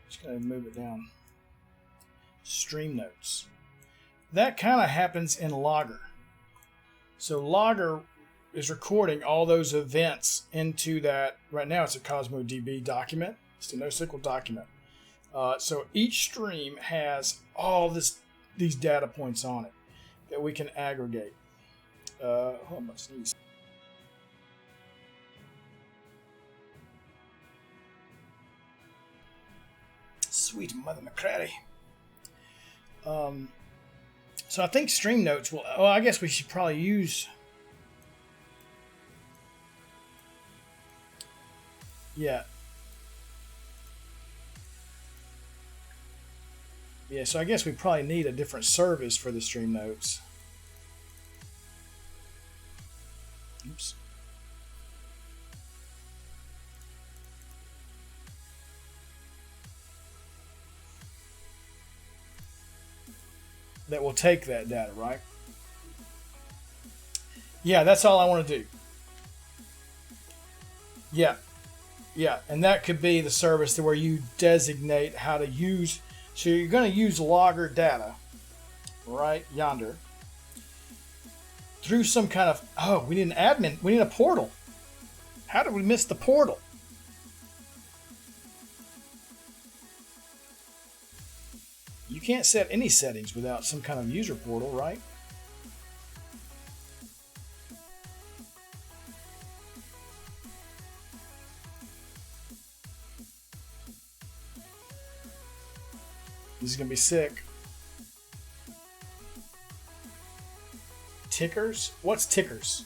just going to move it down. Stream notes. That kind of happens in Logger. So Logger is recording all those events into that. Right now it's a CosmoDB document. It's a NoSQL document. So each stream has all these data points on it that we can aggregate. Hold on, let's sneeze. Sweet Mother McCratty. So I think stream notes will. Well, I guess we should probably use. Yeah. Yeah, so I guess we probably need a different service for the stream notes. Oops. That will take that data, right? Yeah, that's all I want to do. Yeah. Yeah, and that could be the service to where you designate how to use. So you're going to use Logger data, right yonder, through some kind of, oh, we need an admin, we need a portal. How did we miss the portal? You can't set any settings without some kind of user portal, right? This is going to be sick. Tickers? What's tickers?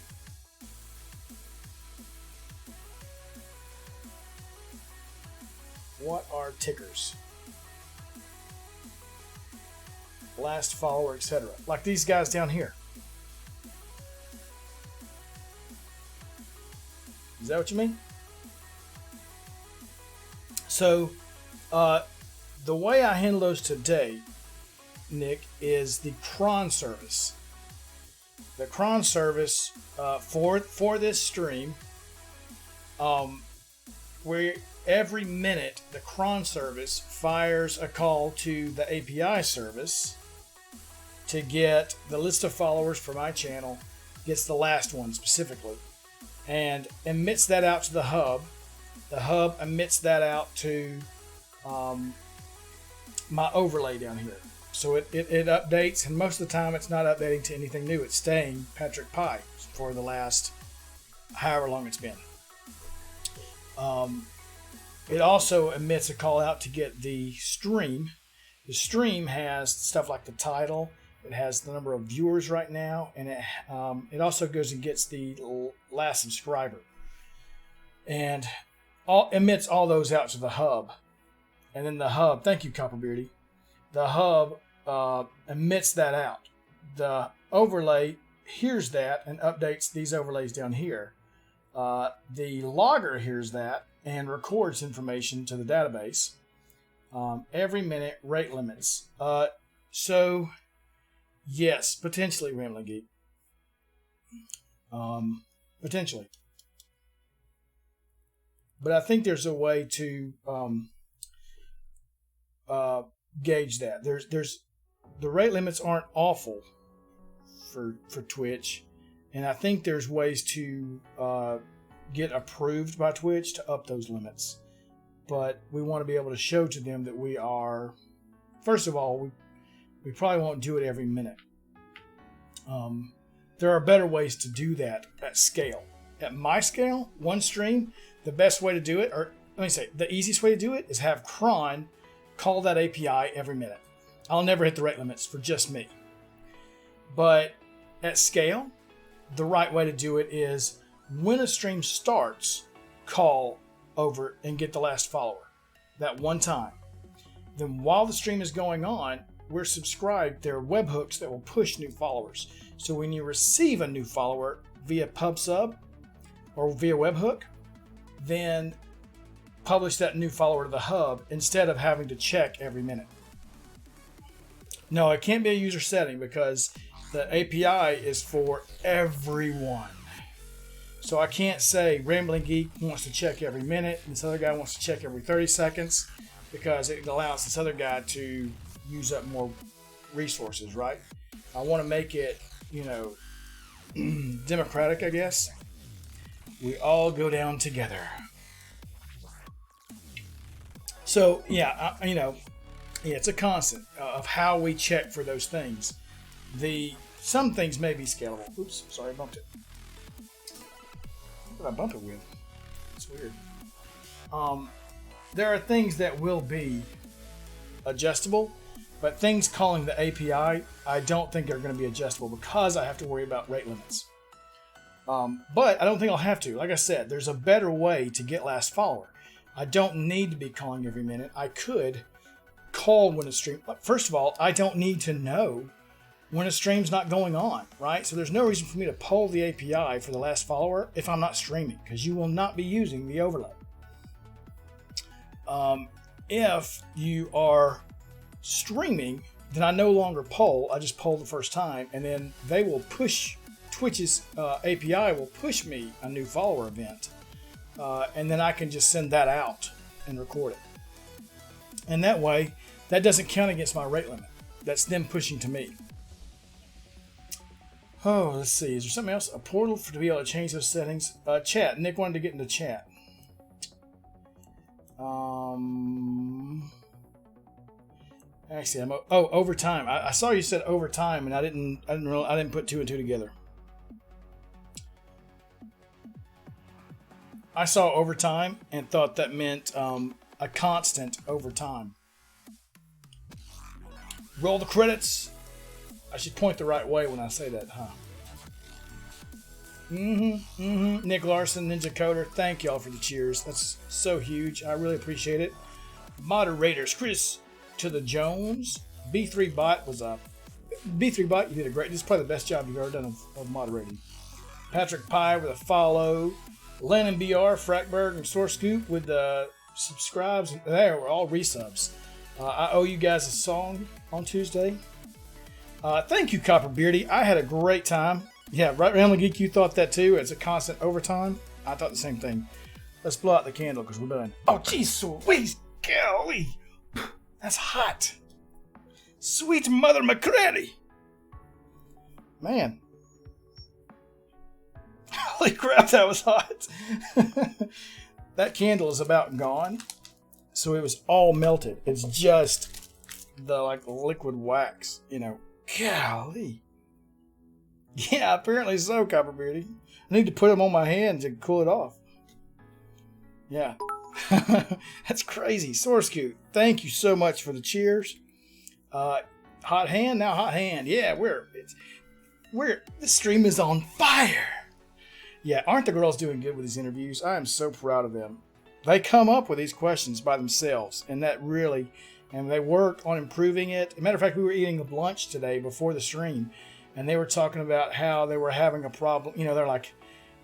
What are tickers? Last follower, etc. Like these guys down here. Is that what you mean? So, the way I handle those today, Nick, is the cron service. The cron service for this stream, where every minute the cron service fires a call to the API service to get the list of followers for my channel, gets the last one specifically, and emits that out to the hub. The hub emits that out to my overlay down here. So it updates, and most of the time it's not updating to anything new. It's staying Patrick Pie for the last however long it's been. It also emits a call out to get the stream. The stream has stuff like the title. It has the number of viewers right now, and it also goes and gets the last subscriber. And emits all those out to the hub. And then the hub, thank you, Copperbeardy. The hub emits that out. The overlay hears that and updates these overlays down here. The logger hears that and records information to the database. Every minute, rate limits. So, yes, potentially, Rambling Geek. Potentially. But I think there's a way to gauge that. There's the rate limits aren't awful for Twitch, and I think there's ways to get approved by Twitch to up those limits. But we want to be able to show to them that we are. First of all, we probably won't do it every minute. There are better ways to do that at scale. At my scale, one stream, the best way to do it, or let me say, the easiest way to do it is have Cron call that API every minute. I'll never hit the rate limits for just me. But at scale, the right way to do it is when a stream starts, call over and get the last follower. That one time. Then while the stream is going on, we're subscribed. There are webhooks that will push new followers. So when you receive a new follower via PubSub or via webhook, then publish that new follower to the hub instead of having to check every minute. No, it can't be a user setting because the API is for everyone. So I can't say Rambling Geek wants to check every minute and this other guy wants to check every 30 seconds because it allows this other guy to use up more resources, right? I want to make it, democratic, I guess. We all go down together. So, yeah, it's a constant of how we check for those things. Some things may be scalable. Oops, sorry, I bumped it. What did I bump it with? It's weird. There are things that will be adjustable, but things calling the API, I don't think are going to be adjustable because I have to worry about rate limits. But I don't think I'll have to. Like I said, there's a better way to get last follower. I don't need to be calling every minute. I could call when a stream... First of all, I don't need to know when a stream's not going on, right? So there's no reason for me to poll the API for the last follower if I'm not streaming, because you will not be using the overlay. If you are streaming, then I no longer poll. I just poll the first time, and then they will push... Twitch's API will push me a new follower event, and then I can just send that out and record it. And that way, that doesn't count against my rate limit. That's them pushing to me. Oh, let's see. Is there something else? A portal to be able to change those settings. Chat. Nick wanted to get into chat. Actually, overtime. I saw you said overtime, and I didn't put two and two together. I saw overtime and thought that meant a constant overtime. Roll the credits. I should point the right way when I say that, huh? Nick Larson, Ninja Coder, thank y'all for the cheers. That's so huge. I really appreciate it. Moderators, Chris to the Jones. B3Bot was up. B3Bot, you did a great. This is probably the best job you've ever done of moderating. Patrick Pye with a follow. Lennon BR, Frackberg, and Source Scoop with the subscribes. There were all resubs. I owe you guys a song on Tuesday. Thank you, Copperbeardy. I had a great time. Yeah, right, Rambling Geek, you thought that too. It's a constant overtime. I thought the same thing. Let's blow out the candle because we're done. Oh, geez, sweet golly. That's hot. Sweet Mother McCready. Man. Holy crap, that was hot. That candle is about gone. So it was all melted. It's just the liquid wax, Golly. Yeah, apparently so, Copperbeardy. I need to put them on my hands and cool it off. Yeah. That's crazy. Sourcecoot, thank you so much for the cheers. Hot hand, now hot hand. Yeah, this stream is on fire. Yeah, aren't the girls doing good with these interviews? I am so proud of them. they come up with these questions by themselves, and that really, and they work on improving it. As a matter of fact, we were eating lunch today before the stream, and they were talking about how they were having a problem. They're like,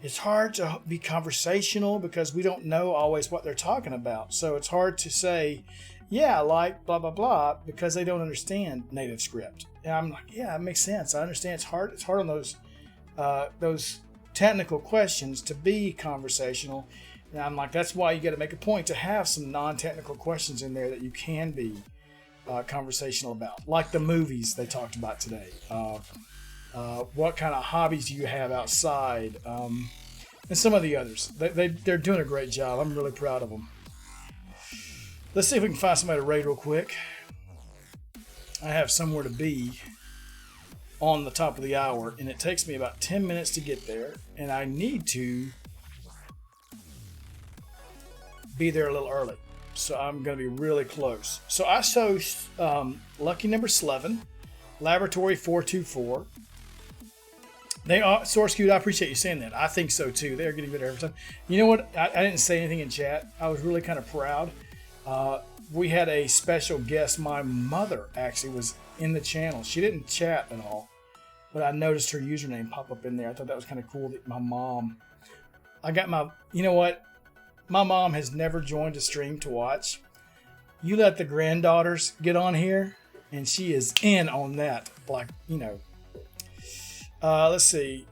it's hard to be conversational because we don't know always what they're talking about. So it's hard to say, yeah, like blah, blah, blah, because they don't understand native script. And I'm like, yeah, it makes sense. I understand it's hard. It's hard on those technical questions to be conversational. And I'm like, that's why you got to make a point to have some non-technical questions in there that you can be conversational about, like the movies they talked about today. What kind of hobbies do you have outside? And some of the others. They're doing a great job. I'm really proud of them. Let's see if we can find somebody to raid real quick. I have somewhere to be on the top of the hour, and it takes me about 10 minutes to get there, and I need to be there a little early. So I'm going to be really close. So I saw lucky number 11, Laboratory 424. They are SourceCube. I appreciate you saying that. I think so too. They're getting better every time. You know what? I didn't say anything in chat. I was really kind of proud. We had a special guest. My mother actually was in the channel. She didn't chat at all, but I noticed her username pop up in there. I thought that was kind of cool that my mom. You know what? My mom has never joined a stream to watch. You let the granddaughters get on here, and she is in on that. Let's see.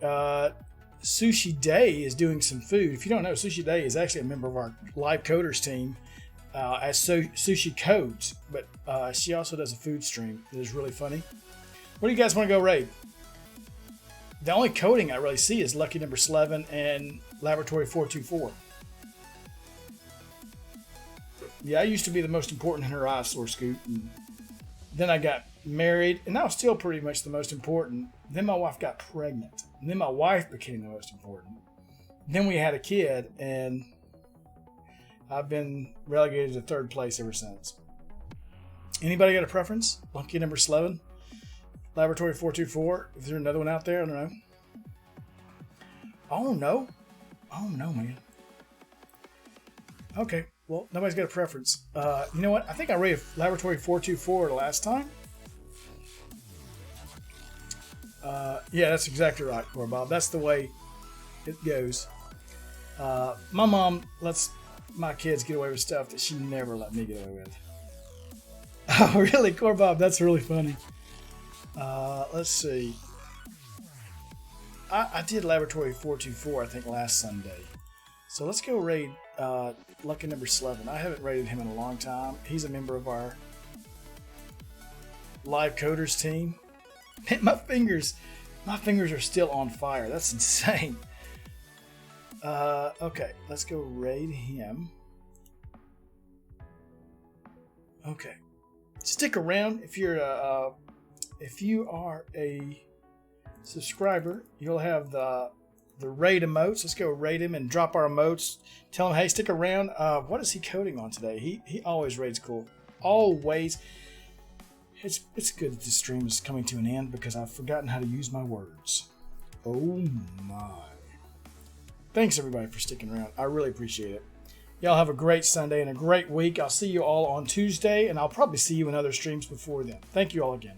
Sushi Day is doing some food. If you don't know, Sushi Day is actually a member of our live coders team as Sushi Codes, but she also does a food stream that is really funny. What do you guys want to go raid? The only coding I really see is lucky number 11 and Laboratory 424. Yeah, I used to be the most important in her eyes, SourceCube. And then I got married, and I was still pretty much the most important. Then my wife got pregnant, and then my wife became the most important. Then we had a kid, and I've been relegated to third place ever since. Anybody got a preference? Lucky number 11, Laboratory 424. Is there another one out there? I don't know. Oh no, man. Okay. Well, nobody's got a preference. You know what? I think I rated Laboratory 424 the last time. Yeah, that's exactly right, Core Bob. That's the way it goes. My mom lets my kids get away with stuff that she never let me get away with. Oh, really, Core Bob? That's really funny. Let's see. I did Laboratory 424, I think, last Sunday. So let's go raid lucky number 11. I haven't raided him in a long time. He's a member of our live coders team. Man, my fingers are still on fire. That's insane. Okay, let's go raid him. Okay, stick around if you are a subscriber. You'll have the raid emotes. Let's go raid him and drop our emotes. Tell him, hey, stick around. What is he coding on today? He always raids cool. Always. It's good that this stream is coming to an end because I've forgotten how to use my words. Oh my. Thanks everybody for sticking around. I really appreciate it. Y'all have a great Sunday and a great week. I'll see you all on Tuesday, and I'll probably see you in other streams before then. Thank you all again.